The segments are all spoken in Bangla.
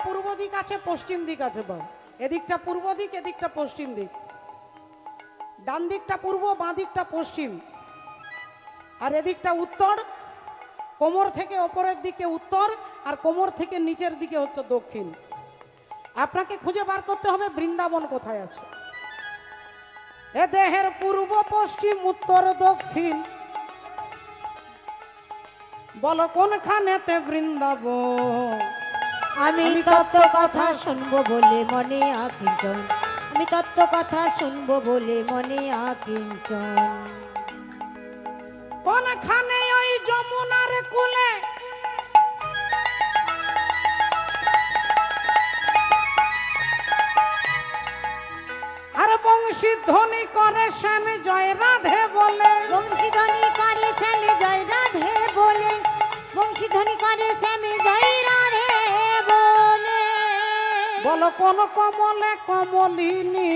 পূর্ব দিক আছে, পশ্চিম দিক আছে। বা এদিকটা পূর্ব দিক, এদিকটা পশ্চিম দিক। ডান দিকটা পূর্ব, বাঁ দিকটা পশ্চিম, আর এদিকটা উত্তর। কোমর থেকে ওপরের দিকে উত্তর, আর কোমর থেকে নিচের দিকে হচ্ছে দক্ষিণ। আপনাকে খুঁজে বার করতে হবে বৃন্দাবন কোথায় আছে। এ দেহের পূর্ব, পশ্চিম, উত্তর, দক্ষিণ, বলো কোনখানেতে বৃন্দাবন। আমি তত্ত্ব কথা শুনবো বলে মনে আকিঞ্চন, আমি তত্ত্ব কথা শুনবো বলে মনে আকিঞ্চন। কোনখানে ওই যমুনার কূলে আর বংশী ধ্বনি করে শ্যাম জয় রাধে বলে। বংশীধ্বনি করে শ্যামে জয় রাধে বলে, বংশীধ্বনি করে শ্যামে জয় রাধে বলে। বলো কোন কমলে কমলিনী,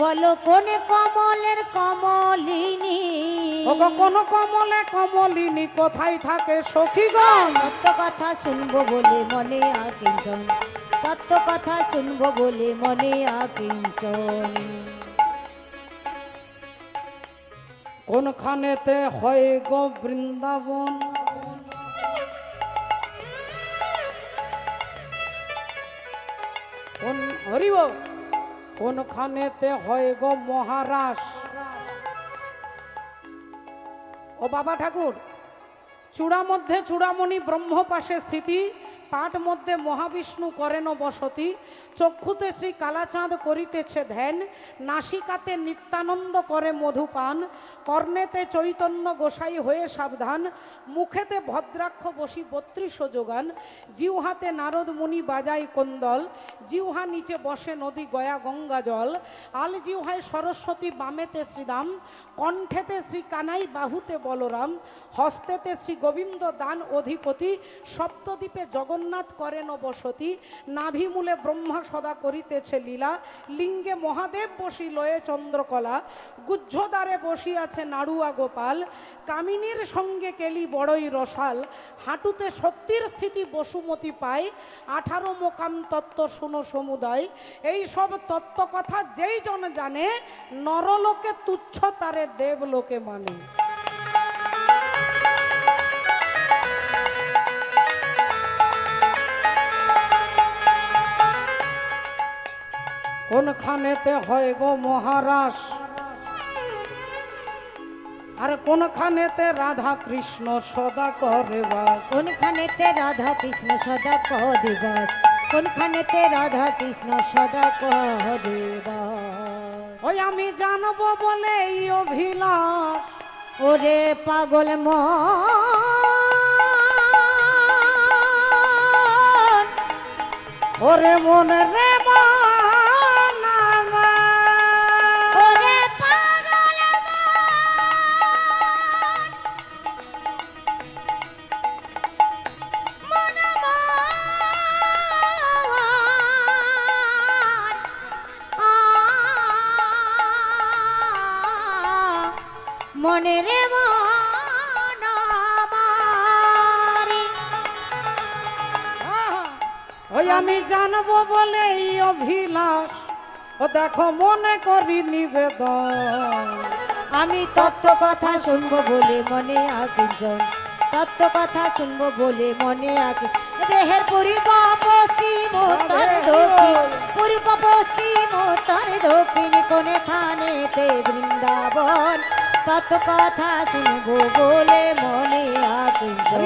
বলো কোন কমলের কমলিনী। ওগো কোন কমলে কমলিনী কোথায় থাকে সখীগণ। তত্ত্ব কথা শুনবো বলে মনে আকিঞ্চন, তত্ত্ব কথা শুনবো বলে মনে আকিঞ্চন। কোনখানেতে হয় গো বৃন্দাবন। কোন হরিব কোনখানেতে হয় গো মহারাজ। ও বাবা ঠাকুর, চূড়া মধ্যে চূড়ামণি ব্রহ্ম পাশে স্থিতি, পাট মধ্যে মহাবিষ্ণু করেন বসতি। চক্ষুতে শ্রী কালাচাঁদ করিতেছে ধ্যান, নাসিকাতে নিত্যানন্দ করে মধুপান। কর্ণেতে চৈতন্য গোসাই হয়ে সাবধান, মুখেতে ভদ্রাক্ষ বসি ৩২ যোগান। জিহ্বাতে নারদ মুনি বাজায় কোন্দল, জিহ্বা নিচে বসে নদী গয়া গঙ্গা জল। আল জিহ্বায় সরস্বতী, বামেতে শ্রীদাম, কণ্ঠেতে শ্রী কানাই, বাহুতে বলরাম। হস্তেতে শ্রী গোবিন্দ দান অধিপতি, সপ্তদ্বীপে জগন্নাথ করেন বসতি। নাভিমূলে ব্রহ্মা সদা করিতেছে লীলা, লিঙ্গে মহাদেব বসি লয়ে চন্দ্রকলা। গুহ্যদ্বারে বসিয়াছে নাড়ুয়া গোপাল, কামিনীর সঙ্গে কেলি বড়ই রসাল। হাঁটুতে শক্তির স্থিতি বসুমতি পায়, 18 মোকাম তত্ত্ব শুনো সমুদায়। এই সব তত্ত্ব কথা যেই জন জানে, নরলোকে তুচ্ছ তারে দেবলোকে মানে। কোনখানেতে হয় গো মহারাজ, আর কোনখানেতে রাধা কৃষ্ণ সদা করে বাস। কোনখানেতে রাধা কৃষ্ণ সদা করে বাস, কোনখানেতে রাধা কৃষ্ণ সদা করে বাস। ওই আমি জানবো বলে এই অভিলাষ, ওরে পাগল মন, ওরে মন রে মন। ওরে পাগল মন, মনে রে মন আমারি। ওই আমি জানবো বলে এই অভিলাষ, ও দেখো মনে করি নিবেদন। আমি তত্ত্ব কথা শুনবো বলে মনে আকিঞ্চন, তত্ত্ব কথা শুনবো বলে মনে আকি। দেহের পূর্ব পশ্চিম উত্তর দক্ষিণ, পূর্ব পশ্চিম উত্তর দক্ষিণ, কোনখানেতে বৃন্দাবন। তত্ত্ব কথা শুনবো বলে মনে আকিঞ্চন,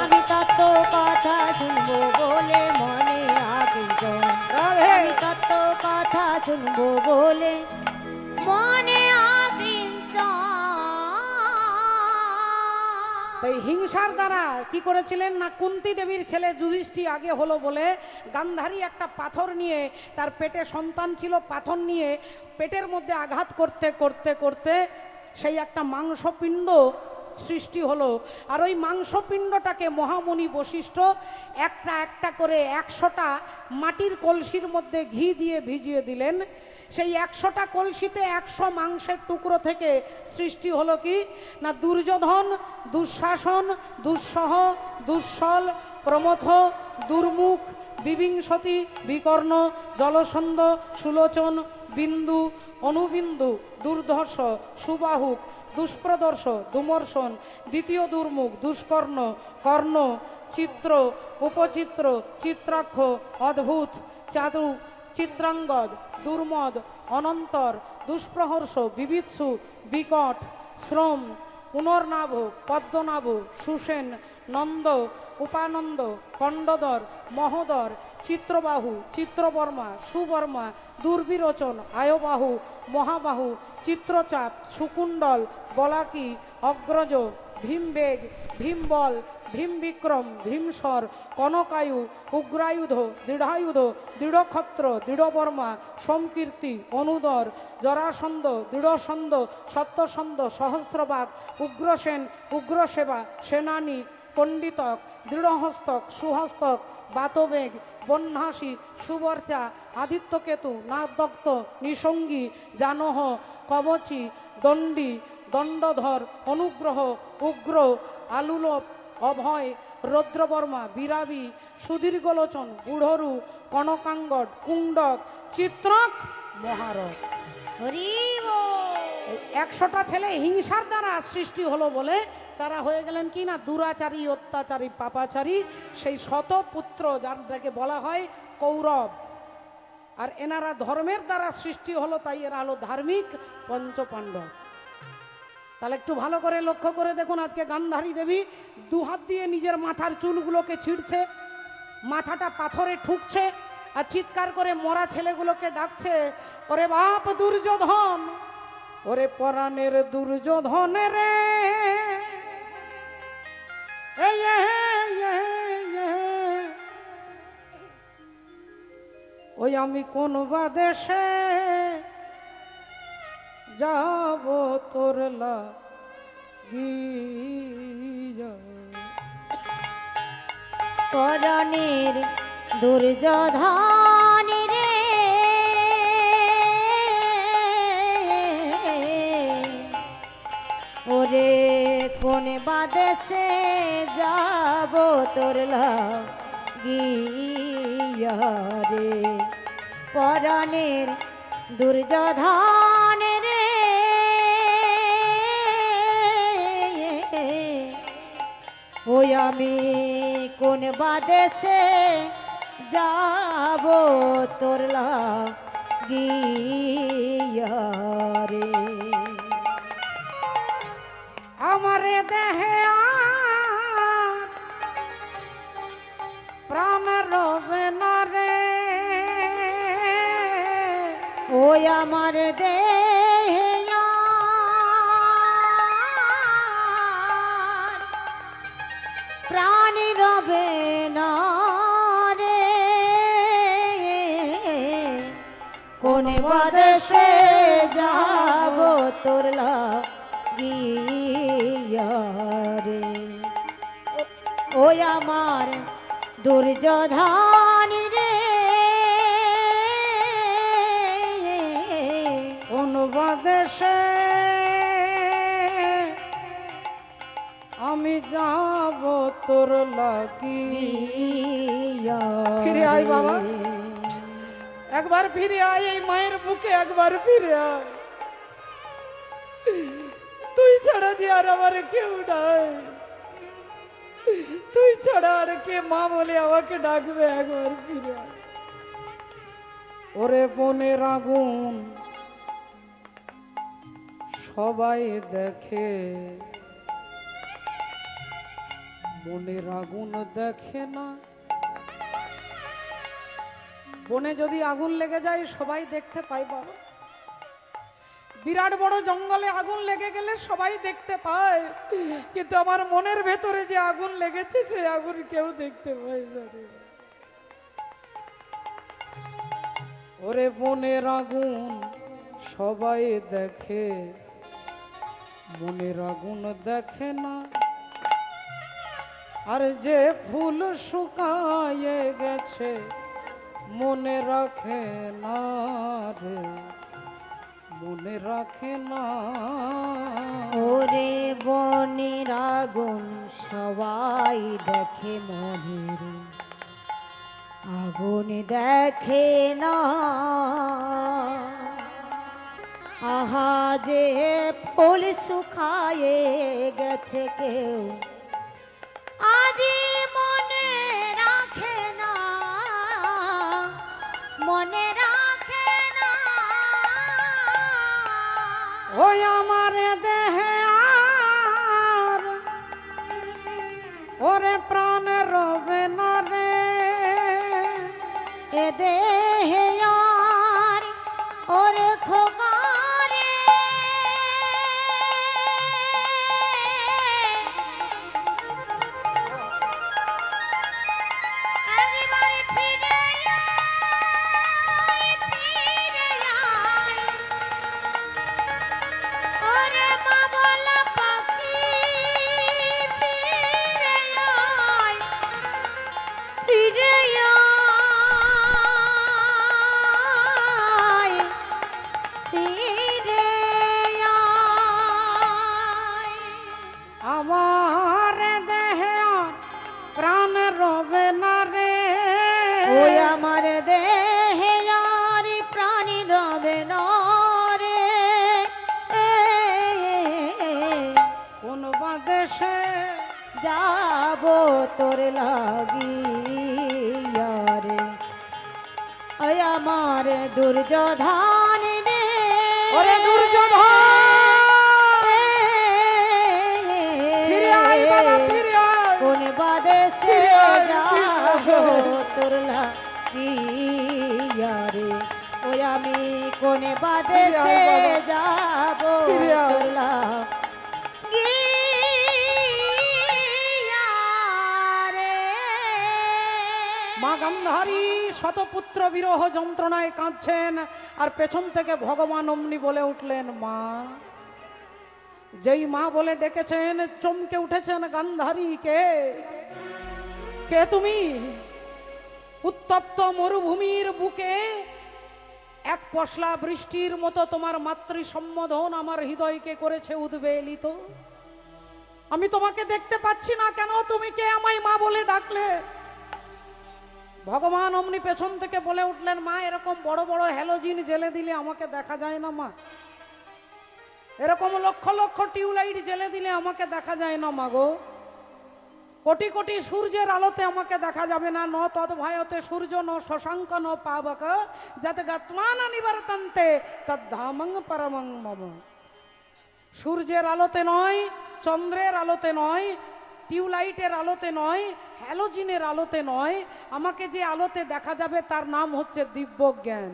আমি তত্ত্ব কথা শুনবো বলে মনে আকিঞ্চন, আমি তত্ত্ব কথা শুনবো বলে মনে আকিঞ্চন। তাই হিংসার দ্বারা কি করেছিলেন না, কুন্তী দেবীর ছেলে যুধিষ্ঠির আগে হলো বলে গান্ধারী একটা পাথর নিয়ে, তার পেটে সন্তান ছিল, পাথর নিয়ে পেটের মধ্যে আঘাত করতে করতে করতে সেই একটা মাংসপিণ্ড সৃষ্টি হলো। আর ওই মাংসপিণ্ডটাকে মহামুনি বশিষ্ঠ একটা একটা করে 100টা মাটির কলসির মধ্যে ঘি দিয়ে ভিজিয়ে দিলেন। সেই 100টা কলসিতে 100 মাংসের টুকরো থেকে সৃষ্টি হলো কি না, দুর্যোধন, দুঃশাসন, দুঃসহ, দুঃসল, প্রমথ, দুর্মুখ, বিবিংশতি বিকর্ণ জলসন্ধ সুলোচন বিন্দু অনুবিন্দু দুর্ধর্ষ সুবাহুক দুষ্প্রদর্শ দুমর্শন দ্বিতীয় দুর্মুখ দুষ্কর্ণ কর্ণ চিত্র উপচিত্র চিত্রাক্ষ অদ্ভুত চাদু চিত্রাঙ্গদ দুর্মদ অনন্তর দুষ্প্রহর্ষ বিবিৎসু বিকট শ্রম পুনর্নাভ পদ্মনাভ সুসেন নন্দ উপানন্দ খণ্ডধর মহোদর চিত্রবাহু চিত্রবর্মা সুবর্মা দুর্বিরোচন আয়বাহু মহাবাহু চিত্রচাপ সুকুণ্ডল বলাকি অগ্রজ ভীমবেগ ভীমবল ভীমবিক্রম ভীমস্বর কনকায়ু উগ্রায়ুধ দৃঢ়ায়ুধ দৃঢ়ক্ষত্র দৃঢ়বর্মা সোমকীর্তি অনুদর জরাসন্ধ দৃঢ়সন্ধ সত্যসন্ধ সহস্রবাগ উগ্রসেন উগ্রসেবা সেনানী পণ্ডিতক দৃঢ়হস্তক সুহস্তক বাতবেগ বন্যাসী সুবর্চা আদিত্যকেতু নাগদত্ত নিসঙ্গী জানহ কবচী দণ্ডী দণ্ডধর অনুগ্রহ উগ্র আলুলোপ অভয় রৌদ্রবর্মা বিরাবী সুদীর্ঘলোচন বুড়রু কনকাঙ্গড কুণ্ডক চিত্রক মহারথ। হরি বল। 100টা ছেলে হিংসার দ্বারা সৃষ্টি হলো বলে তারা হয়ে গেলেন কি না দুরাচারী অত্যাচারী পাপাচারী সেই শতপুত্র যাদেরকে বলা হয় কৌরব। আর এনারা ধর্মের দ্বারা সৃষ্টি হলো তাই এরা হলো ধার্মিক পঞ্চপাণ্ডব। তাহলে একটু ভালো করে লক্ষ্য করে দেখুন, আজকে গান্ধারী দেবী দুহাত দিয়ে নিজের মাথার চুলগুলোকে ছিঁড়ছে, মাথাটা পাথরে ঠুকছে আর চিৎকার করে মরা ছেলেগুলোকে ডাকছে, ওরে বাপ দুর্যোধন, ওরে পরাণের দুর্যোধন রে, ওই আমি কোন বা দেশে যাব তোর লাগিয়া। পরাণের দুর্যোধন রে, ওরে কোন বাদেশে যাব তোর লাগিয়া রে, পরাণের দুর্যোধন রে, ওই আমি কোন বাদেশে যাব তোর লাগিয়া রে। আমারে দেহে আর প্রাণ রবে না রে, ওই আমার দেহে আর প্রাণ রবে না রে, কোন বাদেশে যাব তোর লাগিয়া রে, ওই আমার দুর্যোধন রে, অনুবাদেশে আমি যাব তোর লাগিয়া। ফিরে আয় বাবা, একবার ফিরে আয়, এই মায়ের বুকে একবার ফিরে আয়। তুই ছাড়া যে আর আমার কেউ নাই, তুই ছাড়া আর কে মা বলে আমাকে ডাকবে, একবার ফিরে আয়। ওরে বনের আগুন সবাই দেখে, বনের আগুন দেখে না। বনে যদি আগুন লেগে যায় সবাই দেখতে পায় বাবা, বিরাট বড় জঙ্গলে আগুন লেগে গেলে সবাই দেখতে পায়, কিন্তু আমার মনের ভেতরে যে আগুন লেগেছে সেই আগুন কেউ দেখতে পায় না রে। ওরে বনের আগুন সবাই দেখে, মনের আগুন দেখে না। আর যে ফুল শুকায়ে গেছে মনে রাখে না রে, মনে রাখে না। ওরে বনের আগুন সবাই দেখে, মনের গুণ দেখে না। আহা যে ফুল শুকায়ে গেছে কেউ আজি মনে রাখে না, মনে রাখে না। ওই আমার দেহে আর ওরে প্রাণ রবে না রে, এ দেহে আর ওরে খোকারে একবারে ফিরে আয়, ফিরে আয়। ওরে বাবলা পাখি ফিরে আয়, ফিরে আয়, ফিরে আয়। আমার দেহে আর প্রাণ রবে না রে, ওই আমার দেহে আর প্রাণী রবে না রে। কোন বাদেশে যাব তোর লাগিয়া রে, ওই আমার দুর্যোধন রে। ওরে দুর্যোধন ফিরে আয় বাবা, ফিরে আয়। কোন বাদেশে ফিরে আয়, যাব ফিরে আয়। তোর লাগিয়া রে, ওই আমি কোন বাদেশে ফিরে আয় বাবা, যাব ফিরে আয়। তোর লাগিয়া রে। মা গান্ধারী শতপুত্র বিরহ যন্ত্রণায় কাঁদছেন, আর পেছন থেকে ভগবান অমনি বলে উঠলেন মা। যেই মা বলে ডেকেছেন চমকে উঠেছেন গান্ধারী। কে কে তুমি? উত্তপ্ত মরুভূমির বুকে এক পশলা বৃষ্টির মতো তোমার মাতৃ সম্বোধন আমার হৃদয়কে করেছে উদ্বেলিত। আমি তোমাকে দেখতে পাচ্ছি না কেন, তুমি কে আমায় মা বলে ডাকলে? ভগবান অমনি পেছন থেকে বলে উঠলেন মা, এরকম বড় বড় হ্যালোজিন জেলে দিলে আমাকে দেখা যায় না মা, এরকম লক্ষ লক্ষ টিউবলাইট জেলে দিলে আমাকে দেখা যায় না মা গো। কোটি কোটি সূর্যের আলোতে আমাকে দেখা যাবে না। ন তদ্ভয়তে সূর্য ন শশাঙ্ক ন পাবক যাতে গাত্মানা নিবর্তন্তে তদ্ধামং পরমং মম। সূর্যের আলোতে নয়, চন্দ্রের আলোতে নয়, টিউবলাইটের আলোতে নয়, হ্যালোজিনের আলোতে নয়, আমাকে যে আলোতে দেখা যাবে তার নাম হচ্ছে দিব্য জ্ঞান।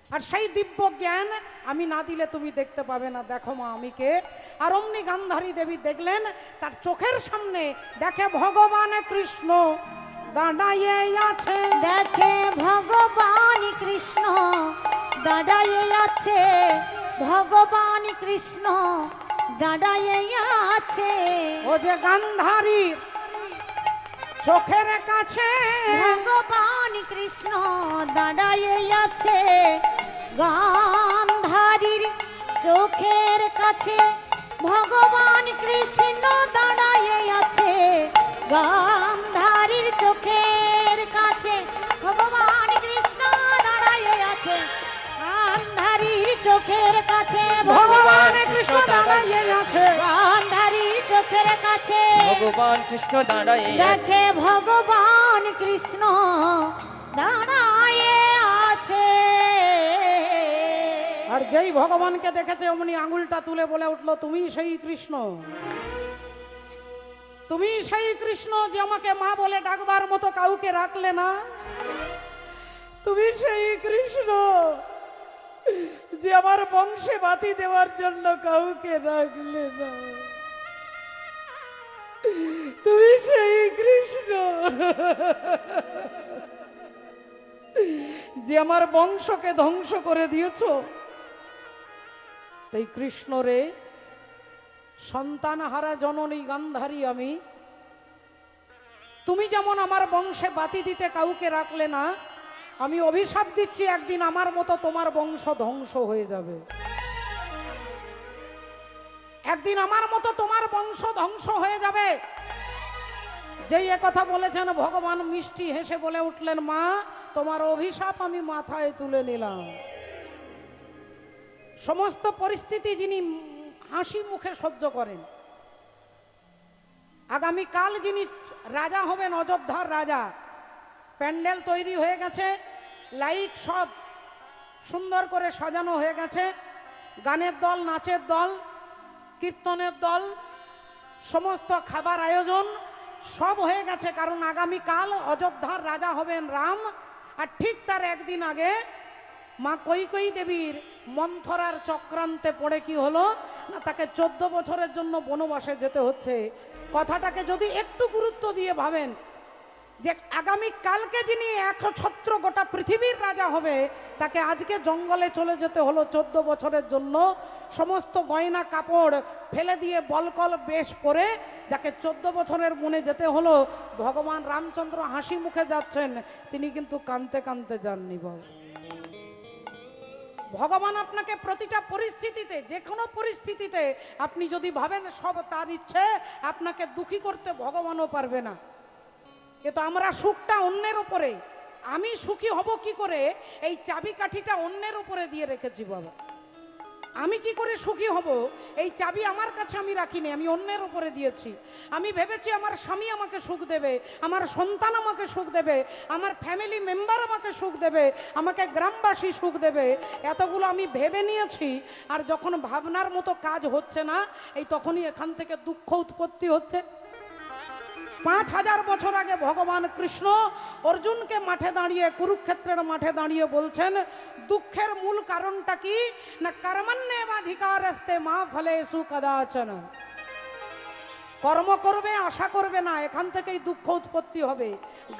আর সেই দিব্য জ্ঞান আমি না দিলে তুমি দেখতে পাবে না। দেখো মা আমি কে। আর অমনি গান্ধারী দেবী দেখলেন তার চোখের সামনে দেখে ভগবান কৃষ্ণ দাঁড়াইয়ে আছে। দেখে ভগবান কৃষ্ণ দাঁড়াইয়ে আছে, ভগবান কৃষ্ণ দাঁড়াইয়ে আছে। ও যে গান্ধারীর চোখের কাছে ভগবান কৃষ্ণ দাঁড়াইয়ে আছে, গান্ধারীর চোখের কাছে ভগবান কৃষ্ণ দাঁড়াইয়ে আছে, গান্ধারীর চোখের কাছে ভগবান কৃষ্ণ দাঁড়াইয়ে আছে, গান্ধারীর চোখের কাছে ভগবান কৃষ্ণ দাঁড়াইয়ে আছে। গান্ধারীর চোখের কাছে ভগবান কৃষ্ণ দাঁড়ায়ে দেখে ভগবান কৃষ্ণ দাঁড়ায়ে আছে। আর যেই ভগবানকে দেখেছে অমনি আঙুলটা তুলে বলে উঠলো তুমি সেই কৃষ্ণ, তুমি সেই কৃষ্ণ যে আমাকে মা বলে ডাকবার মতো কাউকে রাখলে না। তুমি সেই কৃষ্ণ যে আমার বংশে বাতি দেওয়ার জন্য কাউকে রাখলে না। তুমি সেই কৃষ্ণ যে আমার বংশকে ধ্বংস করে দিয়েছ। তাই কৃষ্ণ রে, সন্তানহারা জননী গান্ধারী আমি, তুমি যেমন আমার বংশে বাতি দিতে কাউকে রাখলে না, আমি অভিশাপ দিচ্ছি একদিন আমার মতো তোমার বংশ ধ্বংস হয়ে যাবে। একদিন আমার মতো তোমার বংশ ধ্বংস হয়ে যাবে। যেই কথা বলেছেন ভগবান মিষ্টি হেসে বলে উঠলেন, মা তোমার অভিশাপ আমি মাথায় তুলে নিলাম। সমস্ত পরিস্থিতি যিনি হাসি মুখে সহ্য করেন, আগামীকাল যিনি রাজা হবেন, অযোধ্যার রাজা, প্যান্ডেল তৈরি হয়ে গেছে, লাইট সব সুন্দর করে সাজানো হয়ে গেছে, গানের দল, নাচের দল, কীর্তনের দল, সমস্ত খাবার আয়োজন সব হয়ে গেছে। কারণ আগামীকাল অযোধ্যার রাজা হবেন রাম। আর ঠিক তার একদিন আগে মা কৈকেয়ী দেবীর মন্থরার চক্রান্তে পড়ে কি হলো না, তাকে 14 বছরের জন্য বনবাসে যেতে হচ্ছে। কথাটাকে যদি একটু গুরুত্ব দিয়ে ভাবেন যে আগামী কালকে যিনি 100 গোটা পৃথিবীর রাজা হবে, তাকে আজকে জঙ্গলে চলে যেতে হলো 14 বছরের জন্য, সমস্ত গয়না কাপড় ফেলে দিয়ে বলকল বেশ পরে যাকে 14 বছরের মনে যেতে হলো। ভগবান রামচন্দ্র হাসি মুখে যাচ্ছেন, তিনি কিন্তু কাঁদতে কাঁদতে যাননি। ভগবান আপনাকে প্রতিটা পরিস্থিতিতে, যে কোনো পরিস্থিতিতে আপনি যদি ভাবেন সব তার ইচ্ছে, আপনাকে দুঃখী করতে ভগবানও পারবে না। কিন্তু আমরা সুখটা অন্যের উপরে, আমি সুখী হব কি করে, এই চাবিকাঠিটা অন্যের উপরে দিয়ে রেখেছি বাবা। আমি কি করে সুখী হব, এই চাবি আমার কাছে আমি রাখিনি, আমি অন্যের উপরে দিয়েছি। আমি ভেবেছি আমার স্বামী আমাকে সুখ দেবে, আমার সন্তান আমাকে সুখ দেবে, আমার ফ্যামিলি মেম্বার আমাকে সুখ দেবে, আমাকে গ্রামবাসী সুখ দেবে, এতগুলো আমি ভেবে নিয়েছি। আর যখন ভাবনার মতো কাজ হচ্ছে না, এই তখনই এখান থেকে দুঃখ উৎপত্তি হচ্ছে। 5000 বছর আগে ভগবান কৃষ্ণ অর্জুনকে মাঠে দাঁড়িয়ে, কুরুক্ষেত্রের মাঠে দাঁড়িয়ে বলছেন, দুঃখের মূল কারণটা কি না, কর্মণ্যেবাধিকারস্তে মা ফলেষু কদাচন। কর্ম করবে, আশা করবে না, এখান থেকেই দুঃখ উৎপত্তি হবে।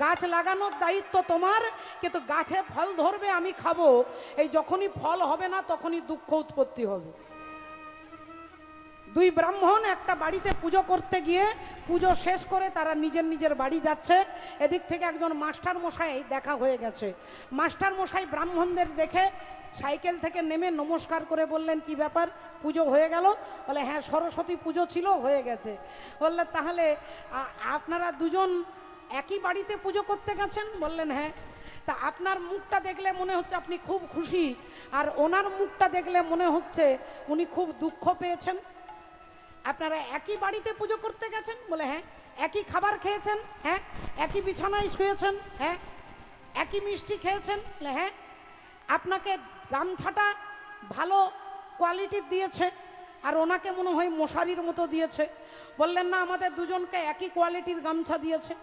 গাছ লাগানোর দায়িত্ব তোমার, কিন্তু গাছে ফল ধরবে, আমি খাবো, এই যখনই ফল হবে না তখনই দুঃখ উৎপত্তি হবে। দুই ব্রাহ্মণ একটা বাড়িতে পুজো করতে গিয়ে পুজো শেষ করে তারা নিজের নিজের বাড়ি যাচ্ছে। এদিক থেকে একজন মাস্টার মশাই দেখা হয়ে গেছে। মাস্টার মশাই ব্রাহ্মণদের দেখে সাইকেল থেকে নেমে নমস্কার করে বললেন, কি ব্যাপার, পুজো হয়ে গেল? বলে, হ্যাঁ সরস্বতী পুজো ছিল, হয়ে গেছে। বললেন, তাহলে আপনারা দুজন একই বাড়িতে পুজো করতে গেছেন? বললেন, হ্যাঁ। তা আপনার মুখটা দেখলে মনে হচ্ছে আপনি খুব খুশি, আর ওনার মুখটা দেখলে মনে হচ্ছে উনি খুব দুঃখ পেয়েছেন। আপনারা একই বাড়িতে পুজো করতে গেছেন? বলে, হ্যাঁ। একই খাবার খেয়েছেন? হ্যাঁ। একই বিছানায় শুয়েছেন? হ্যাঁ। একই মিষ্টি খেয়েছেন? বলে, হ্যাঁ। আপনাকে গামছাটা ভালো কোয়ালিটির দিয়েছে, আর ওনাকে মনে হয় মশারির মতো দিয়েছে। বললেন, না, আমাদের দুজনকে একই কোয়ালিটির গামছা দিয়েছে।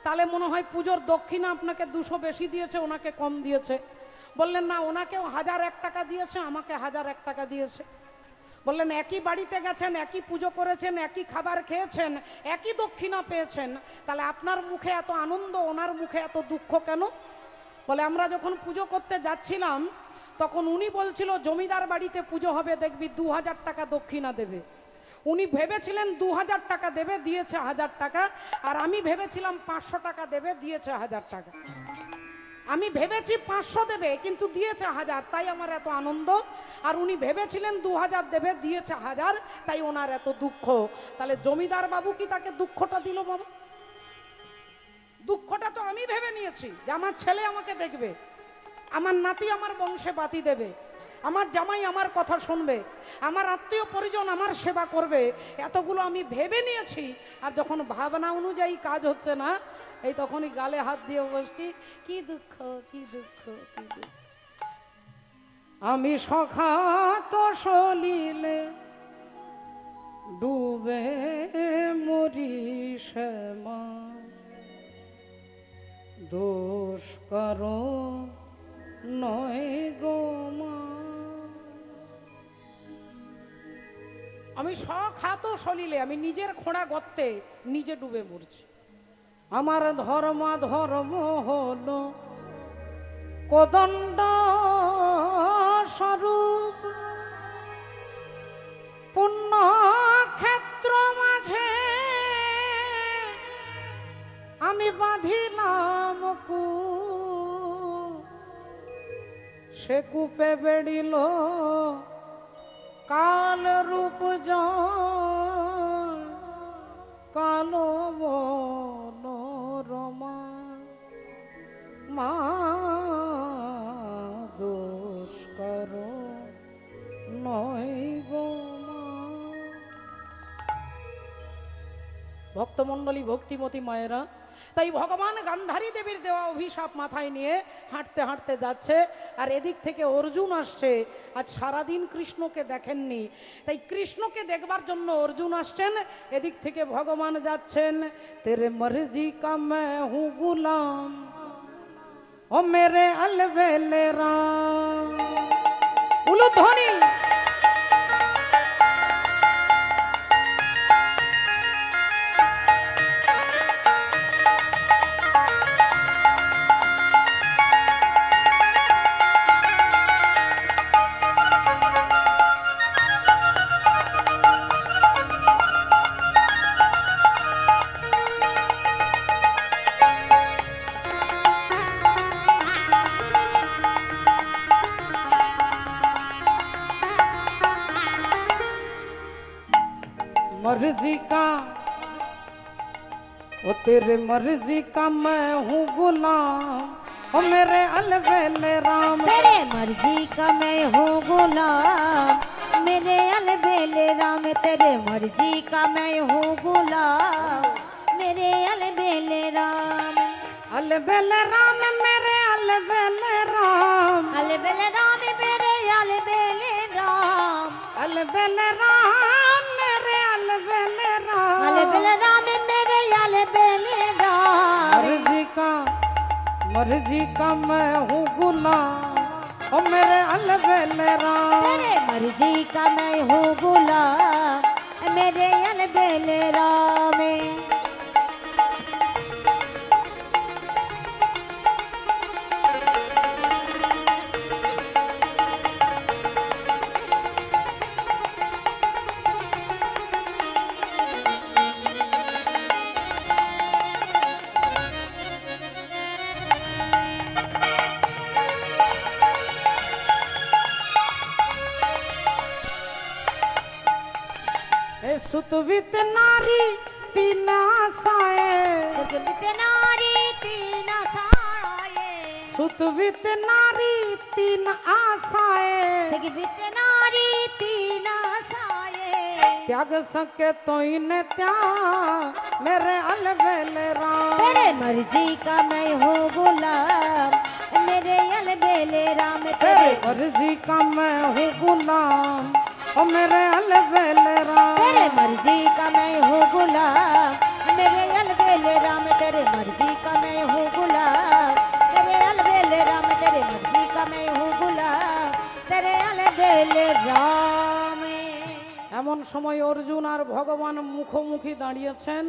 তাহলে মনে হয় পুজোর দক্ষিণা আপনাকে 200 বেশি দিয়েছে, ওনাকে কম দিয়েছে। বললেন, না, ওনাকেও 1001 টাকা দিয়েছে, আমাকে 1001 টাকা দিয়েছে। বললেন, একই বাড়িতে গেছেন, একই পুজো করেছেন, একই খাবার খেয়েছেন, একই দক্ষিণা পেয়েছেন, তাহলে আপনার মুখে এত আনন্দ, ওনার মুখে এত দুঃখ কেন? বলে, আমরা যখন পুজো করতে যাচ্ছিলাম তখন উনি বলছিল জমিদার বাড়িতে পুজো হবে, দেখবি 2000 টাকা দক্ষিণা দেবে। উনি ভেবেছিলেন 2000 টাকা দেবে, দিয়েছে 1000 টাকা। আর আমি ভেবেছিলাম 500 টাকা দেবে, দিয়েছে 1000 টাকা। আমি ভেবেছি 500 দেবে, কিন্তু দিয়েছে 1000, তাই আমার এত আনন্দ। আর উনি ভেবেছিলেন 2000 দেবে, দিয়েছে 1000, তাই ওনার এত দুঃখ। তাহলে জমিদার বাবু কি তাকে দুঃখটা দিল বাবা? দুঃখটা তো আমি ভেবে নিয়েছি যে আমার ছেলে আমাকে দেখবে, আমার নাতি আমার বংশে বাতি দেবে, আমার জামাই আমার কথা শুনবে, আমার আত্মীয় পরিজন আমার সেবা করবে, এতগুলো আমি ভেবে নিয়েছি। আর যখন ভাবনা অনুযায়ী কাজ হচ্ছে না, এই তখনই গালে হাত দিয়ে বসছি, কি দুঃখ, কি দুঃখ, কি দুঃখ। আমি সখা তো সলিলে ডুবে মরি শ্যামা, দোষ করো নয় গো মা। আমি সখাত সলিলে, আমি নিজের খোঁড়া গর্তে নিজে ডুবে মরছি। আমার ধর্ম হলো কোদণ্ড স্বরূপ, পুণ্য ক্ষেত্র মাঝে আমি বাঁধিলাম কূপ, সে কূপে বেড়িল কাল রূপ জল, কালো বন ভক্তমণ্ডলী, ভক্তিমতী মায়েরা, তাই ভগবান গান্ধারী দেবীর দেওয়া অভিশাপ মাথায় নিয়ে হাঁটতে হাঁটতে যাচ্ছে, আর এদিক থেকে অর্জুন আসছে। আজ সারাদিন কৃষ্ণকে দেখেননি, তাই কৃষ্ণকে দেখবার জন্য অর্জুন আসছেন, এদিক থেকে ভগবান যাচ্ছেন। তেরে মর্জি কা মে হু গুলাম, ও মেরে অলবেলে রাম। উলুধ্বনি। मर्जी का, ओ तेरे मर्जी का मैं हूँ गुलाम, ओ मेरे अलबेले राम। तेरे मर्जी का मैं हूँ गुलाम, मेरे अलबेले राम। तेरे मर्जी का मैं हूँ गुलाम, मेरे अलबेले राम। अलबेले राम मेरे अलबेले राम, अलबेले राम मेरे अलबेले राम। अलबेले राम मेरे अलबेले राम। अलबेले राम मेरे अलबेले राम। मर्जी का मैं हूँ गुलाम, ओ मेरे अलबेले राम। तेरे मर्जी का मैं हूँ गुलाम, मेरे अलबेले राम। सुतवित नारी तीन आशाएं, सुतवित नारी तीन आशाएं, सुतवित नारी तीन आशाएं, सुतवित नारी तीन आशाएं। त्याग सके तो इन्हें त्याग मेरे अलबेले राम। तेरे मर्जी का मैं हूँ गुलाम, मेरे अलबेले राम। तेरे मर्जी का मैं हूँ गुलाम, ओ मेरे अलबेले राम। तेरे मर्जी का मैं हूँ गुलाम, मेरे अलबेले राम। तेरे मर्जी का मैं हूँ गुलाम, तेरे अलबेले राम। तेरे मर्जी का मैं हूँ गुलाम, तेरे अलबेले राम। এমন সময় অর্জুন আর ভগবান মুখোমুখি দাঁড়িয়েছেন।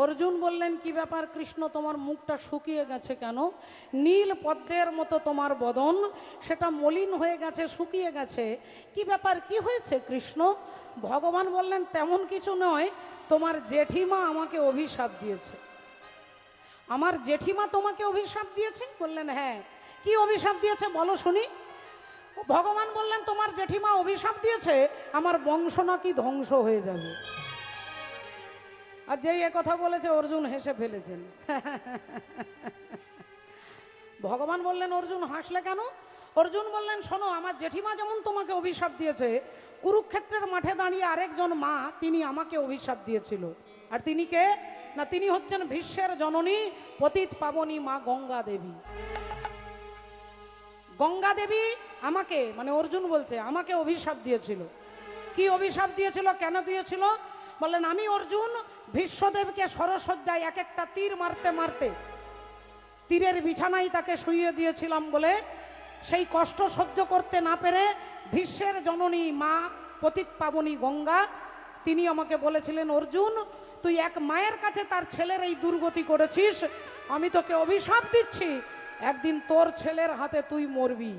অর্জুন বললেন, কি ব্যাপার কৃষ্ণ, তোমার মুখটা শুকিয়ে গেছে কেন? নীল পদ্মের মতো তোমার বদন, সেটা মলিন হয়ে গেছে, শুকিয়ে গেছে, কি ব্যাপার, কি হয়েছে কৃষ্ণ? ভগবান বললেন, তেমন কিছু নয়, তোমার জেঠিমা আমাকে অভিশাপ দিয়েছে। আমার জেঠিমা তোমাকে অভিশাপ দিয়েছে? বললেন, হ্যাঁ। কি অভিশাপ দিয়েছে বলো শুনি। ভগবান বললেন, তোমার জেঠিমা অভিশাপ দিয়েছে আমার বংশ নাকি ধ্বংস হয়ে যাবে। আর যেই কথা বলেছে অর্জুন হেসে ফেলেছেন। ভগবান বললেন, অর্জুন হাসলে কেন? অর্জুন বললেন, শোনো, আমার জেঠিমা যেমন তোমাকে অভিশাপ দিয়েছে, কুরুক্ষেত্রের মাঠে দাঁড়িয়ে আরেকজন মা, তিনি আমাকে অভিশাপ দিয়েছিল। আর তিনি কে? না, তিনি হচ্ছেন ভীষ্মের জননী, পতিত পাবনী মা গঙ্গা দেবী। গঙ্গা দেবী আমাকে, মানে অর্জুন বলছে, আমাকে অভিশাপ দিয়েছিল। কি অভিশাপ দিয়েছিল, কেন দিয়েছিল? বললেন, আমি অর্জুন ভীষ্মদেবকে সরসজ্জায় এক একটা তীর মারতে মারতে তীরের বিছানায় তাকে শুইয়ে দিয়েছিলাম বলে সেই কষ্ট সহ্য করতে না পেরে ভীষ্মের জননী মা পতিত পাবনী গঙ্গা, তিনি আমাকে বলেছিলেন, অর্জুন তুই এক মায়ের কাছে তার ছেলের এই দুর্গতি করেছিস, আমি তোকে অভিশাপ দিচ্ছি, একদিন তোর ছেলের হাতে তুই মরবি,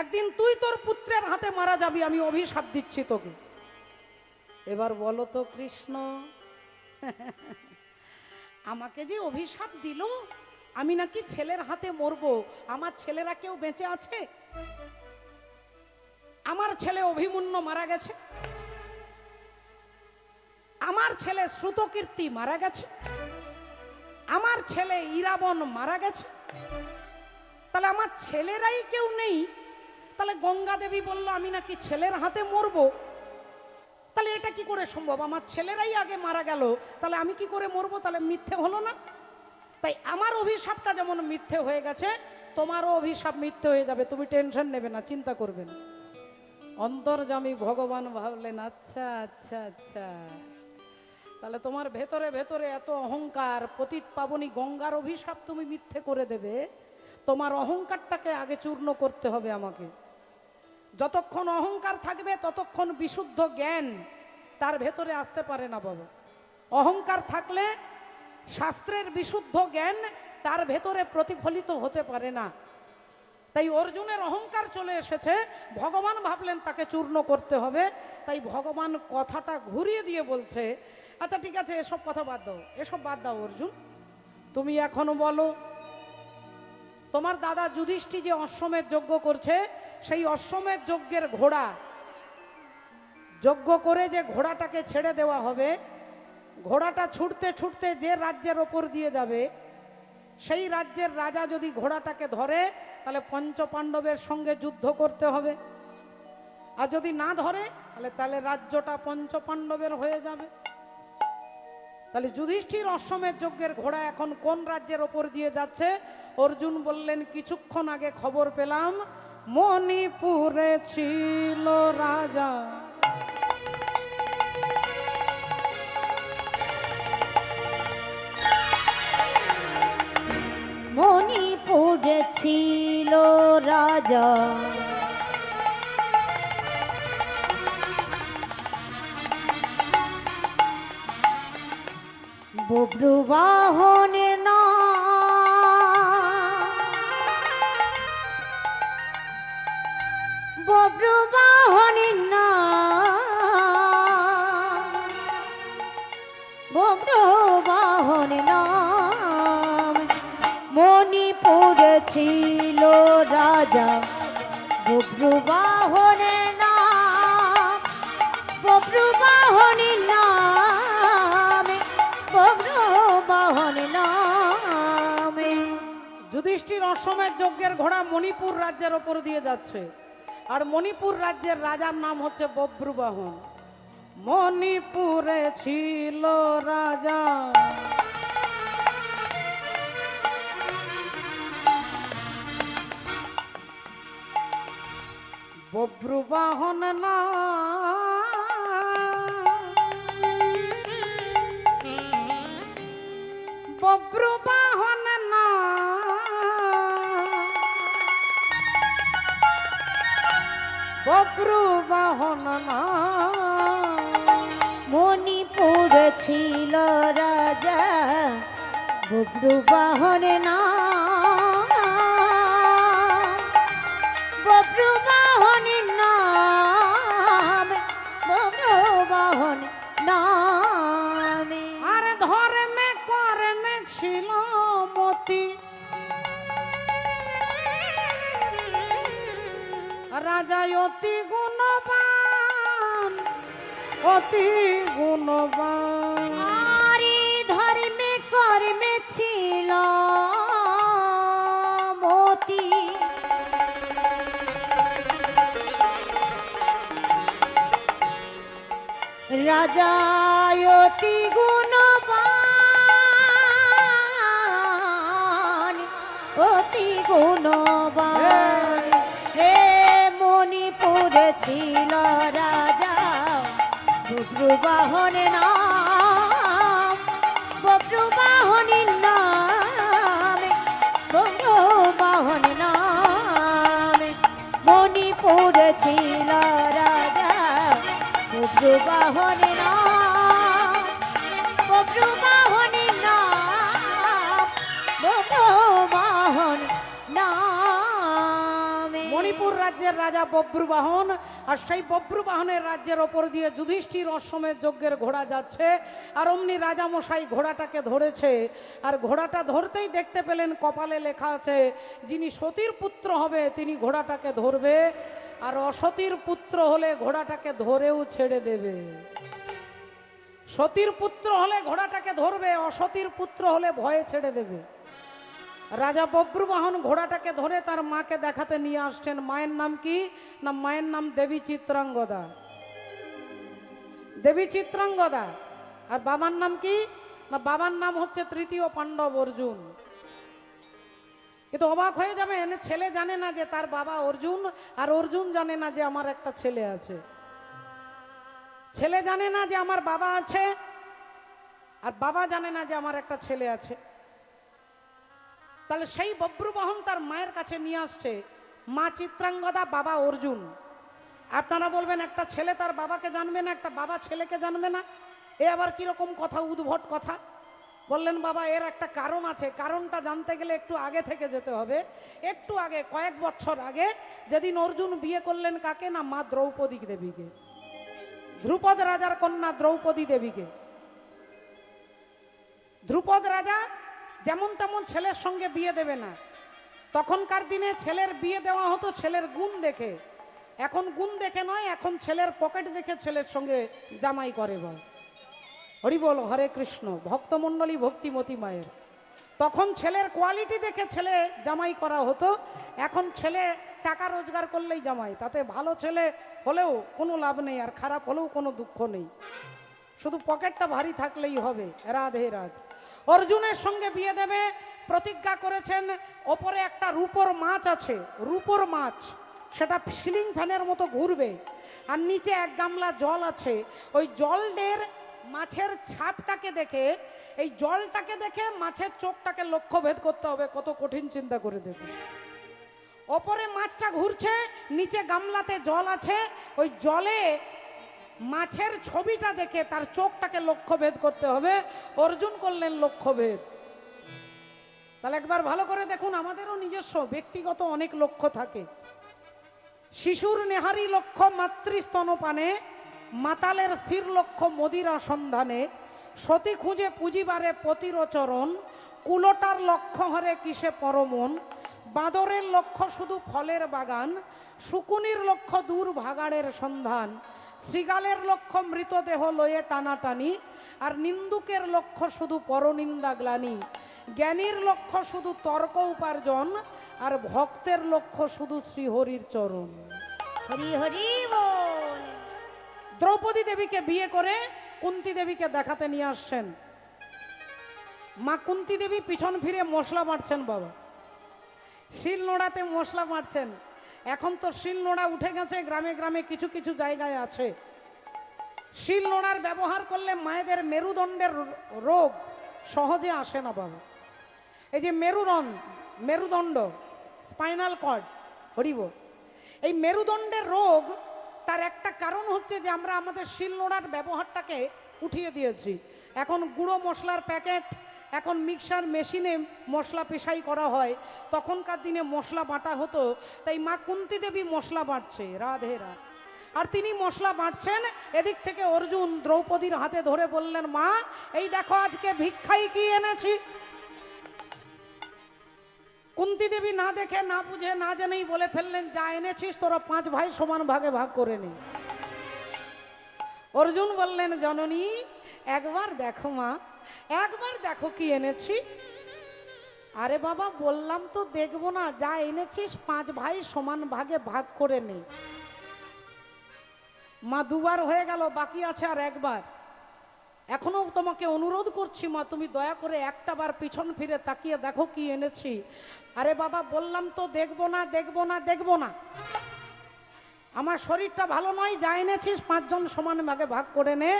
একদিন তুই তোর পুত্রের হাতে মারা যাবি, আমি অভিশাপ দিচ্ছি তোকে। এবার বলো তো কৃষ্ণ, আমাকে যে অভিশাপ দিল আমি নাকি ছেলের হাতে মরবো, আমার ছেলেরা কেউ বেঁচে আছে? আমার ছেলে অভিমন্যু মারা গেছে, আমার ছেলে শ্রুতকীর্তি মারা গেছে, আমার ছেলে ইরাবণ মারা গেছে, তাহলে আমার ছেলেরাই কেউ নেই। তাহলে গঙ্গা দেবী বলল আমি নাকি ছেলের হাতে মরবো। তাহলে এটা কি করে সম্ভব? আমার ছেলেরাই আগে মারা গেল, তাহলে আমি কি করে মরবো? তাহলে মিথ্যে হলো না? তাই আমার অভিশাপটা যেমন মিথ্যে হয়ে গেছে, তোমারও অভিশাপ মিথ্যে হয়ে যাবে। তুমি টেনশন নেবে না, চিন্তা করবে না। অন্তর্যামী ভগবান ভাবলেন, আচ্ছা আচ্ছা আচ্ছা, তাহলে তোমার ভেতরে ভেতরে এত অহংকার, পতিত পাবনী গঙ্গার অভিশাপ তুমি মিথ্যে করে দেবে? তোমার অহংকারটাকে আগে চূর্ণ করতে হবে আমাকে। যতক্ষণ অহংকার থাকবে ততক্ষণ বিশুদ্ধ জ্ঞান তার ভেতরে আসতে পারে না বাবা। অহংকার থাকলে শাস্ত্রের বিশুদ্ধ জ্ঞান তার ভেতরে প্রতিফলিত হতে পারে না। তাই অর্জুনের অহংকার চলে এসেছে, ভগবান ভাবলেন তাকে চূর্ণ করতে হবে। তাই ভগবান কথাটা ঘুরিয়ে দিয়ে বলছে, আচ্ছা ঠিক আছে, এসব কথা বাদ দাও, এসব বাদ দাও অর্জুন। তুমি এখন বলো, তোমার দাদা যুধিষ্ঠির যে অশ্বমেধ যজ্ঞ করছে, সেই অশ্বমেধ যজ্ঞের ঘোড়া যজ্ঞ করে যে ঘোড়াটাকে ছেড়ে দেওয়া হবে, ঘোড়াটা ছুটতে ছুটতে যে রাজ্যের ওপর দিয়ে যাবে, সেই রাজ্যের রাজা যদি ঘোড়াটাকে ধরে, তাহলে পঞ্চপাণ্ডবের সঙ্গে যুদ্ধ করতে হবে। আর যদি না ধরে, তাহলে রাজ্যটা পঞ্চপাণ্ডবের হয়ে যাবে। তাহলে যুধিষ্ঠির অশ্বমেধ যজ্ঞের ঘোড়া এখন কোন রাজ্যের ওপর দিয়ে যাচ্ছে? অর্জুন বললেন, কিছুক্ষণ আগে খবর পেলাম মণিপুরে ছিল রাজা। মণিপুরে ছিল রাজা, বব্রুবাহনের নাম, বব্রুবাহনের নাম, বব্রুবাহনের নাম। মণিপুরে ছিল রাজা, বব্রুবাহনের নাম, বব্রুবাহনের নাম, বব্রুবাহনের নাম। যুধিষ্ঠির অশ্বমেধ যজ্ঞের ঘোড়া মণিপুর রাজ্যের ওপর দিয়ে যাচ্ছে, আর মণিপুর রাজ্যের রাজার নাম হচ্ছে বব্রুবাহন। মণিপুরে ছিল রাজা, বব্রুবাহন বব্রুবাহন বব্রুবাহন। মণিপুরে ছিল রাজা, বব্রুবাহনের নাম, বব্রুবাহনের নাম, বব্রুবাহনের নাম। আর ধর্মে কর্মে ছিল মতি, রাজা অতি গুণবান, অতি গুণবান। আরে ধর্মে কর্মে ছিল মতি, রাজা অতি গুণবান, অতি গুণবান। হে মণিপুরে ছিল রাজা, বব্রুবাহনের নাম, বব্রুবাহনের নাম, বব্রুবাহনের নাম। মণিপুরে ছিল রাজা, বব্রুবাহনের নাম, বব্রুবাহনের নাম, বব্রুবাহনের নাম। মণিপুর রাজ্যের রাজা বব্রুবাহন, আর সেই বব্রুবাহনের রাজ্যের ওপর দিয়ে যুধিষ্ঠির অশ্বমেধ যজ্ঞের ঘোড়া যাচ্ছে। আর অমনি রাজামশাই ঘোড়াটাকে ধরেছে, আর ঘোড়াটা ধরতেই দেখতে পেলেন কপালে লেখা আছে, যিনি সতীর পুত্র হবে তিনি ঘোড়াটাকে ধরবে, আর অসতীর পুত্র হলে ঘোড়াটাকে ধরেও ছেড়ে দেবে। সতীর পুত্র হলে ঘোড়াটাকে ধরবে, অসতীর পুত্র হলে ভয়ে ছেড়ে দেবে। রাজা বব্রুবাহন ঘোড়াটাকে ধরে তার মাকে দেখাতে নিয়ে আসছেন। মায়ের নাম কি? না, মায়ের নাম দেবী চিত্রাঙ্গদা। দেবী চিত্রাঙ্গদা। আর বাবার নাম কি? না, বাবার নাম হচ্ছে তৃতীয় পাণ্ডব অর্জুন। কিন্তু অবাক হয়ে যাবেন, ছেলে জানে না যে তার বাবা অর্জুন, আর অর্জুন জানে না যে আমার একটা ছেলে আছে। ছেলে জানে না যে আমার বাবা আছে, আর বাবা জানে না যে আমার একটা ছেলে আছে। তাহলে সেই বব্রুবাহন তার মায়ের কাছে নিয়ে আসছে মা চিত্রাঙ্গদা, বাবা অর্জুন। আপনারা বলবেন একটা ছেলে তার বাবাকে জানবে না, একটা বাবা ছেলেকে জানবে না, এ আবার কিরকম কথা, উদ্ভট কথা। বললেন বাবা এর একটা কারণ আছে, কারণটা জানতে গেলে একটু আগে থেকে যেতে হবে। একটু আগে, কয়েক বছর আগে, যেদিন অর্জুন বিয়ে করলেন কাকে? না, মা দ্রৌপদী দেবীকে, ধ্রুপদ রাজার কন্যা দ্রৌপদী দেবীকে। ধ্রুপদ রাজা যেমন তেমন ছেলের সঙ্গে বিয়ে দেবে না। তখনকার দিনে ছেলের বিয়ে দেওয়া হতো ছেলের গুণ দেখে। এখন গুণ দেখে নয়, এখন ছেলের পকেট দেখে ছেলের সঙ্গে জামাই করে। বল হরি বল, হরে কৃষ্ণ, ভক্তমণ্ডলী ভক্তিমতী মায়ের। তখন ছেলের কোয়ালিটি দেখে ছেলে জামাই করা হতো। এখন ছেলে টাকা রোজগার করলেই জামাই, তাতে ভালো ছেলে হলেও কোনো লাভ নেই, আর খারাপ হলেও কোনো দুঃখ নেই, শুধু পকেটটা ভারী থাকলেই হবে। রাধে রাধে। অর্জুনের সঙ্গে বিয়ে দেবে, প্রতিজ্ঞা করেছেন। ওপরে একটা রূপোর মাছ আছে, রূপোর মাছ, সেটা সিলিং ফ্যানের মতো ঘুরবে, আর নিচে এক গামলা জল আছে। ওই জলের মাছের ছাপটাকে দেখে, এই জলটাকে দেখে মাছের চোখটাকে লক্ষ্যভেদ করতে হবে। কত কঠিন, চিন্তা করে দেখুন। ওপরে মাছটা ঘুরছে, নিচে গামলাতে জল আছে, ওই জলে মাছের ছবিটা দেখে তার চোখটাকে লক্ষ্যভেদ করতে হবে। অর্জুন করলেন লক্ষ্যভেদ। তাহলে একবার ভালো করে দেখুন, আমাদেরও নিজস্ব ব্যক্তিগত অনেক লক্ষ্য থাকে। শিশুর নেহারি লক্ষ্য মাতৃস্তনপানে, মাতালের স্থির লক্ষ্য মদিরা সন্ধানে, সতী খুঁজে পুঁজিবারে পতিরচরণ, কুলোটার লক্ষ্য হরে কিসে পরমন, বাঁদরের লক্ষ্য শুধু ফলের বাগান, শুকুনির লক্ষ্য দূর ভাগাড়ের সন্ধান, শৃগালের লক্ষ্য মৃতদেহ লয়ে টানাটানি, আর নিন্দুকের লক্ষ্য শুধু পরনিন্দা গ্লানি, জ্ঞানীর লক্ষ্য শুধু তর্ক উপার্জন, আর ভক্তের লক্ষ্য শুধু শ্রীহরির চরণ। হরি হরি বল। দ্রৌপদী দেবীকে বিয়ে করে কুন্তী দেবীকে দেখাতে নিয়ে আসছেন। মা কুন্তী দেবী পিছন ফিরে মশলা বাটছেন। বাবা শিল নোড়াতে মশলা বাটছেন। এখন তো শিল নোড়া উঠে গেছে, গ্রামে গ্রামে কিছু কিছু জায়গায় আছে। শিল নোড়ার ব্যবহার করলে মায়েদের মেরুদণ্ডের রোগ সহজে আসে না। বাবা এই যে মেরুদণ্ড, স্পাইনাল কর্ড, হরিব, এই মেরুদণ্ডের রোগ, তার একটা কারণ হচ্ছে যে আমরা আমাদের শিল নোড়ার ব্যবহারটাকে উঠিয়ে দিয়েছি। এখন গুঁড়ো মশলার প্যাকেট, এখন মিক্সার মেশিনে মশলা পেশাই করা হয়। তখনকার দিনে মশলা বাটা হতো, তাই মা কুন্তী দেবী মশলা বাটছে। রাধে রাধে। আর তিনি মশলা বাটছেন, এদিক থেকে অর্জুন দ্রৌপদীর হাতে ধরে বললেন, মা এই দেখো আজকে ভিক্ষাই কি এনেছি। কুন্তী দেবী না দেখে, না বুঝে, না জেনেই বলে ফেললেন, যা এনেছিস তোরা 5 ভাই সমান ভাগে ভাগ করে নে। অর্জুন বললেন, জননী একবার দেখো মা, একবার দেখো কি এনেছি। আরে বাবা বললাম তো দেখবো না, যা এনেছিস 5 ভাই সমান ভাগে ভাগ করে নে। মা দুবার হয়ে গেল, বাকি আছে আর একবার। এখনো তোমাকে অনুরোধ করছি মা, তুমি দয়া করে একটা বার পিছন ফিরে তাকিয়ে দেখো কি এনেছি। আরে বাবা বললাম তো দেখবো না, দেখবো না, দেখবো না, আমার শরীরটা ভালো নয়, যা এনেছিস 5 জন সমান ভাগে ভাগ করে নে।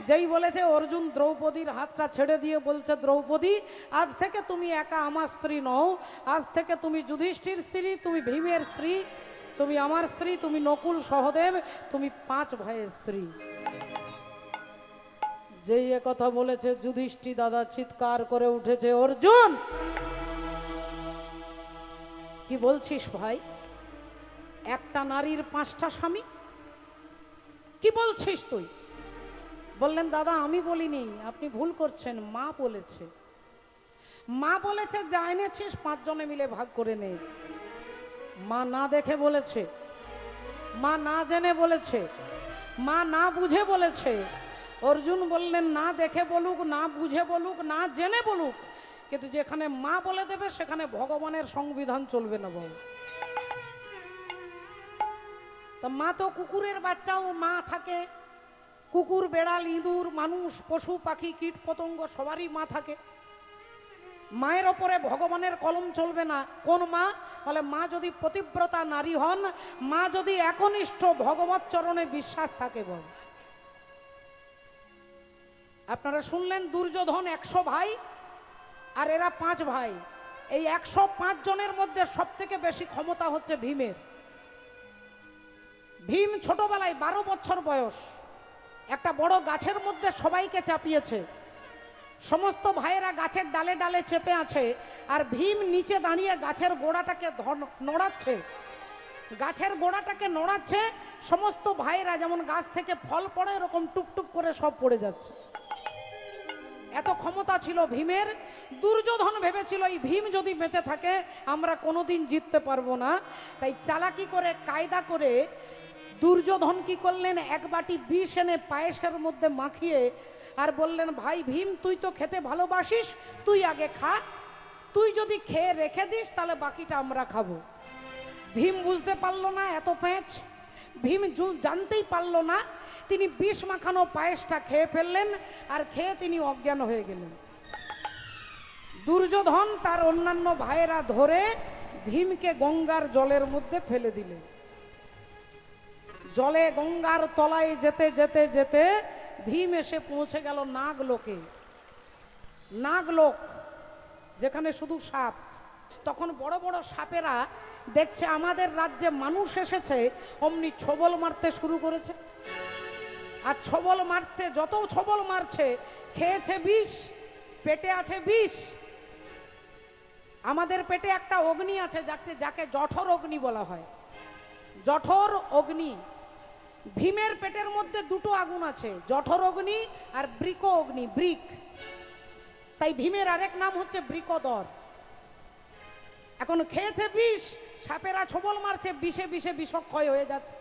যেই বলেছে অর্জুন দ্রৌপদীর হাতটা ছেড়ে দিয়ে বলছে, দ্রৌপদী আজ থেকে তুমি একা আমার স্ত্রী নও, আজ থেকে তুমি যুধিষ্ঠির স্ত্রী, তুমি ভীমের স্ত্রী, তুমি আমার স্ত্রী, তুমি নকুল সহদেব, তুমি 5 ভাইয়ের স্ত্রী। যেই কথা বলেছে যুধিষ্ঠির দাদা চিৎকার করে উঠেছে, অর্জুন কি বলছিস ভাই? একটা নারীর 5টা স্বামী, কি বলছিস তুই? বললেন, দাদা আমি বলিনি, আপনি ভুল করছেন, মা বলেছে। মা বলেছে যা এনেছিস 5 জনে মিলে ভাগ করে নে। মা না দেখে বলেছে, মা না জেনে বলেছে, মা না বুঝে বলেছে। অর্জুন বললেন, না দেখে বলুক, না বুঝে বলুক, না জেনে বলুক, কিন্তু যেখানে মা বলে দেবে সেখানে ভগবানের সংবিধান চলবে না। বাবু তা মা তো কুকুরের বাচ্চাও মা থাকে, কুকুর, বেড়াল, ইঁদুর, মানুষ, পশু, পাখি, কীট পতঙ্গ সবারই মা থাকে। মায়ের ওপরে ভগবানের কলম চলবে না। কোন মা? বলে মা যদি পতিব্রতা নারী হন, মা যদি একনিষ্ঠ ভগবত চরণে বিশ্বাস থাকে। বল, আপনারা শুনলেন দুর্যোধন 100 ভাই আর এরা 5 ভাই। এই 105 জনের মধ্যে সব থেকে বেশি ক্ষমতা হচ্ছে ভীমের। ভীম ছোটবেলায় 12 বছর বয়স একটা বড় গাছের মধ্যে সবাইকে চাপিয়েছে। সমস্ত ভাইয়েরা গাছের ডালে ডালে চেপে আছে, আর ভীম নিচে দাঁড়িয়ে গাছের গোড়াটাকে নড়াচ্ছে। গাছের গোড়াটাকে নড়াচ্ছে, সমস্ত ভাইয়েরা যেমন গাছ থেকে ফল পড়ে এরকম টুকটুক করে সব পড়ে যাচ্ছে। এত ক্ষমতা ছিল ভীমের। দুর্যোধন ভেবেছিল এই ভীম যদি বেঁচে থাকে আমরা কোনোদিন জিততে পারবো না। তাই চালাকি করে, কায়দা করে দুর্যোধন কি করলেন, এক বাটি বিষ এনে পায়েসের মধ্যে মাখিয়ে আর বললেন, ভাই ভীম, তুই তো খেতে ভালোবাসিস, তুই আগে খা, তুই যদি খেয়ে রেখে দিস তাহলে বাকিটা আমরা খাবো। ভীম বুঝতে পারলো না এত প্যাঁচ, ভীম জানতেই পারলো না। তিনি বিষ মাখানো পায়েসটা খেয়ে ফেললেন, আর খেয়ে তিনি অজ্ঞান হয়ে গেলেন। দুর্যোধন তার অন্যান্য ভাইয়েরা ধরে ভীমকে গঙ্গার জলের মধ্যে ফেলে দিলেন। জলে গঙ্গার তলায় যেতে যেতে যেতে ভীম এসে পৌঁছে গেল নাগলোকে। নাগলোক যেখানে শুধু সাপ। তখন বড় বড় সাপেরা দেখছে আমাদের রাজ্যে মানুষ এসেছে, অমনি ছবল মারতে শুরু করেছে। আর ছবল মারতে, যত ছবল মারছে, খেয়েছে বিষ, পেটে আছে বিষ। আমাদের পেটে একটা অগ্নি আছে যাকে জঠর অগ্নি বলা হয়। জঠর অগ্নি। ভীমের পেটের মধ্যে দুটো আগুন আছে, জঠর অগ্নি আর বৃক অগ্নি, বৃক। তাই ভীমের আরেক নাম হচ্ছে বৃকদর। এখন খেয়েছে বিষ, সাপেরা ছবল মারছে, বিষে বিষে বিষক্ষয় হয়ে যাচ্ছে।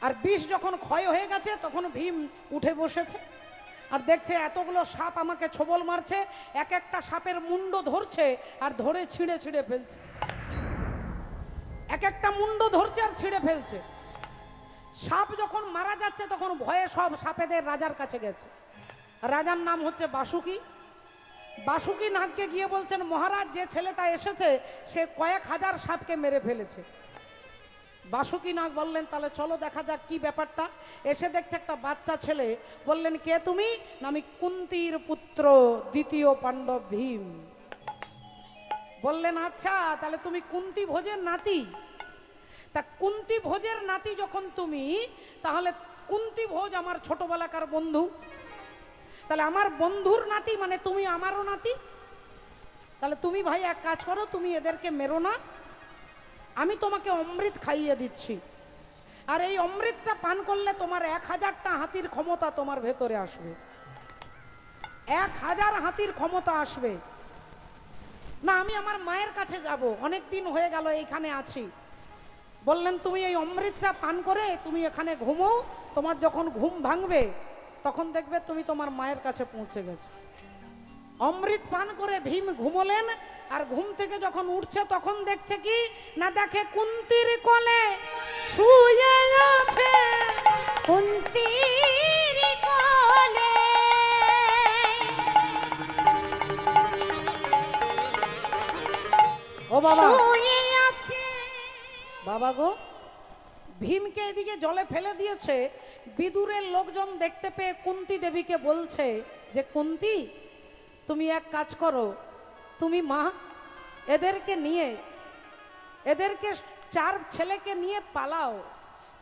আর বিষ যখন ক্ষয় হয়ে গেছে তখন ভীম উঠে বসেছে আর দেখছে এতগুলো সাপ আমাকে ছবল মারছে, এক একটা সাপের মুন্ড ধরছে আর ধরে ছিঁড়ে ছিঁড়ে ফেলছে। এক একটা মুন্ড ধরছে আর ছিঁড়ে ফেলছে। সাপ যখন মারা যাচ্ছে তখন ভয়ে সব সাপেদের রাজার কাছে গেছে। রাজার নাম হচ্ছে বাসুকি। বাসুকি নাগকে গিয়ে বলছেন, মহারাজ, যে ছেলেটা এসেছে সে কয়েক হাজার সাপকে মেরে ফেলেছে। বাসুকি নাগ বললেন, তাহলে চলো দেখা যাক কি ব্যাপারটা। এসে দেখছে একটা বাচ্চা ছেলে। বললেন, কে তুমি? না, আমি কুন্তির পুত্র দ্বিতীয় পাণ্ডব ভীম। বললেন, আচ্ছা, তাহলে তুমি কুন্তি ভোজের নাতি। তা কুন্তি ভোজের নাতি যখন তুমি, তাহলে কুন্তি ভোজ আমার ছোটবেলাকার বন্ধু। তাহলে আমার বন্ধুর নাতি মানে তুমি আমারও নাতি। তাহলে তুমি ভাই এক কাজ করো, তুমি এদেরকে মেরো না, আমি তোমাকে অমৃত খাইয়ে দিচ্ছি। আর এই অমৃতটা পান করলে তোমার 1000টা হাতির ক্ষমতা তোমার ভেতরে আসবে। 1000 হাতির ক্ষমতা আসবে। না, আমি আমার মায়ের কাছে যাব, অনেক দিন হয়ে গেল এইখানে আছি। বললেন, তুমি এই অমৃতটা পান করে তুমি এখানে ঘুমো, তোমার যখন ঘুম ভাঙবে তখন দেখবে তুমি তোমার মায়ের কাছে পৌঁছে গেছো। অমৃত পান করে ভীম ঘুমলেন, আর ঘুম থেকে যখন উঠছে তখন দেখছে কি না, দেখে কুন্তির কোলে শুয়ে আছে। কুন্তির কোলে ও বাবা, শুয়ে আছে। বাবা গো, ভীমকে এদিকে জলে ফেলে দিয়েছে। বিদুরের লোকজন দেখতে পেয়ে কুন্তি দেবীকে বলছে যে, কুন্তি, তুমি এক কাজ করো, তুমি মা, এদেরকে 4 ছেলেকে নিয়ে পালাও।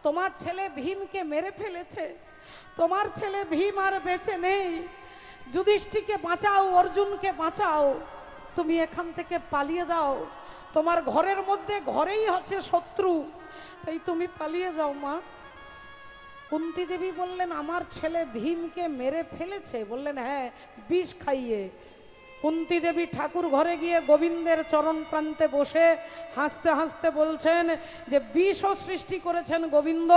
তোমার ছেলে ভীমকে মেরে ফেলেছে, তোমার ছেলে ভীম আর বেঁচে নেই। যুধিষ্ঠিরকে বাঁচাও, অর্জুনকে বাঁচাও, তুমি এখান থেকে পালিয়ে যাও। তোমার ঘরের মধ্যে ঘরেই হচ্ছে শত্রু, তাই তুমি পালিয়ে যাও মা। কুন্তি দেবী বললেন, আমার ছেলে ভীমকে মেরে ফেলেছে? বললেন, হ্যাঁ, বিষ খাইয়ে। কুন্তি দেবী ঠাকুর ঘরে গিয়ে গোবিন্দের চরণ প্রান্তে বসে হাসতে হাসতে বলছেন যে, বিষও সৃষ্টি করেছেন গোবিন্দ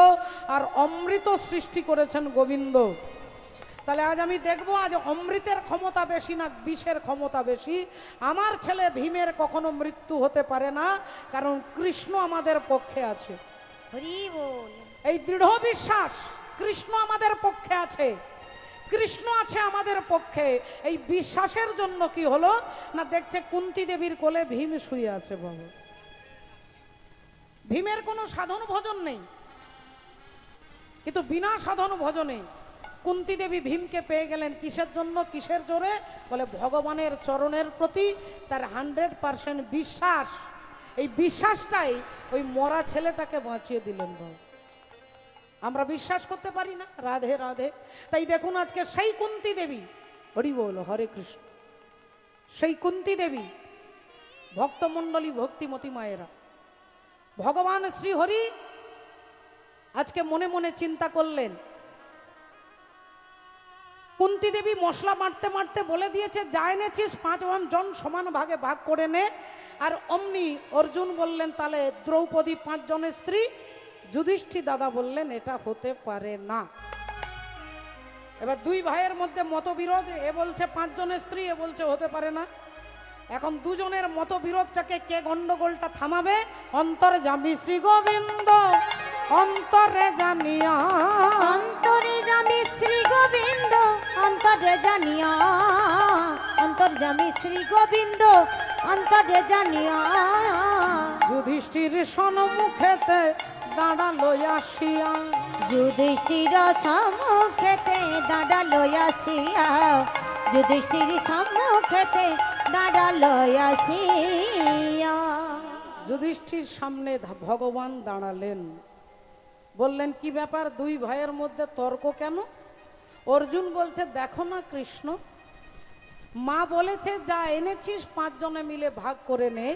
আর অমৃত সৃষ্টি করেছেন গোবিন্দ। তাহলে আজ আমি দেখবো আজ অমৃতের ক্ষমতা বেশি না বিষের ক্ষমতা বেশি। আমার ছেলে ভীমের কখনো মৃত্যু হতে পারে না, কারণ কৃষ্ণ আমাদের পক্ষে আছে। হরি বল। এই দৃঢ় বিশ্বাস কৃষ্ণ আমাদের পক্ষে আছে, কৃষ্ণ আছে আমাদের পক্ষে। এই বিশ্বাসের জন্য কি হলো না, দেখছে কুন্তী দেবীর কোলে ভীম শুয়ে আছে। বাবা, ভীমের কোনো সাধন ভজন নেই, কিন্তু বিনা সাধন ভজনে কুন্তী দেবী ভীমকে পেয়ে গেলেন। কিসের জন্য, কিসের জোরে? বলে ভগবানের চরণের প্রতি তার 100% বিশ্বাস। এই বিশ্বাসটাই ওই মরা ছেলেটাকে বাঁচিয়ে দিলেন। বাবা, আমরা বিশ্বাস করতে পারি না। রাধে রাধে। তাই দেখুন আজকে সেই কুন্তী দেবী, হরি বল হরে কৃষ্ণ, সেই কুন্তী দেবী, ভক্তমণ্ডলী, ভক্তিমতী মায়েরা, ভগবান শ্রী হরি আজকে মনে মনে চিন্তা করলেন। কুন্তী দেবী মশলা মারতে মারতে বলে দিয়েছে, যা এনেছিস 5 জন সমান ভাগে ভাগ করে নে। আর অমনি অর্জুন বললেন, তাহলে দ্রৌপদী 5 জনের স্ত্রী। যুধিষ্ঠির দাদা বললেন, এটা হতে পারে না। এবার দুই ভাইয়ের মধ্যে মতবিরোধ, এ বলছে 5 জনের স্ত্রী, এ বলছে হতে পারে না। এখন দুজনের মতবিরোধটাকে কে গন্ডগোলটা থামাবে? অন্তর্যামী শ্রী গোবিন্দ অন্তরে জানিয়া, অন্তরে জামি শ্রী গোবিন্দ অন্তরে জানিয়া, অন্তর্যামী শ্রী গোবিন্দ অন্তরে জানিয়া, যুধিষ্ঠির সম্মুখেতে দাঁড়ালো আসিয়া, যুধিষ্ঠির সম্মুখেতে দাঁড়ালো আসিয়া, যুধিষ্ঠির সম্মুখেতে দাঁড়ালো আসিয়া। যুধিষ্ঠির সামনে ভগবান দাঁড়ালেন, বললেন, কি ব্যাপার, দুই ভাইয়ের মধ্যে তর্ক কেন? অর্জুন বলছে, দেখো না কৃষ্ণ, মা বলেছে যা এনেছিস 5 জনে মিলে ভাগ করে নে,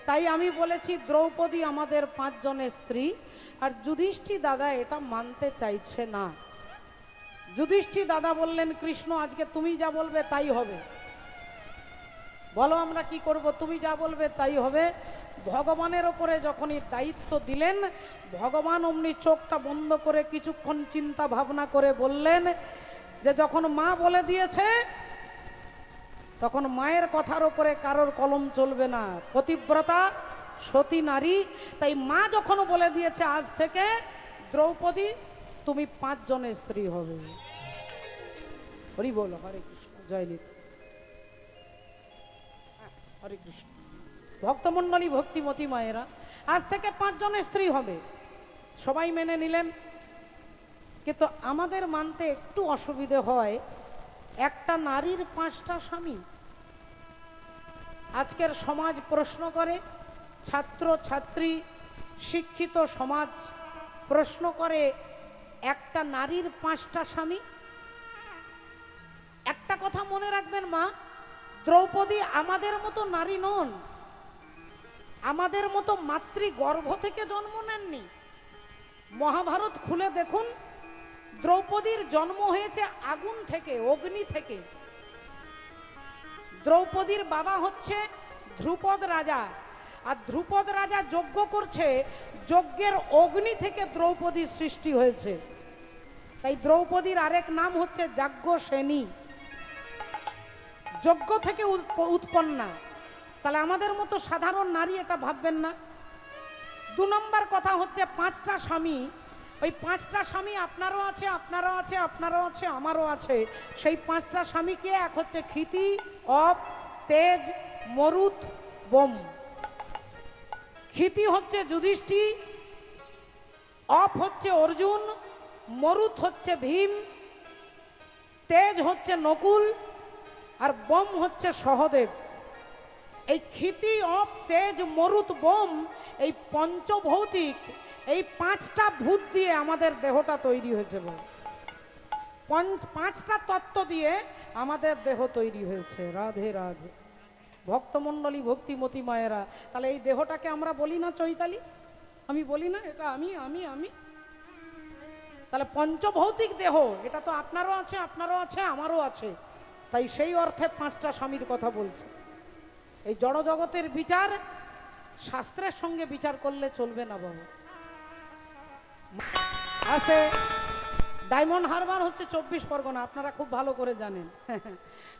তাই আমি বলেছি দ্রৌপদী আমাদের 5 জনের স্ত্রী। আর যুধিষ্ঠির দাদা এটা মানতে চাইছে না। যুধিষ্ঠির দাদা বললেন, কৃষ্ণ আজকে তুমি যা বলবে তাই হবে, বলো আমরা কি করব, তুমি যা বলবে তাই হবে। ভগবানের ওপরে যখনই দায়িত্ব দিলেন, ভগবান অমনি চোখটা বন্ধ করে কিছুক্ষণ চিন্তা ভাবনা করে বললেন যে যখন মা বলে দিয়েছে তখন মায়ের কথার ওপরে কারোর কলম চলবে না, পতিব্রতা সতী নারী। তাই মা যখন বলে দিয়েছে আজ থেকে দ্রৌপদী তুমি 5 জনের স্ত্রী হবে। হরি বল হরে কৃষ্ণ, জয় নিতাই, হরে কৃষ্ণ। ভক্তমণ্ডলী, ভক্তিমতী মায়েরা, আজ থেকে 5 জনের স্ত্রী হবে। সবাই মেনে নিলেন, কিন্তু আমাদের মানতে একটু অসুবিধে হয়, একটা নারীর 5টা স্বামী। আজকের সমাজ প্রশ্ন করে, ছাত্র ছাত্রী শিক্ষিত সমাজ প্রশ্ন করে, একটা নারীর 5টা স্বামী। একটা কথা মনে রাখবেন মা, দ্রৌপদী আমাদের মতো নারী নন, আমাদের মতো মাতৃগর্ভ থেকে জন্ম নেননি। মহাভারত খুলে দেখুন, দ্রৌপদীর জন্ম হয়েছে আগুন থেকে, অগ্নি থেকে। দ্রৌপদীর বাবা হচ্ছে ধ্রুপদ রাজা, আর ধ্রুপদ রাজা যজ্ঞ করছে, যজ্ঞের অগ্নি থেকে দ্রৌপদীর সৃষ্টি হয়েছে। তাই দ্রৌপদীর আরেক নাম হচ্ছে যাজ্ঞসেনী, যজ্ঞ থেকে উৎপন্না। তাহলে আমাদের মতো সাধারণ নারী এটা ভাববেন না। 2 নম্বর কথা হচ্ছে 5টা স্বামী। ওই 5টা স্বামী আপনারও আছে, আপনারও আছে, আপনারও আছে, আমারও আছে। সেই 5টা স্বামীকে এক হচ্ছে ক্ষিতি, অপ, তেজ, মরুত, বোম। ক্ষিতি হচ্ছে যুধিষ্ঠির, অপ হচ্ছে অর্জুন, মরুত হচ্ছে ভীম, তেজ হচ্ছে নকুল, আর বোম হচ্ছে সহদেব। এই ক্ষিতি, অপ, তেজ, মরুত, বোম, এই পঞ্চভৌতিক, এই 5টা ভূত দিয়ে আমাদের দেহটা তৈরি হয়েছে। 5টা তত্ত্ব দিয়ে আমাদের দেহ তৈরি হয়েছে। রাধে রাধে। ভক্তমণ্ডলী, ভক্তিমতী মায়েরা, তাহলে এই দেহটাকে আমরা বলি না চৈতালি? আমি বলি না এটা আমি আমি আমি? তাহলে পঞ্চভৌতিক দেহ, এটা তো আপনারও আছে, আপনারও আছে, আমারও আছে। তাই সেই অর্থে 5টা স্বামীর কথা বলছে। এই জড় জগতের বিচার শাস্ত্রের সঙ্গে বিচার করলে চলবে না বাবু। আছে ডায়মন্ড হারবার হচ্ছে 24 পরগনা, আপনারা খুব ভালো করে জানেন।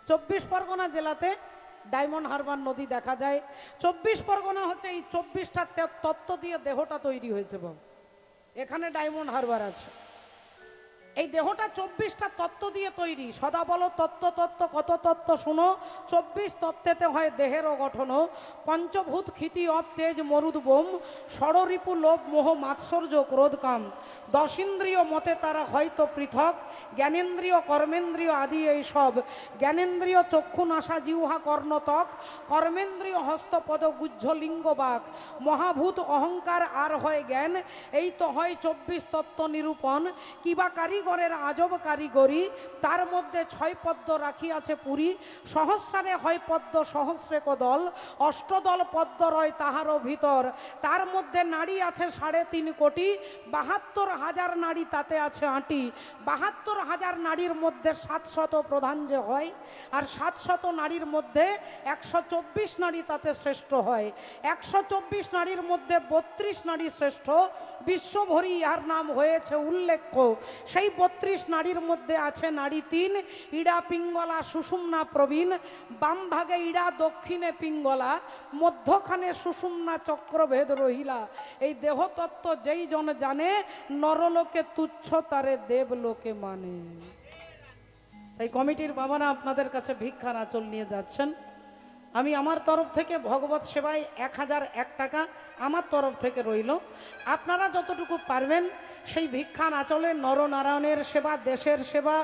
24 পরগনা জেলাতে ডায়মন্ড হারবার নদী দেখা যায়। 24 পরগনা হচ্ছে এই 24টা তত্ত্ব দিয়ে দেহটা তৈরি হয়েছে বাবু। এখানে ডায়মন্ড হারবার আছে। এই দেহটা 24টা তত্ত্ব দিয়ে তৈরি। সদা বলো তত্ত্ব তত্ত্ব, কত তত্ত্ব শুনো। 24 তত্ত্বেতে হয় দেহেরও গঠন। পঞ্চভূত ক্ষিতি অব তেজ মরুদ বোম, ষড়রিপু লোভ মোহ মাৎসর্য ক্রোধ কাম। 10 ইন্দ্রিয় মতে তারা হয়তো পৃথক, জ্ঞানেন্দ্রিয় কর্মেন্দ্রিয় আদি এই সব। জ্ঞানেন্দ্রিয় চক্ষু নাসা জিহ্বা কর্ণতক, কর্মেন্দ্রিয় হস্তপদ গুহ্য লিঙ্গ বাক। মহাভূত অহংকার আর হয় জ্ঞান, এই তো হয় 24 তত্ত্ব নিরূপণ। কিবা কারিগরের আজব কারিগরি, তার মধ্যে 6 পদ্ম রাখিয়াছে পুরী। সহস্রারে হয় পদ্ম সহস্রে কদল, অষ্টদল পদ্ম রয় তাহারও ভিতর। তার মধ্যে নারী আছে 3.5 কোটি, 72,000 নারী তাতে আছে আঁটি। 72,000 নারীর মধ্যে 700 প্রধান যে হয়, আর 700 নারীর মধ্যে 124 নারী তাতে শ্রেষ্ঠ হয়। 124 নারীর মধ্যে 32 নারী শ্রেষ্ঠ, বিশ্বভরি ইহার নাম হয়েছে উল্লেখ্য। সেই 32 নারীর মধ্যে আছে নারী 3, ইড়া পিঙ্গলা সুষুম্না প্রবীণ। বাম ভাগে ইড়া, দক্ষিণে পিঙ্গলা, মধ্যখানে সুষুম্না চক্রভেদ রহিলা। এই দেহতত্ত্ব যেই জন জানে, নরলোকে তুচ্ছ তারে দেবলোকে মানে। তাই কমিটির বাবারা আপনাদের কাছে ভিক্ষার আঁচল নিয়ে যাচ্ছেন। আমি আমার তরফ থেকে ভগবত সেবায় 1001 টাকা আমার তরফ থেকে রইল। আপনারা যতটুকু পারবেন সেই ভিক্ষার আঁচলে নরনারায়ণের সেবা, দেশের সেবা,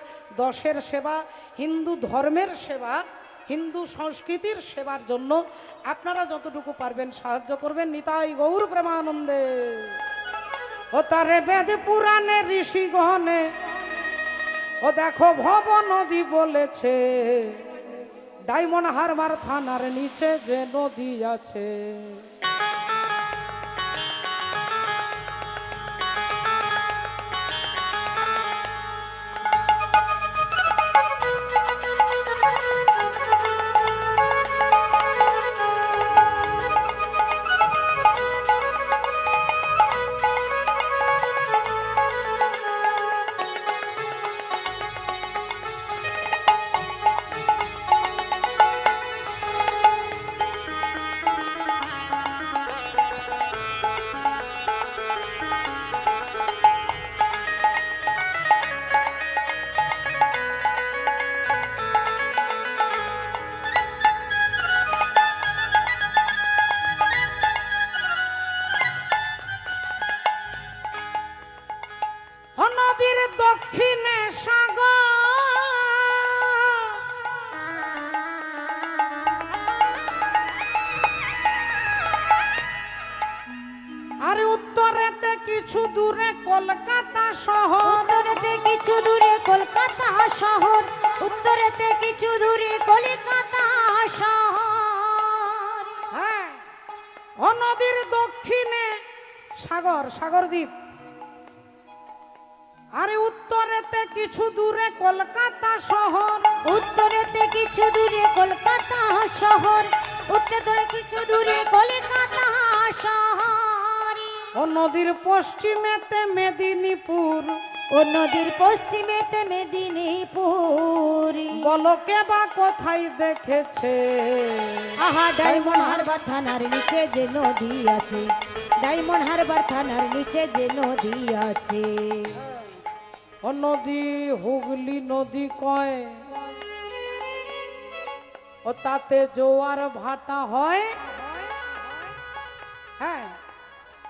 দশের সেবা, হিন্দু ধর্মের সেবা, হিন্দু সংস্কৃতির সেবার জন্য আপনারা যতটুকু পারবেন সাহায্য করবেন। নিতাই গৌর প্রেমানন্দে। ও তারে বেদ পুরাণে ঋষিগণে, ও দেখো ভব নদী বলেছে, ডায়মন্ড হারবার থানার নিচে যে নদী আছে। নদীর দক্ষিণে সাগর, আর উত্তরেতে কিছু দূরে কলকাতা শহর। উত্তরেতে কিছু দূরে কলকাতা শহর, উত্তরেতে কিছু দূরে কলকাতা শহর। হ্যাঁ, ও নদীর দক্ষিণে সাগর, সাগরদ্বীপ, আরে উত্তরেতে কিছু দূরে কলকাতা শহর। উত্তরেতে কিছু দূরে কলকাতা শহর, উত্তরে কিছু দূরে কলকাতা শহর। ও নদীর পশ্চিমেতে মেদিনীপুর, ও নদীর পশ্চিমেতে মেদিনীপুর। বলো কে বা কোথায় দেখেছে? আহা, ডায়মন্ড হারবার থানার নিচে যে নদী আছে, ডায়মন্ড হারবার থানার নিচে যে নদী আছে। ও নদী হুগলি নদী কয়, ও তাতে জোয়ার ভাটা হয়। হ্যাঁ,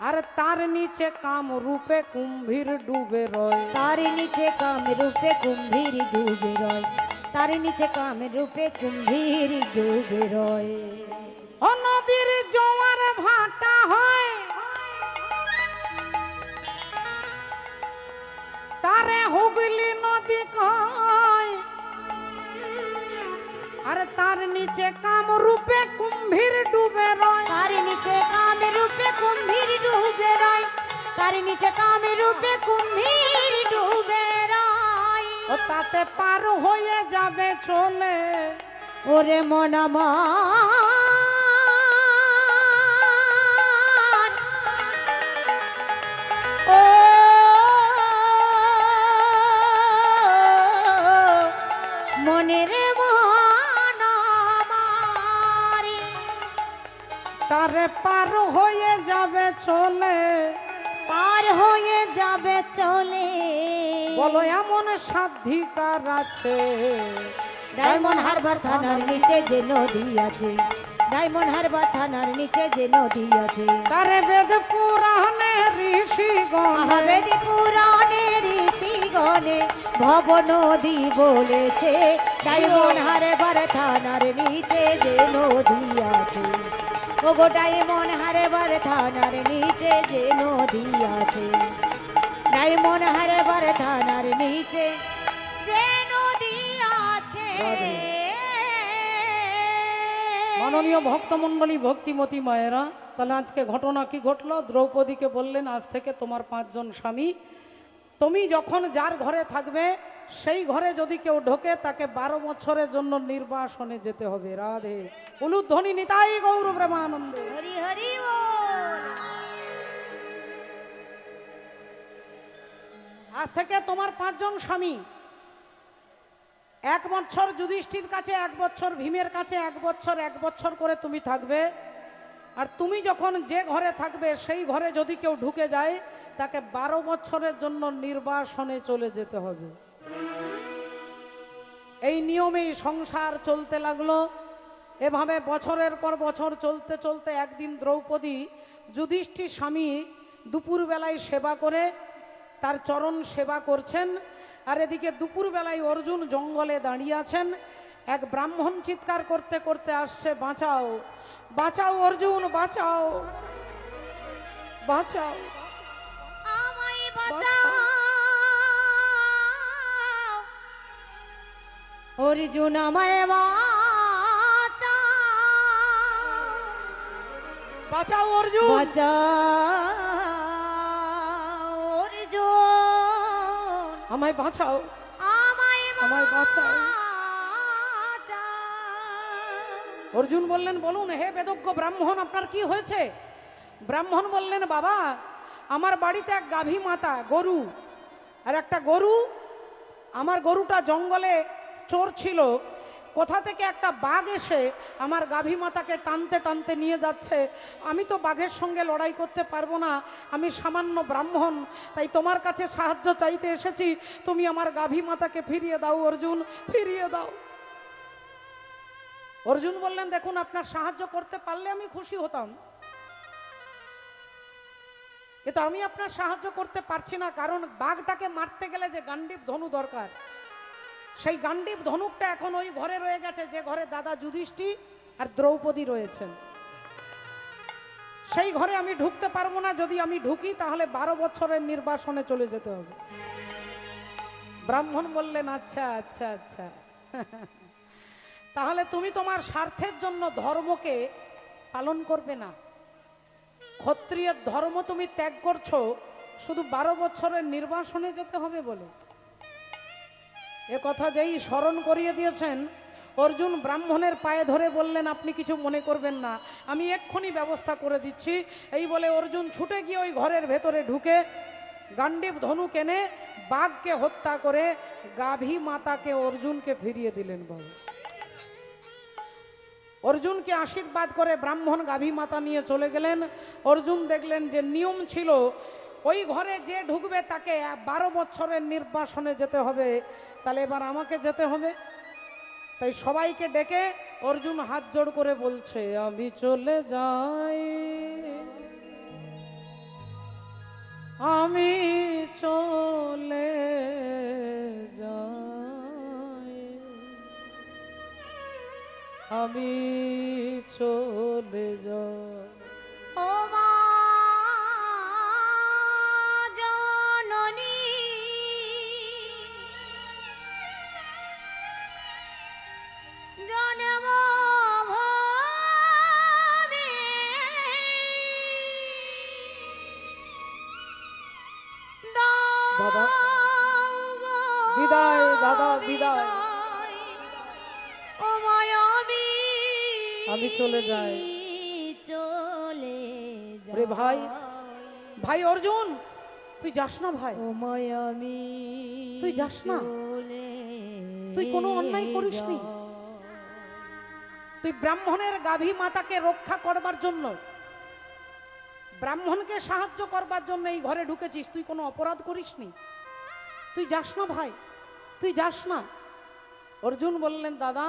আর তার নিচে কাম রূপে কুম্ভীর ডুবে রয়। তার নিচে কাম রূপে কুম্ভীর ডুবে রয়, তার নিচে কাম রূপে কুম্ভীর ডুবে রয়। ও নদীর জোয়ার ভাটা হয়, তারে হুগলি নদী কয়। আর তার নিচে কাম রূপে কুম্ভীর ডুবে রয়। তার নিচে কাম রূপে কুম্ভীর ডুবে রয়, তার নিচে কাম রূপে কুম্ভীর ডুবে রয়। ও তাতে পার হয়ে যাবে চলে, ওরে মন আমার, ও মনের মন আমার। তারে পার হয়ে যাবে চলে, পার হয়ে যাবে চলে। বল বলো এমন সাধিকার আছে ডায়মন্ড হারবার থানার নিচে যে নদী আছে, ডায়মন্ড হারবার থানার নিচে যে নদী আছে, তারে বেদ পুরাণে ঋষিগণ মহাবেদী পুরাণের ঋষিগণে ভব নদী বলেছে, ডায়মন্ড হারবার থানার নিচে যে নদী আছে, ওগো ডায়মন্ড হারবার থানার নিচে যে নদী আছে, ডায়মন্ড হারবার থানার নিচে যে নদী আছে। মাননীয় ভক্তমণ্ডলী ভক্তিমতী মায়েরা, তাহলে আজকে ঘটনা কি ঘটলো? দ্রৌপদীকে বললেন আজ থেকে তোমার 5 জন স্বামী, তুমি যখন যার ঘরে থাকবে সেই ঘরে যদি কেউ ঢোকে তাকে 12 বছরের জন্য নির্বাসনে যেতে হবে। রাধে উলুধ্বনি নিতাই গৌর প্রেমানন্দে। হরি হরি বল। আজ থেকে তোমার 5 জন স্বামী, 1 বছর যুধিষ্ঠির কাছে, 1 বছর ভীমের কাছে, 1 বছর করে তুমি থাকবে। আর তুমি যখন যে ঘরে থাকবে সেই ঘরে যদি কেউ ঢুকে যায় তাকে 12 বছরের জন্য নির্বাসনে চলে যেতে হবে। এই নিয়মেই সংসার চলতে লাগলো। এভাবে বছরের পর বছর চলতে চলতে একদিন দ্রৌপদী যুধিষ্ঠির স্বামী দুপুরবেলায় সেবা করে তার চরণ সেবা করছেন, আর এদিকে দুপুরবেলায় অর্জুন জঙ্গলে দাঁড়িয়ে আছেন। এক ব্রাহ্মণ চিৎকার করতে করতে আসছে, বাঁচাও বাঁচাও অর্জুন, বাঁচাও বাঁচাও আমায় বাঁচাও অর্জুন, আমায় বাঁচাও, বাঁচাও অর্জুন, বাঁচাও অর্জুন, আমায় বাঁচাও, আমায় আমায় বাঁচাও। বাঁচাও। অর্জুন বললেন, বলুন হে বেদজ্ঞ ব্রাহ্মণ, আপনার কি হয়েছে? ব্রাহ্মণ বললেন, বাবা আমার বাড়িতে এক গাভী মাতা গরু, আর একটা গরু, আমার গরুটা জঙ্গলে চোর ছিল, কোথা থেকে একটা বাঘ এসে আমার গাভী মাতাকে টানতে টানতে নিয়ে যাচ্ছে। আমি তো বাঘের সঙ্গে লড়াই করতে পারবো না, আমি সামান্য ব্রাহ্মণ, তাই তোমার কাছে সাহায্য চাইতে এসেছি, তুমি আমার গাভী মাতাকে ফিরিয়ে দাও অর্জুন, ফিরিয়ে দাও। অর্জুন বললেন, দেখুন আপনার সাহায্য করতে পারলে আমি খুশি হতাম, কিন্তু আমি আপনার সাহায্য করতে পারছি না, কারণ বাঘটাকে মারতে গেলে যে গান্ডীব ধনু দরকার, সেই গান্ডীব ধনুকটা এখন ওই ঘরে রয়ে গেছে যে ঘরে দাদা যুধিষ্ঠির আর দ্রৌপদী রয়েছেন। সেই ঘরে আমি ঢুকতে পারবো না, যদি আমি ঢুকি তাহলে 12 বছরের নির্বাসনে চলে যেতে হবে। ব্রাহ্মণ বললেন, আচ্ছা আচ্ছা আচ্ছা, তাহলে তুমি তোমার স্বার্থের জন্য ধর্মকে পালন করবে না, ক্ষত্রিয়ের ধর্ম তুমি ত্যাগ করছো শুধু 12 বছরের নির্বাসনে যেতে হবে বলে। এ কথা যেই স্মরণ করিয়ে দিয়েছেন, অর্জুন ব্রাহ্মণের পায়ে ধরে বললেন, আপনি কিছু মনে করবেন না, আমি এক্ষুনি ব্যবস্থা করে দিচ্ছি। এই বলে অর্জুন ছুটে গিয়ে ওই ঘরের ভেতরে ঢুকে গান্ডীব ধনু কেনে বাঘকে হত্যা করে গাভী মাতাকে অর্জুনকে ফিরিয়ে দিলেন। বাবু অর্জুনকে আশীর্বাদ করে ব্রাহ্মণ গাভী মাতা নিয়ে চলে গেলেন। অর্জুন দেখলেন যে নিয়ম ছিল ওই ঘরে যে ঢুকবে তাকে 12 বছরের নির্বাসনে যেতে হবে, তাহলে এবার আমাকে যেতে হবে। তাই সবাইকে ডেকে অর্জুন হাত জোড় করে বলছে, আমি চলে যাই, আমি চলে যাই, আমি চলে যাই। ও মা জননী, জন্ম ভবে দাদা বিদায়, দাদা বিদায়, ও মায়াবী, আমি চলে যাই। চলে ওরে ভাই, ভাই অর্জুন তুই যাস না ভাই, ও মায়াবী, তুই যাস না, তুই কোনো অন্যায় করিসনি, তুই ব্রাহ্মণের গাভী মাতাকে রক্ষা করবার জন্য, ব্রাহ্মণকে সাহায্য করবার জন্য এই ঘরে ঢুকেছিস, তুই কোনো অপরাধ করিসনি। তুই যাস না ভাই, তুই যাস না। অর্জুন বললেন, দাদা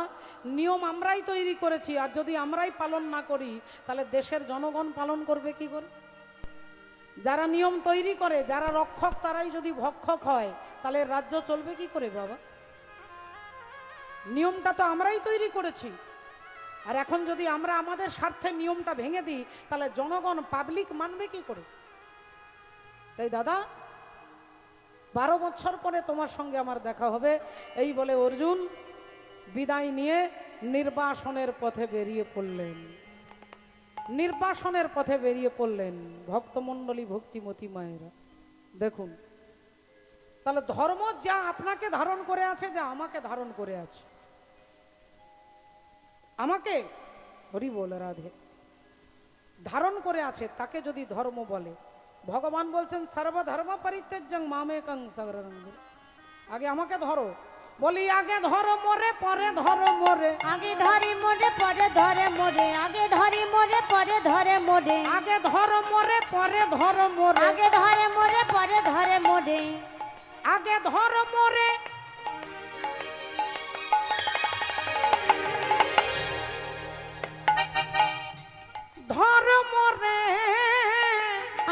নিয়ম আমরাই তৈরি করেছি, আর যদি আমরাই পালন না করি তাহলে দেশের জনগণ পালন করবে কি করে? যারা নিয়ম তৈরি করে, যারা রক্ষক, তারাই যদি ভক্ষক হয় তাহলে রাজ্য চলবে কি করে বাবা? নিয়মটা তো আমরাই তৈরি করেছি, আর এখন যদি আমরা আমাদের স্বার্থে নিয়মটা ভেঙে দিই তাহলে জনগণ, পাবলিক মানবে কি করে? তাই দাদা 12 বছর পরে তোমার সঙ্গে আমার দেখা হবে, এই বলে অর্জুন বিদায় নিয়ে নির্বাসনের পথে বেরিয়ে পড়লেন। নির্বাসনের পথে বেরিয়ে পড়লেন। ভক্তমণ্ডলী, ভক্তিমতী মায়েরা দেখুন, তাহলে ধর্ম যা আপনাকে ধারণ করে আছে, যা আমাকে ধারণ করে আছে, আমাকে হরি বল রাধে ধারণ করে আছে, তাকে যদি ধর্ম বলে, ভগবান বলছেন সর্বধর্ম পরিত্যাজ্যং মামেকং শরণং। আগে আমাকে ধরো, বলি আগে ধরো মোরে, পরে ধরো মোরে। আগে ধরি মোরে, পরে ধরে মোরে। আগে ধরি মোরে, পরে ধরে মোরে। আগে ধরো মোরে, পরে ধরো মোরে। আগে ধরে মোরে, পরে ধরে মোরে। আগে ধরো মোরে, ধরো মোরে।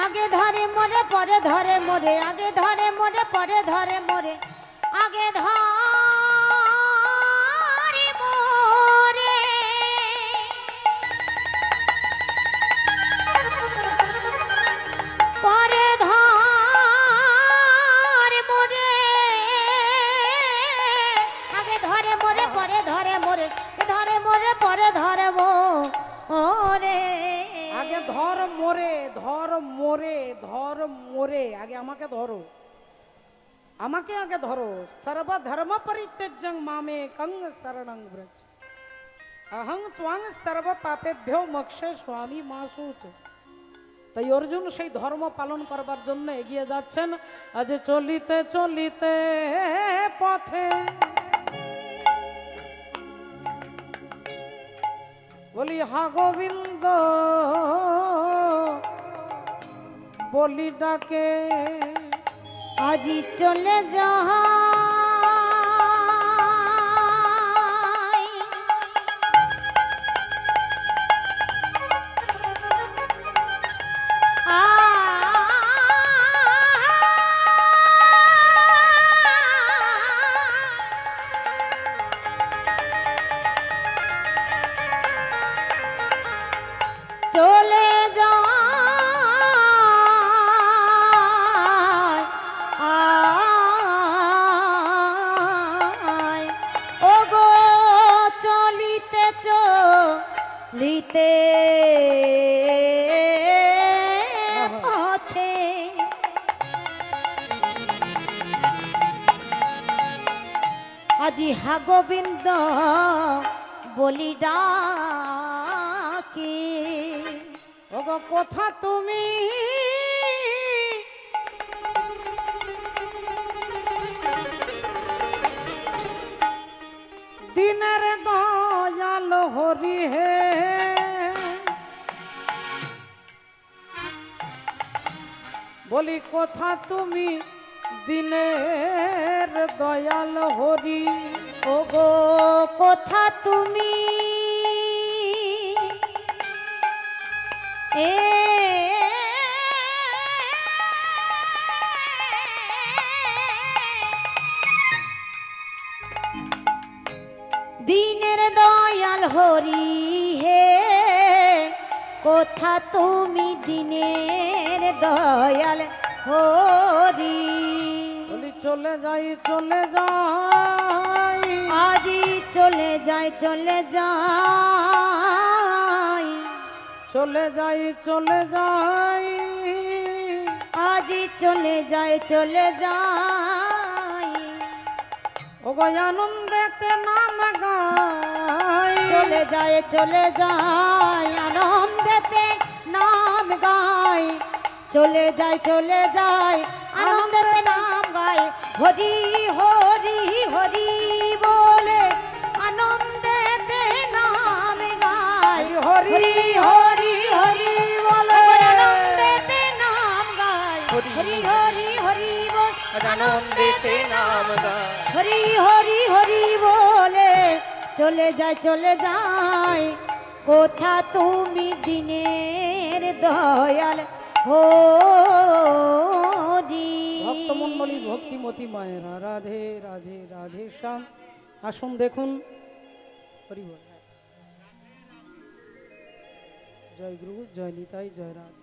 আগে ধরে মোরে, পরে ধরে মোরে। আগে ধরে মোরে, পরে ধরে মোরে। আগে ধরে মোরে, পরে ধরে মোরে। আগে ধরে মোরে, পরে ধরে মোরে। ধরে মোরে, পরে ধরে মোরে। আগে ধর মোরে, ধর মোরে, ধর মোরে। আগে আমাকে ধরো, আমাকে আগে ধরো। সর্বধর্ম পরিত্যাজ্যং মামেকং শরণং ব্রজ। অহং ত্বং সর্ব পাপেভ্যো মোক্ষে স্বামী মাসুচ। তাই অর্জুন সেই ধর্ম পালন করবার জন্য এগিয়ে যাচ্ছেন। আজ চলিতে চলিতে পথে, বলি হা গোবিন্দ বলি ডাকে, আজি চলে যাই। চলে যায়। ওগো চলিতে চলিতে পথে, আজি হা গোবিন্দ বলি ডাকে। ওগো কোথা তুমি, দিনের দয়াল হরি হে। বলি কোথা তুমি দিনের দয়াল হরি। ওগো কোথা তুমি, এ দিনের দয়াল হরি হে। কোথা তুমি দিনের দয়াল হরি। বলি চলে যাই, চলে যাই, আজি চলে যাই, চলে যাই। চলে যাই, চলে যাই। আজি চলে যাই, চলে যাই। ওগো আনন্দেতে নাম গাই। চলে যায়, চলে যায়। আনন্দেতে নাম গাই। চলে যায়, চলে যায়। আনন্দেতে নাম গাই। হরি হরি হরি বলে আনন্দেতে নাম গাই। হরি হরি হরি বলে আনন্দেতে নাম গাই। হরি হরি হরি বল আজ আনন্দেতে নাম গায় হরি হরি হরি বলে চলে যায় কোথা তুমি দিনের দয়াল হরি। ভক্তমণ্ডলী ভক্তিমতী মায়েরা রাধে রাধে রাধে শ্যাম। আসুন দেখুন। হরি বল। জয় গুরু, জয় নিতাই, জয় রাম।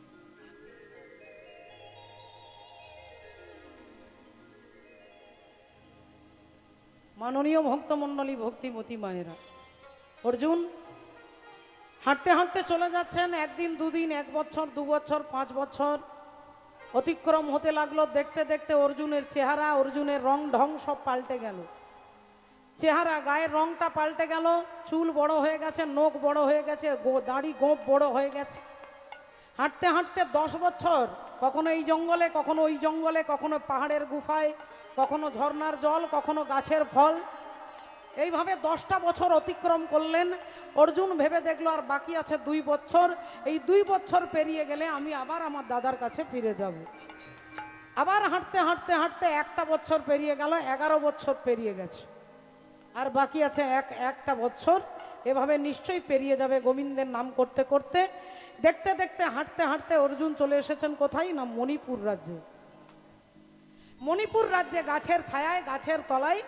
মাননীয় ভক্তমণ্ডলী ভক্তিমতী মায়েরা, অর্জুন হাঁটতে হাঁটতে চলে যাচ্ছেন। একদিন, দুদিন, 1 বছর, 2 বছর, 5 বছর অতিক্রম হতে লাগলো। দেখতে দেখতে অর্জুনের চেহারা, অর্জুনের রং ঢং সব পাল্টে গেল। চেহারা, গায়ের রংটা পাল্টে গেল। চুল বড় হয়ে গেছে, নখ বড় হয়ে গেছে, দাড়ি গোঁফ বড় হয়ে গেছে। হাঁটতে হাঁটতে 10 বছর, কখনো এই জঙ্গলে, কখনো ওই জঙ্গলে, কখনো পাহাড়ের গুফায়, কখনো ঝর্ণার জল, কখনো গাছের ফল, এইভাবে 10টা বছর অতিক্রম করলেন। অর্জুন ভেবে দেখলো আর বাকি আছে 2 বছর। এই 2 বছর পেরিয়ে গেলে আমি আবার আমার দাদার কাছে ফিরে যাব। আবার হাঁটতে হাঁটতে হাঁটতে 1টা বছর পেরিয়ে গেল, 11 বছর পেরিয়ে গেছে, আর বাকি আছে একটা বছর। এভাবে নিশ্চয়ই পেরিয়ে যাবে গোবিন্দের নাম করতে করতে। দেখতে দেখতে হাঁটতে হাঁটতে অর্জুন চলে এসেছেন কোথায় না, মণিপুর রাজ্যে। মণিপুর রাজ্যে গাছের ছায়ায়, গাছের তলায়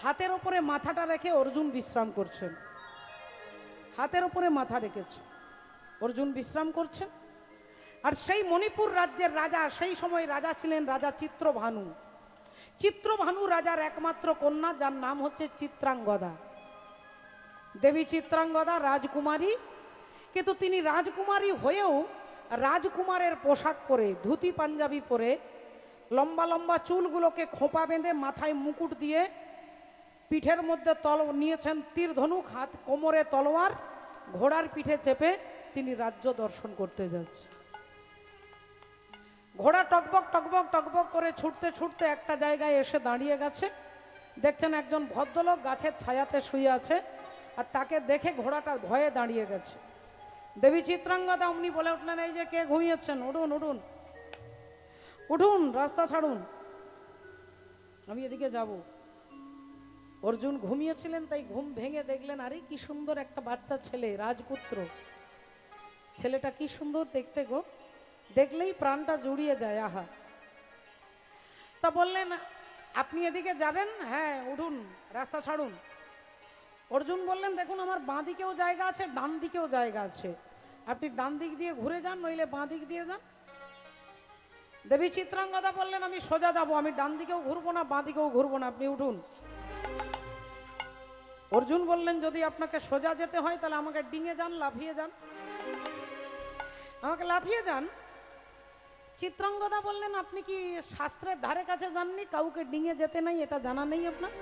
হাতের উপরে মাথাটা রেখে অর্জুন বিশ্রাম করছেন। হাতের উপরে মাথা রেখেছে অর্জুন বিশ্রাম করছেন। আর সেই মণিপুর রাজ্যের রাজা, সেই সময় রাজা ছিলেন রাজা চিত্রভানু। চিত্রভানু রাজার একমাত্র কন্যা, যার নাম হচ্ছে চিত্রাঙ্গদা। দেবী চিত্রাঙ্গদা রাজকুমারী, কিন্তু তিনি রাজকুমারী হয়েও রাজকুমারের পোশাক পরে, ধুতি পাঞ্জাবি পরে, লম্বা লম্বা চুলগুলোকে খোঁপা বেঁধে, মাথায় মুকুট দিয়ে, পিঠের মধ্যে নিয়েছেন তীর ধনুক, হাত কোমরে তলোয়ার, ঘোড়ার পিঠে চেপে তিনি রাজ্য দর্শন করতে যাচ্ছে। ঘোড়া টকবক টকবক টকবক করে ছুটতে ছুটতে একটা জায়গায় এসে দাঁড়িয়ে গেছে। দেখছেন একজন ভদ্রলোক গাছের ছায়াতে শুয়ে আছে, আর তাকে দেখে ঘোড়াটা ভয়ে দাঁড়িয়ে গেছে। দেবী চিত্রাঙ্গদা অমনি বলে উঠলেন, এই যে কে ঘুমিয়েছেন, উঠুন উঠুন উঠুন, রাস্তা ছাড়ুন, আমি এদিকে যাব। অর্জুন ঘুমিয়েছিলেন, তাই ঘুম ভেঙে দেখলেন, আরে কি সুন্দর একটা বাচ্চা ছেলে, রাজপুত্র। ছেলেটা কি সুন্দর দেখতে গো, দেখলেই প্রাণটা জুড়িয়ে যায়। আহা। তা বললেন, আপনি এদিকে যাবেন? হ্যাঁ, উঠুন, রাস্তা ছাড়ুন। অর্জুন বললেন, দেখুন আমার বাঁ দিকেও জায়গা আছে, ডান দিকেও জায়গা আছে, আপনি ডান দিক দিয়ে ঘুরে যান, নইলে বাঁ দিক দিয়ে যান। দেবী চিত্রাঙ্গদা বললেন, আমি সোজা যাব, আমি ডান দিকেও ঘুরবো না, বাঁ দিকেও ঘুরবো না, আপনি উঠুন। অর্জুন বললেন, যদি আপনাকে সোজা যেতে হয় তাহলে আমাকে ডিঙে যান, লাফিয়ে যান, আমাকে লাফিয়ে যান। চিত্রাঙ্গদা বললেন, আপনি কি শাস্ত্রের ধারে কাছে যাননি? কাউকে ডিঙে যেতে নাই এটা জানা নেই আপনার?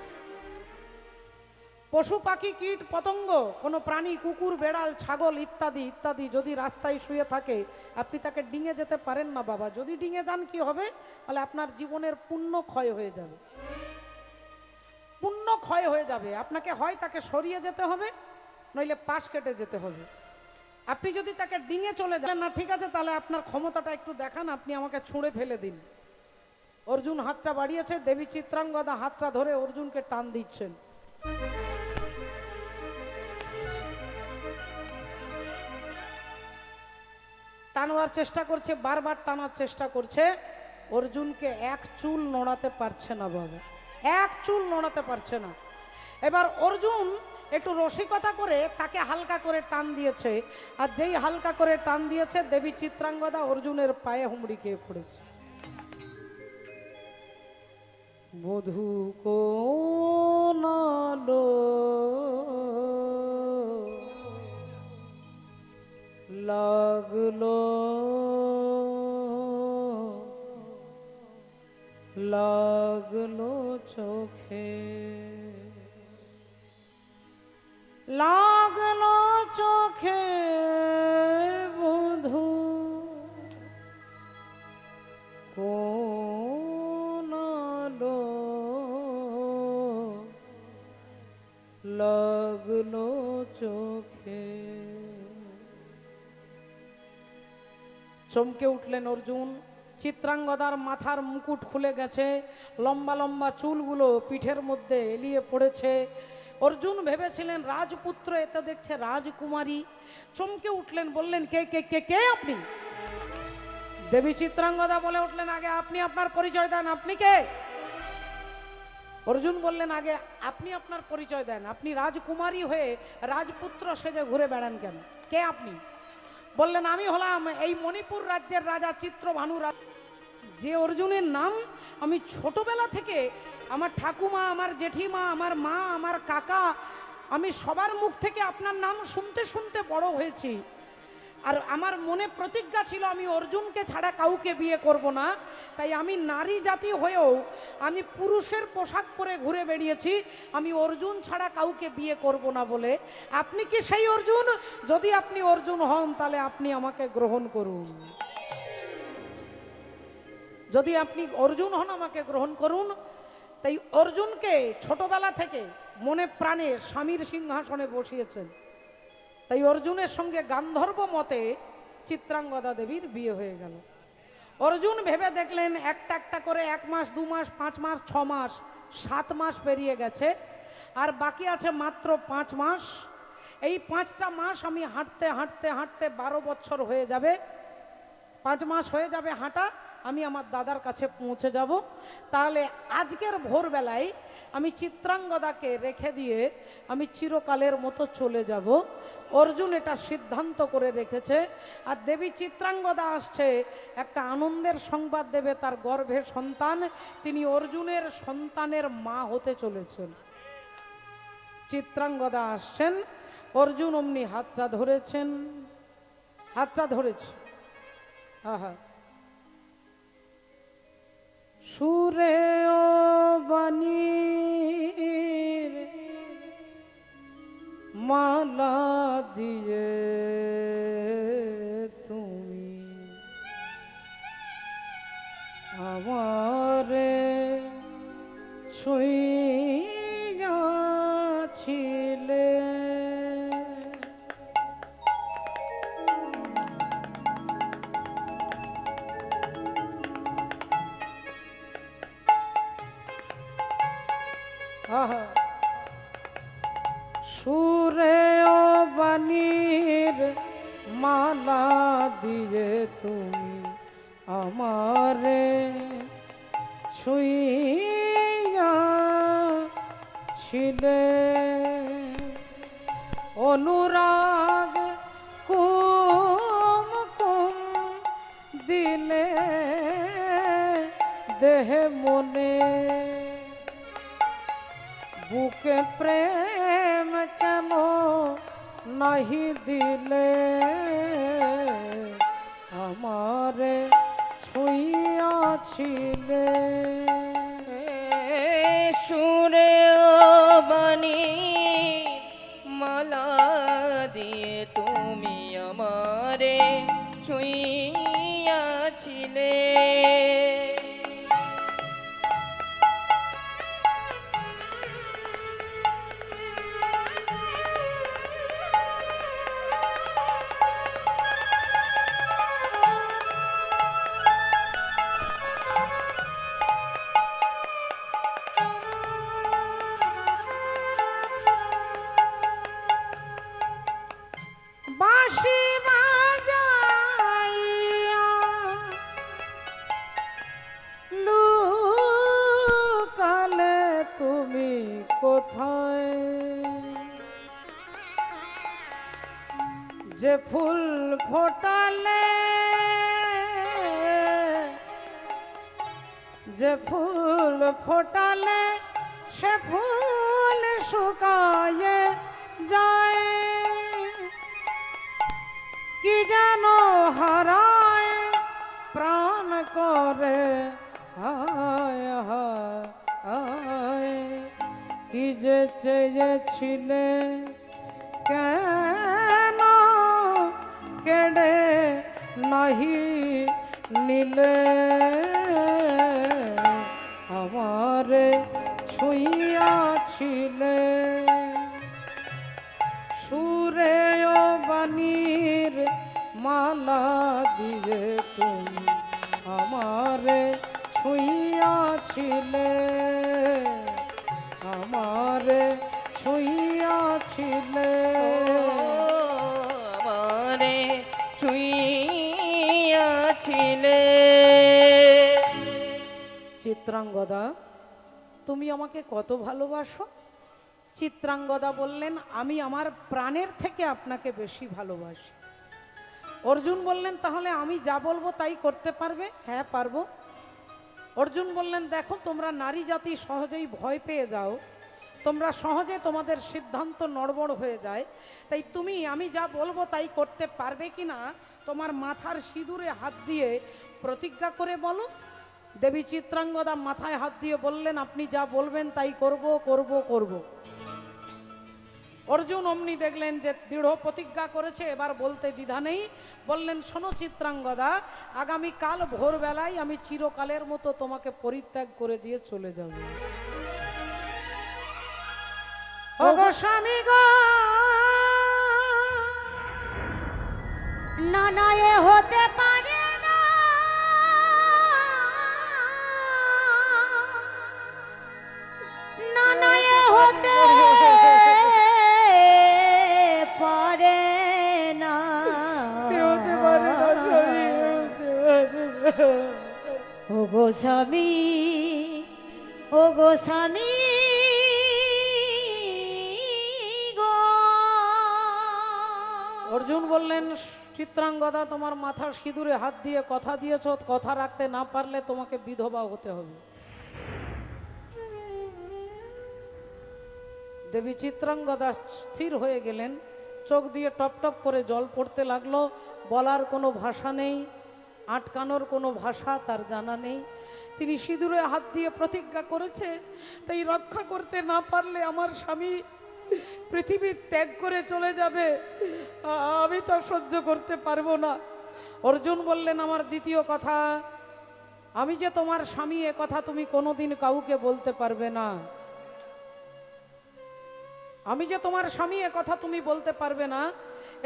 পশু পাখি কীট পতঙ্গ, কোনো প্রাণী, কুকুর বেড়াল ছাগল ইত্যাদি ইত্যাদি যদি রাস্তায় শুয়ে থাকে, আপনি তাকে ডিঙে যেতে পারেন না বাবা। যদি ডিঙে যান কি হবে, তাহলে আপনার জীবনের পুণ্য ক্ষয় হয়ে যাবে, পুণ্য ক্ষয় হয়ে যাবে। আপনাকে হয় তাকে সরিয়ে যেতে হবে, নইলে পাশ কেটে যেতে হবে। আপনি যদি তাকে ডিঙে চলে যান না, ঠিক আছে, তাহলে আপনার ক্ষমতাটা একটু দেখান, আপনি আমাকে ছুঁড়ে ফেলে দিন। অর্জুন হাতটা বাড়িয়েছে, দেবী চিত্রাঙ্গদা হাতটা ধরে অর্জুনকে টান দিচ্ছেন। টানবার চেষ্টা করছে, বারবার টানার চেষ্টা করছে, অর্জুনকে এক চুল নড়াতে পারছে না বাবা, এক চুল নড়াতে পারছে না। এবার অর্জুন একটু রসিকতা করে তাকে হালকা করে টান দিয়েছে, আর যেই হালকা করে টান দিয়েছে, দেবী চিত্রাঙ্গদা অর্জুনের পায়ে হুমড়ি খেয়ে পড়েছে। বধূ কোনালো লাগলো লাগলো চোখে, লাগলো চোখে বধূ কোনালো লাগলো চোখে। চমকে উঠলেন অর্জুন, চিত্রাঙ্গদার মাথার মুকুট খুলে গেছে, লম্বা লম্বা চুলগুলো পিঠের মধ্যে এলিয়ে পড়েছে। অর্জুন ভেবেছিলেন রাজপুত্র, এতে দেখছে রাজকুমারী। চমকে উঠলেন, বললেন কে কে কে কে আপনি? দেবী চিত্রাঙ্গদা বলে উঠলেন, আগে আপনি আপনার পরিচয় দেন, আপনি কে? অর্জুন বললেন, আগে আপনি আপনার পরিচয় দেন, আপনি রাজকুমারী হয়ে রাজপুত্র সেজে ঘুরে বেড়ান কেন? কে আপনি? বললেন, আমি হলাম এই মণিপুর রাজ্যের রাজা চিত্রভানু রাজ। যে অর্জুনের নাম আমি ছোটবেলা থেকে আমার ঠাকুমা, আমার জেঠিমা, আমার মা, আমার কাকা, আমি সবার মুখ থেকে আপনার নাম শুনতে শুনতে বড় হয়েছি। আর আমার মনে প্রতিজ্ঞা ছিল আমি অর্জুনকে ছাড়া কাউকে বিয়ে করব না। তাই আমি নারী জাতি হয়েও আমি পুরুষের পোশাক পরে ঘুরে বেরিয়েছি, আমি অর্জুন ছাড়া কাউকে বিয়ে করব না বলে। আপনি কি সেই অর্জুন? যদি আপনি অর্জুন হন তাহলে আপনি আমাকে গ্রহণ করুন। যদি আপনি অর্জুন হন আমাকে গ্রহণ করুন। তাই অর্জুনকে ছোটবেলা থেকে মনে প্রাণে স্বামীর সিংহাসনে বসিয়েছেন। তাই অর্জুনের সঙ্গে গান্ধর্ব মতে চিত্রাঙ্গদা দেবীর বিয়ে হয়ে গেল। অর্জুন ভেবে দেখলেন একটা একটা করে 1 মাস 2 মাস 5 মাস 6 মাস 7 মাস পেরিয়ে গেছে, আর বাকি আছে মাত্র 5 মাস। এই 5টা মাস আমি হাঁটতে হাঁটতে হাঁটতে 12 বছর হয়ে যাবে। 5 মাস হয়ে যাবে হাঁটা, আমি আমার দাদার কাছে পৌঁছে যাব। তাহলে আজকের ভোরবেলায় আমি চিত্রাঙ্গদাকে রেখে দিয়ে আমি চিরকালের মতো চলে যাব। অর্জুন এটা সিদ্ধান্ত করে রেখেছে। আর দেবী চিত্রাঙ্গদা আসছে একটা আনন্দের সংবাদ দেবে, তার গর্ভে সন্তান, তিনি অর্জুনের সন্তানের মা হতে চলেছেন। চিত্রাঙ্গদা আসছেন, অর্জুন অমনি হাতটা ধরেছেন, হাতটা ধরেছে। আহা, সুরে ও বাণীর মালা দিয়ে তুমি আমারে ছুঁইয়াছিলে। সুরে ও বাণীর মালা দিয়ে তুমি আমারে ছুঁইয়াছিলে। অনুরাগ কুম কুম দিলে দেহে মনে, বুকে প্রেম কেন নাহি দিলে আমারে ছুঁইয়াছিলে। সুরে ও বাণী মালা দিয়ে তুমি আমারে ছুঁইয়াছিলে। বাঁশি বাজাইয়া লুকালে তুমি কোথায়? যে ফুল ফোটালে, যে ফুল ফোটালে সে ফুল শুকায়ে যায়। কি যেন হারায় প্রাণ করে হায় হায় হায়। কি যে চেয়েছিলে কেন কেড়ে নাহি নিলে আমারে ছুঁইয়াছিলে। সুরে ও বাণীর মালা দিয়ে তুমি আমার আমারে ছুঁইয়াছিলে, আমারে ছুঁইয়াছিলে। আমারে ছুঁইয়াছিলে। চিত্রাঙ্গদা, তুমি আমাকে কত ভালোবাসো? চিত্রাঙ্গদা বললেন, আমি আমার প্রাণের থেকে আপনাকে বেশি ভালোবাসি। অর্জুন বললেন, তাহলে আমি যা বলবো তাই করতে পারবে? হ্যাঁ, পারবো। অর্জুন বললেন, দেখো তোমরা নারী জাতি সহজেই ভয় পেয়ে যাও, তোমরা সহজে তোমাদের সিদ্ধান্ত নড়বড় হয়ে যায়, তাই তুমি আমি যা বলবো তাই করতে পারবে কিনা তোমার মাথার সিঁদুরে হাত দিয়ে প্রতিজ্ঞা করে বলো। দেবী চিত্রাঙ্গদা মাথায় হাত দিয়ে বললেন, আপনি যা বলবেন তাই করব করব করব। অর্জুন অমনি দেখলেন যে দৃঢ় প্রতিজ্ঞা করেছে, এবার বলতে দ্বিধা নেই। বললেন, শোনো চিত্রাঙ্গদা, আগামী কাল ভোরবেলায় আমি চিরকালের মতো তোমাকে পরিত্যাগ করে দিয়ে চলে যাব। ওগো স্বামী গো, না না এ হতে পারে না, না না এ হতে পারে না, ও গো স্বামী, ও গো স্বামী গো। অর্জুন বললেন, চিত্রাঙ্গদা, তোমার মাথার সিঁদুরে হাত দিয়ে কথা দিয়েছ, কথা রাখতে না পারলে তোমাকে বিধবা হতে হবে। দেবী চিত্রাঙ্গদা স্থির হয়ে গেলেন, চোখ দিয়ে টপ টপ করে জল পড়তে লাগলো। বলার কোনো ভাষা নেই, আটকানোর কোনো ভাষা তার জানা নেই। তিনি সিঁদুরে হাত দিয়ে প্রতিজ্ঞা করেছে, তাই রক্ষা করতে না পারলে আমার স্বামী পৃথিবী ত্যাগ করে চলে যাবে, আমি তা সহ্য করতে পারবো না। অর্জুন বললেন, আমার দ্বিতীয় কথা, আমি যে তোমার স্বামী এ কথা তুমি কোনোদিন কাউকে বলতে পারবে না। আমি যে তোমার স্বামী এ কথা তুমি বলতে পারবে না।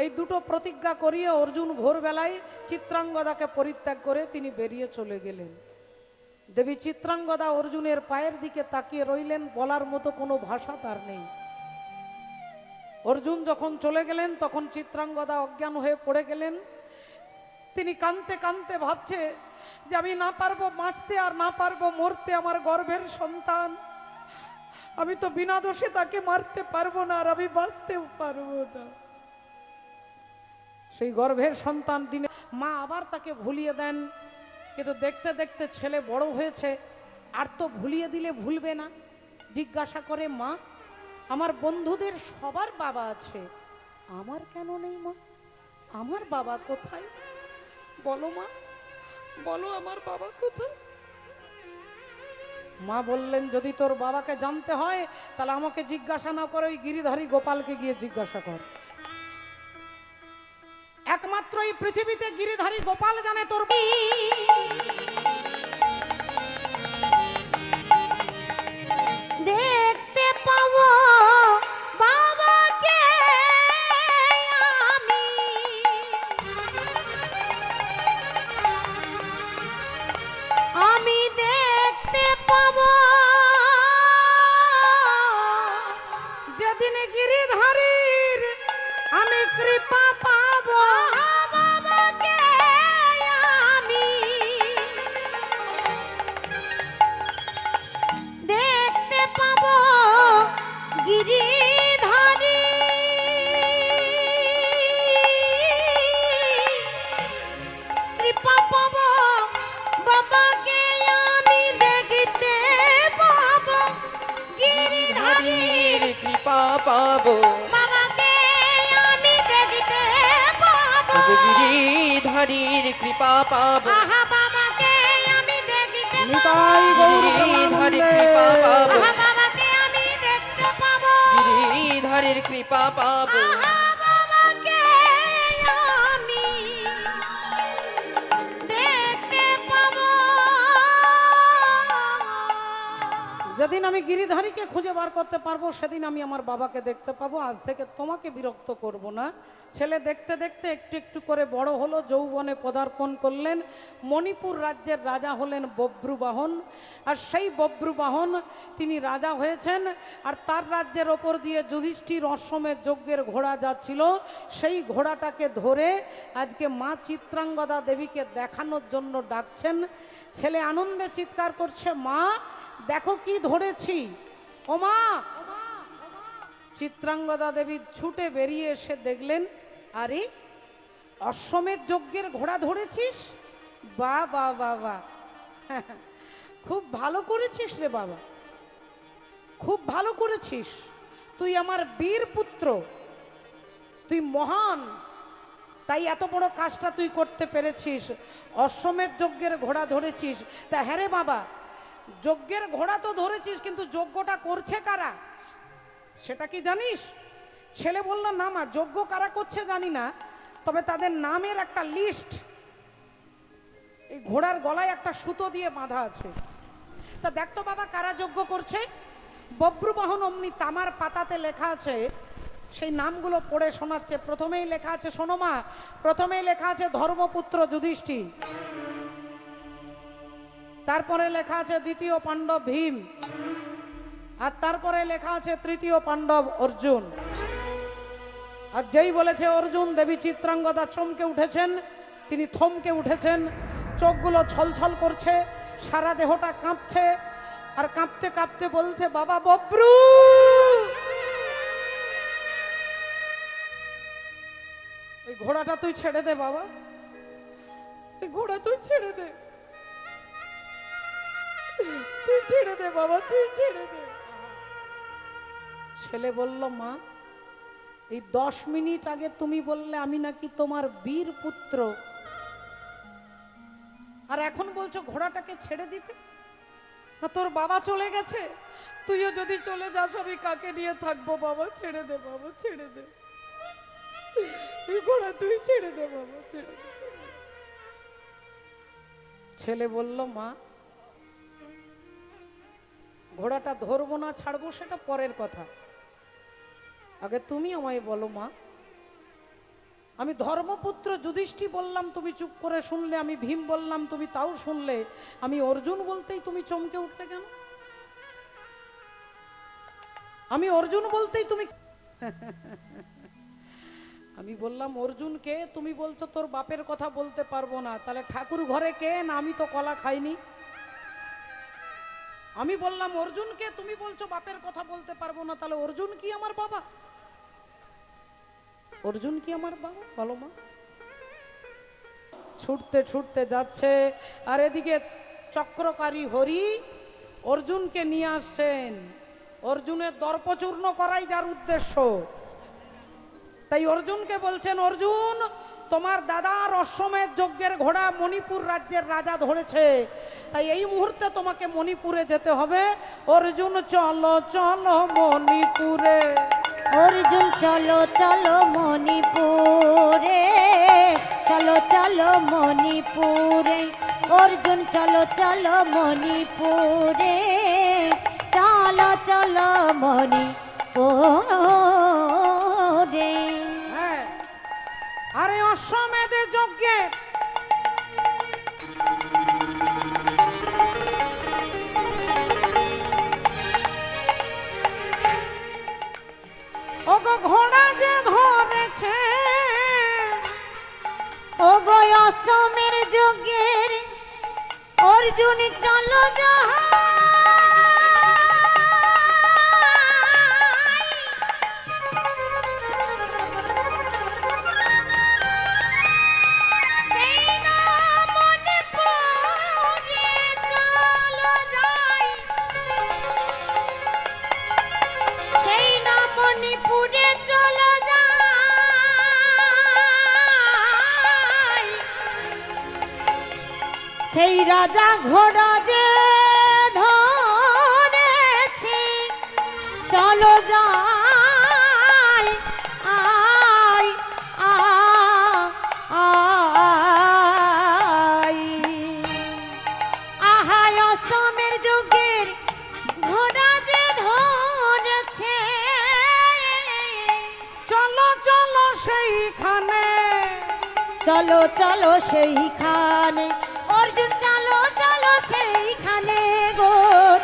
এই দুটো প্রতিজ্ঞা করিয়ে অর্জুন ভোরবেলায় চিত্রাঙ্গদাকে পরিত্যাগ করে তিনি বেরিয়ে চলে গেলেন। দেবী চিত্রাঙ্গদা অর্জুনের পায়ের দিকে তাকিয়ে রইলেন, বলার মতো কোনো ভাষা তার নেই। অর্জুন যখন চলে গেলেন তখন চিত্রাঙ্গদা অজ্ঞান হয়ে পড়ে গেলেন। তিনি কাঁদতে কাঁদতে ভাবছে যে আমি না পারবো বাঁচতে আর না পারবো মরতে, আমার গর্ভের সন্তান, আমি তো বিনা দোষে তাকে মারতে পারবো না আর আমি বাঁচতেও পারবো না। সেই গর্ভের সন্তান দিনে মা আবার তাকে ভুলিয়ে দেন, কিন্তু দেখতে দেখতে ছেলে বড় হয়েছে, আর তো ভুলিয়ে দিলে ভুলবে না। জিজ্ঞাসা করে, মা আমার বন্ধুদের সবার বাবা আছে, আমার কেন নেই মা? আমার বাবা কোথায়? বলো মা, বলো আমার বাবা কোথায়? মা বললেন, যদি তোর বাবাকে জানতে হয় তাহলে আমাকে জিজ্ঞাসা না করে ওই গিরিধারী গোপালকে গিয়ে জিজ্ঞাসা কর। একমাত্র এই পৃথিবীতে গিরিধারী গোপাল জানে তোর। দেখতে পাবো বাবাকে আমি, আমি দেখতে পাবো যেদিন গিরিধারীর আমি কৃপা পাবো। বাবাকে আমি দেখতে পাবো গিরিধারী, কৃপা পাবো বাবাকে আমি দেখতে পাবো, গিরিধারীর কৃপা পাবো, বাবাকে আমি দেখতে পাবো, গিরিধারীর কৃপা পাবো, আহা বাবাকে আমি দেখতে নিতাই গৌর গিরিধারীর প্রেমানন্দে। কৃপা পাবো, আহা বাবাকে আমি দেখতে পাবো, গিরিধারীর কৃপা পাবো, আহা বাবাকে আমি দেখতে পাবো। যেদিন আমি গিরিধারীকে খুঁজে বার করতে পারবো সেদিন আমি আমার বাবাকে দেখতে পাবো। আজ থেকে তোমাকে বিরক্ত করব না। ছেলে দেখতে দেখতে একটু একটু করে বড় হলো, যৌবনে পদার্পণ করলেন। মণিপুর রাজ্যের রাজা হলেন বব্রুবাহন। আর সেই বব্রুবাহন তিনি রাজা হয়েছেন। আর তার রাজ্যের ওপর দিয়ে যুধিষ্ঠির অশ্বমেধ যজ্ঞের ঘোড়া যাচ্ছিল, সেই ঘোড়াটাকে ধরে আজকে মা চিত্রাঙ্গদা দেবীকে দেখানোর জন্য ডাকছেন। ছেলে আনন্দে চিৎকার করছে, মা দেখো কি ধরেছি। ও মা! চিত্রাঙ্গদা দেবী ছুটে বেরিয়ে এসে দেখলেন, আরে অশ্বমেধ যজ্ঞের ঘোড়া ধরেছিস? বা বা বা বা, খুব ভালো করেছিস রে বাবা, খুব ভালো করেছিস। তুই আমার বীর পুত্র, তুই মহান, তাই এত বড় কাজটা তুই করতে পেরেছিস। অশ্বমেধ যজ্ঞের ঘোড়া ধরেছিস। তা হ্যাঁ রে বাবা, যজ্ঞের ঘোড়া তো ধরেছিস, কিন্তু যজ্ঞটা করছে কারা সেটা কি জানিস? ছেলে বলল, না মা, যজ্ঞ কারা করছে জানি না, তবে তাদের নামের একটা লিস্ট এই ঘোড়ার গলায় একটা সুতো দিয়ে বাঁধা আছে। তা দেখতো বাবা কারা যজ্ঞ করছে। বব্রুবাহন অমনি তামার পাতাতে লেখা আছে, সেই নামগুলো পড়ে শোনাচ্ছে। প্রথমেই লেখা আছে, শোনো মা, প্রথমেই লেখা আছে ধর্মপুত্র যুধিষ্ঠির, তারপরে লেখা আছে দ্বিতীয় পাণ্ডব ভীম, আর তারপরে লেখা আছে তৃতীয় পাণ্ডব অর্জুন। আর যেই বলেছে অর্জুন, দেবী চিত্রাঙ্গদা চমকে উঠেছেন, তিনি থমকে উঠেছেন, চোখগুলো ছলছল করছে, সারা দেহটা কাঁপছে, আর কাঁপতে কাঁপতে বলছে, বাবা বব্রু, এই ঘোড়াটা তুই ছেড়ে দে বাবা, এই ঘোড়া তুই ছেড়ে দে, তুই ছেড়ে দে বাবা, তুই ছেড়ে দে। ছেলে বলল, মা এই 10 মিনিট আগে তুমি বললে আমি নাকি তোমার বীর পুত্র, আর এখন বলছো ঘোড়াটাকে ছেড়ে দিতে। না তোর বাবা চলে গেছে, তুইও যদি চলে যাস আমি কাকে নিয়ে থাকবো বাবা, ছেড়ে দে বাবা, ছেড়ে দে, এই ঘোড়া তুই ছেড়ে দে বাবা, ছেড়ে দে। ছেলে বলল, মা ঘোড়াটা ধরবো না ছাড়বো সেটা পরের কথা, আগে তুমি আমায় বলো মা, আমি ধর্মপুত্র যুধিষ্ঠির বললাম তুমি চুপ করে শুনলে, আমি ভীম বললাম তুমি তাও শুনলে, আমি অর্জুন বলতেই তুমি চমকে উঠলে কেন? আমি অর্জুন বলতেই তুমি আমি বললাম অর্জুন কে, তুমি বলছো তোর বাপের কথা বলতে পারবো না, তাহলে ঠাকুর ঘরে কে? না আমি তো কলা খাইনি। আমি বললাম অর্জুনকে, তুমি বলছো বাপের কথা বলতে পারবো না, তাহলে অর্জুন কি আমার বাবা? অর্জুন কি আমার বাবা বলো মা? ছুটতে ছুটতে যাচ্ছে, আর এদিকে চক্রকারী হরি অর্জুনকে নিয়ে আসছেন। অর্জুনের দর্পচূর্ণ করাই যার উদ্দেশ্য, তাই অর্জুনকে বলছেন, অর্জুন তোমার দাদার অশ্বমেধ যজ্ঞের ঘোড়া মণিপুর রাজ্যের রাজা ধরেছে, তাই এই মুহূর্তে তোমাকে মণিপুরে যেতে হবে। অর্জুন চলো চলো মণিপুরে, অর্জুন চলো চলো মণিপুরে, চলো চলো মণিপুরে, অর্জুন চলো চলো মণিপুরে, চলো চলো মণিপুরে। হ্যাঁ, আরে অশ্বমেধ যজ্ঞের ওগো ঘোড়া যে ধরেছে, ওগো অশ্বমের যজ্ঞের অর্জুন চলো মণিপুরে চলো যাই, সেই রাজা ঘোড়া যে ধরেছে, চলো যাই, আই আই, আহায় অসমের যুগের ঘোড়া চলো চলো সেইখানে অর্জুন চলো চলো সেইখানে গো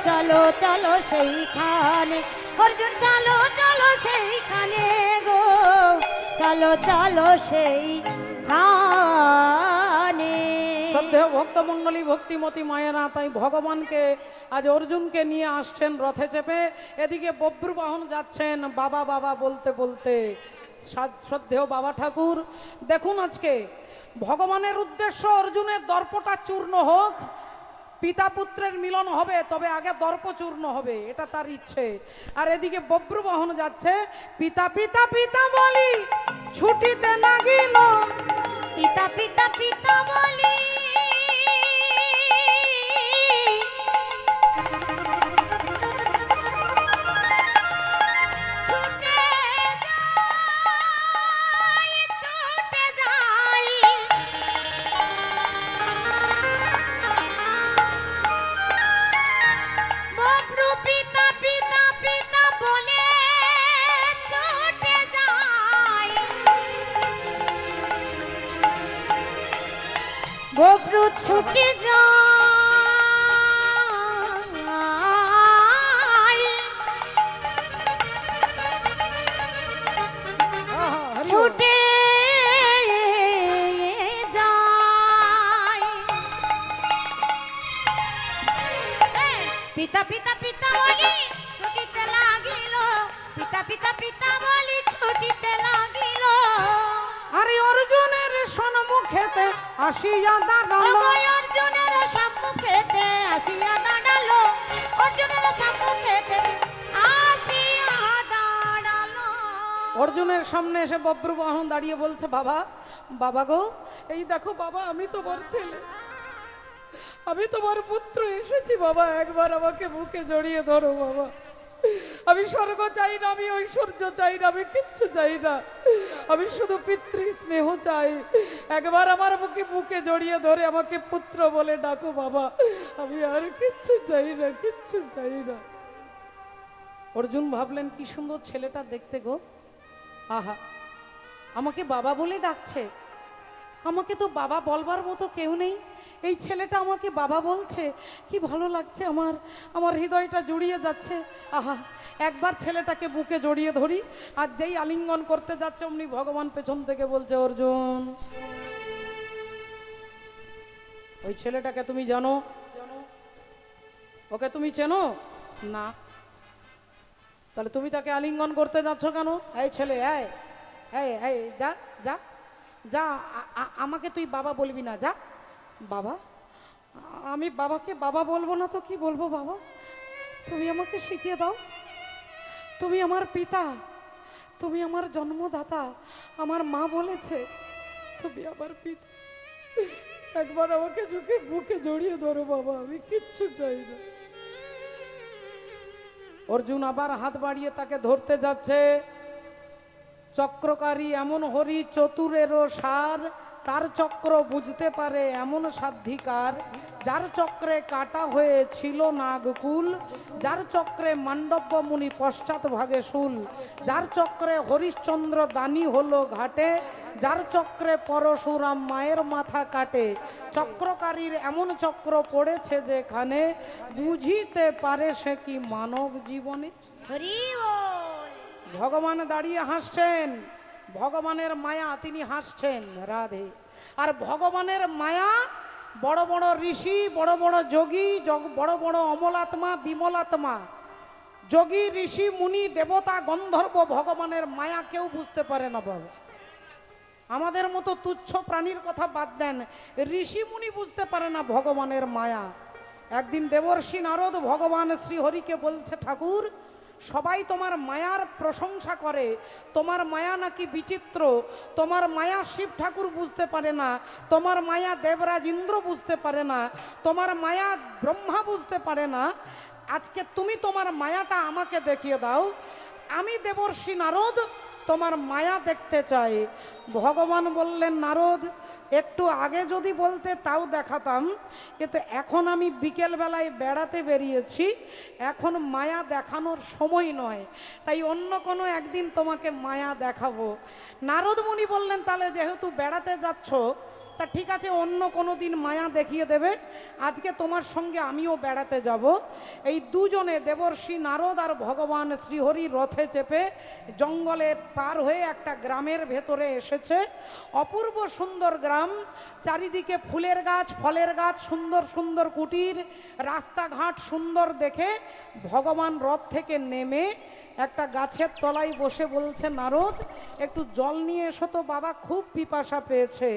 চলো চলো সেইখানে অর্জুন চলো চলো সেইখানে গো চলো চলো সেইখানে। শ্রদ্ধেয় ভক্তমণ্ডলী, ভক্তিমতী মায়েরা, তাই ভগবানকে আজ অর্জুনকে নিয়ে আসছেন রথে চেপে। এদিকে বব্রুবাহন যাচ্ছেন বাবা বাবা বলতে বলতে। শ্রদ্ধেয় বাবা ঠাকুর, দেখুন আজকে ভগবানের উদ্দেশ্য অর্জুনের দর্পটা চূর্ণ হোক, পিতা পুত্রের মিলন হবে, তবে আগে দর্প চূর্ণ হবে, এটা তার ইচ্ছে। আর এদিকে বব্রুবাহন যাচ্ছে, পিতা পিতা পিতা বলি ছুটিতে লাগিল, পিতা পিতা পিতা বলি ছুটে যাই বব্রু পিতা পিতা পিতা বলে ছুটে যাই বব্রু ছুটে যাই ছুটে যাই পিতা পিতা পিতা বলি ছুটিতে লাগিল পিতা পিতা পিতা বলি ছুটিতে লাগিল আরে অর্জুনের সম্মুখেতে আসিয়া দাঁড়ালো, অর্জুনের সম্মুখেতে আসিয়া দাঁড়ালো অর্জুনের সম্মুখেতে আসিয়া দাঁড়ালো। অর্জুনের সামনে এসে বব্রুবাহন দাঁড়িয়ে বলছে, বাবা বাবা গো, এই দেখো বাবা, আমি তোমার ছেলে, আমি তোমার পুত্র এসেছি বাবা, একবার আমাকে বুকে জড়িয়ে ধরো বাবা। আমি স্বর্গ চাই না, আমি ঐশ্বর্য চাই না, আমি কিচ্ছু চাই না, আমি শুধু পিতৃ স্নেহ চাই। একবার আমার বুকে বুকে জড়িয়ে ধরে আমাকে পুত্র বলে ডাকো বাবা, আমি আর কিচ্ছু চাই না, কিচ্ছু চাই না। অর্জুন ভাবলেন, কি সুন্দর ছেলেটা দেখতে গো, আহা, আমাকে বাবা বলে ডাকছে, আমাকে তো বাবা বলবার মতো কেউ নেই, এই ছেলেটা আমাকে বাবা বলছে, কি ভালো লাগছে, আমার আমার হৃদয়টা জুড়িয়ে যাচ্ছে। আহা, একবার ছেলেটাকে বুকে জড়িয়ে ধরি। আর যেই আলিঙ্গন করতে যাচ্ছে অমনি ভগবান পেছন থেকে বলছে, অর্জুন, ওই ছেলেটাকে তুমি জানো? ওকে তুমি চেনো না? তাহলে তুমি তাকে আলিঙ্গন করতে যাচ্ছ কেন? এই ছেলে, এই এই এই যা যা যা, আমাকে তুই বাবা বলবি না, যা। বাবা? আমি বাবাকে বাবা বলবো না তো কি বলবো বাবা? তুমি আমাকে শিখিয়ে দাও, তুমি আমার পিতা, তুমি আমার জন্মদাতা, আমার মা বলেছে তুমি আমার পিতা, একবার আমাকে বুকে জড়িয়ে ধরো বাবা, আমি কিচ্ছু চাই না। অর্জুন আবার হাত বাড়িয়ে তাকে ধরতে যাচ্ছে। চক্রকারী এমন হরি চতুরেরও সার, তার চক্র বুঝতে পারে এমন সাধিকার, যার চক্রে কাটা হয়েছিল নাগকুল, যার চক্রে মান্ডব্য মুনি পশ্চাৎ ভাগে শুল, যার চক্রে হরিশ্চন্দ্র দানি হলো ঘাটে, যার চক্রে পরশুরাম মায়ের মাথা কাটে। চক্রকারীর এমন চক্র পড়েছে যেখানে, বুঝিতে পারে সে কি মানব জীবনে। হরি বল। ভগবান দাঁড়িয়ে হাসছেন, ভগবানের মায়া, তিনি হাসছেন রাধে। আর ভগবানের মায়া বড় বড় ঋষি, বড় বড় যোগী, বড় বড় অমলাত্মা, বিমলাত্মা, যোগী, ঋষি, মুনি, দেবতা, গন্ধর্ব ভগবানের মায়া কেউ বুঝতে পারে না বাবা। আমাদের মতো তুচ্ছ প্রাণীর কথা বাদ দেন, ঋষি মুনি বুঝতে পারে না ভগবানের মায়া। একদিন দেবর্ষি নারদ ভগবান শ্রীহরিকে বলছে, ঠাকুর, সবাই তোমার মায়ার প্রশংসা করে, তোমার মায়া নাকি বিচিত্র, তোমার মায়া শিব ঠাকুর বুঝতে পারে না, তোমার মায়া দেবরাজ ইন্দ্র বুঝতে পারে না, তোমার মায়া ব্রহ্মা বুঝতে পারে না, আজকে তুমি তোমার মায়াটা আমাকে দেখিয়ে দাও, আমি দেবর্ষি নারদ তোমার মায়া দেখতে চাই। ভগবান বললেন, নারদ, একটু আগে যদি বলতে তাও দেখাতাম, কিন্তু এখন আমি বিকেল বেলায় বেড়াতে বেরিয়েছি, এখন মায়া দেখানোর সময় নয়, তাই অন্য কোনো একদিন তোমাকে মায়া দেখাবো। নারদ মুনি বললেন, তাহলে যেহেতু বেড়াতে যাচ্ছ, তা ঠিক আছে, অন্য কোনো দিন মায়া দেখিয়ে দেবে, আজকে তোমার সঙ্গে আমিও বেড়াতে যাব। এই দুজনে দেবর্ষি নারদ আর ভগবান শ্রীহরি রথে চেপে জঙ্গলে পার হয়ে একটা গ্রামের ভেতরে এসেছে। অপূর্ব সুন্দর গ্রাম, চারিদিকে ফুলের গাছ, ফলের গাছ, সুন্দর সুন্দর কুটির, রাস্তাঘাট সুন্দর দেখে ভগবান রথ থেকে নেমে একটা গাছের তলায় বসে বলছে, নারদ একটু জল নিয়ে এসো তো বাবা, খুব পিপাসা পেয়েছে।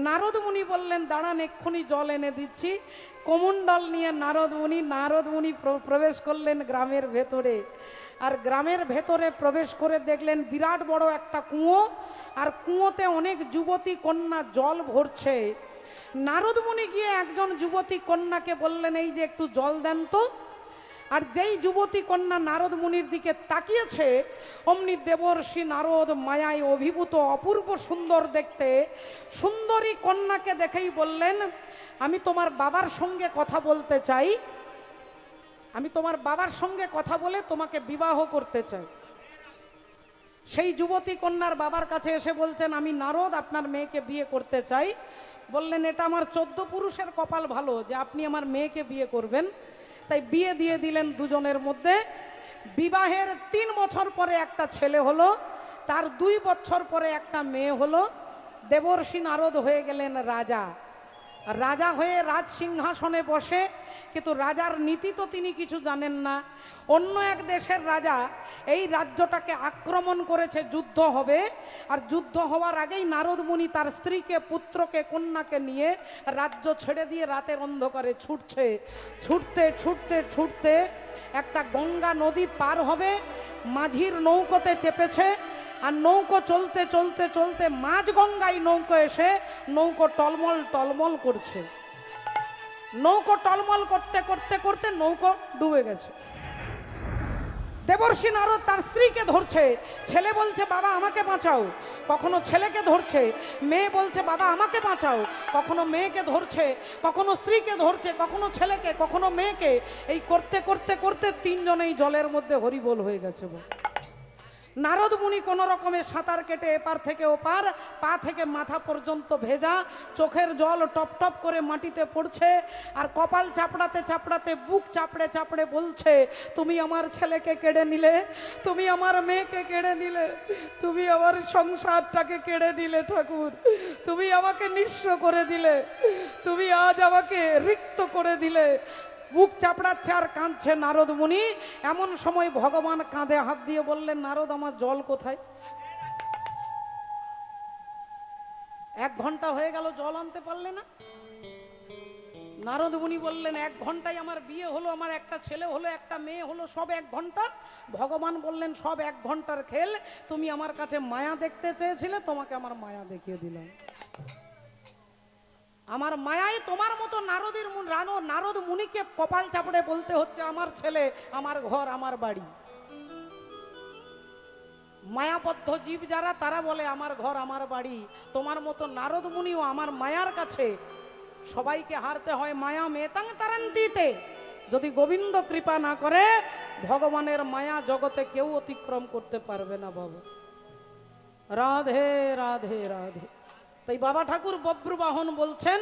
নারদ মুনি বললেন, দাঁড়ান এক্ষুনি জল এনে দিচ্ছি। কমণ্ডল নিয়ে নারদ মুনি প্রবেশ করলেন গ্রামের ভেতরে। আর গ্রামের ভেতরে প্রবেশ করে দেখলেন বিরাট বড় একটা কুয়ো, আর কুয়োতে অনেক যুবতী কন্যা জল ভরছে। নারদ মুনি গিয়ে একজন যুবতী কন্যাকে বললেন, এই যে একটু জল দেন তো। আর যেই যুবতী কন্যা নারদ মুনির দিকে তাকিয়েছে, অমনি দেবর্ষি নারদ মায়ায় অভিভূত, অপূর্ব সুন্দর দেখতে সুন্দরী কন্যাকে দেখেই বললেন, আমি তোমার বাবার সঙ্গে কথা বলতে চাই, আমি তোমার বাবার সঙ্গে কথা বলে তোমাকে বিবাহ করতে চাই। সেই যুবতী কন্যার বাবার কাছে এসে বলছেন, আমি নারদ আপনার মেয়েকে বিয়ে করতে চাই। বললেন, এটা আমার 14 পুরুষের কপাল ভালো যে আপনি আমার মেয়েকে বিয়ে করবেন। তাই বিয়ে দিয়ে দিলেন দুজনের মধ্যে। বিবাহের 3 বছর পরে একটা ছেলে হলো, তার 2 বছর পরে একটা মেয়ে হলো। দেবর্ষি নারদ হয়ে গেলেন রাজা। রাজা হয়ে রাজ সিংহাসনে বসে, কিন্তু রাজার নীতি তো তিনি কিছু জানেন না। অন্য এক দেশের রাজা এই রাজ্যটাকে আক্রমণ করেছে, যুদ্ধ হবে। আর যুদ্ধ হওয়ার আগেই নারদ মুনি তার স্ত্রীকে, পুত্রকে, কন্যাকে নিয়ে রাজ্য ছেড়ে দিয়ে রাতের অন্ধকারে ছুটছে। ছুটতে ছুটতে ছুটতে একটা গঙ্গা নদী পার হবে, মাঝির নৌকোতে চেপেছে। আর নৌকো চলতে চলতে চলতে মাঝ গঙ্গায় নৌকো এসে নৌকো টলমল টলমল করছে। নৌকো টলমল করতে করতে করতে নৌকো ডুবে গেছে। দেবর্ষি নারদ তার স্ত্রীকে ধরছে, ছেলে বলছে বাবা আমাকে বাঁচাও, কখনো ছেলেকে ধরছে। মেয়ে বলছে বাবা আমাকে বাঁচাও, কখনো মেয়েকে ধরছে, কখনো স্ত্রীকে ধরছে, কখনো ছেলেকে, কখনো মেয়েকে। এই করতে করতে করতে 3 জনেই জলের মধ্যে হরিবোল হয়ে গেছে। নারদ মুনি কোন রকমে সাঁতার কেটে এপার থেকে ওপার, পা থেকে মাথা পর্যন্ত ভেজা, চোখের জল টপ টপ করে মাটিতে পড়ছে। আর কপাল চাপড়াতে চাপড়াতে, বুক চাপড়ে চাপড়ে বলছে, তুমি আমার ছেলেকে কেড়ে নিলে, তুমি আমার মেয়েকে কেড়ে নিলে, তুমি আমার সংসারটাকে কেড়ে নিলে ঠাকুর, তুমি আমাকে নিঃস্ব করে দিলে, তুমি আজ আমাকে রিক্ত করে দিলে। বুক চাপড়াচ্ছে আর কাঁদছে নারদ মুনি। এমন সময় ভগবান কাঁধে হাত দিয়ে বললেন, নারদ আমার জল কোথায়? 1 ঘন্টা হয়ে গেল জল আনতে পারলে না। নারদ মুনি বললেন, 1 ঘন্টায় আমার বিয়ে হলো, আমার একটা ছেলে হলো, একটা মেয়ে হলো, সব 1 ঘন্টা। ভগবান বললেন, সব 1 ঘন্টার খেল, তুমি আমার কাছে মায়া দেখতে চেয়েছিলে, তোমাকে আমার মায়া দেখিয়ে দিলাম। আমার মায়ায় তোমার মতো নারদ মুনিকে কপাল চাপড়ে বলতে হচ্ছে, আমার ছেলে, আমার ঘর, আমার বাড়ি। মায়াবদ্ধ জীব যারা, তারা বলে আমার ঘর, আমার বাড়ি। তোমার মতো নারদ মুনিও আমার মায়ার কাছে সবাইকে হারতে হয়। মায়া মেতাং তারান্তিতে, যদি গোবিন্দ কৃপা না করে ভগবানের মায়া জগতে কেউ অতিক্রম করতে পারবে না। বাবা রাধে রাধে রাধে। তাই বাবা ঠাকুর বব্রুবাহন বলছেন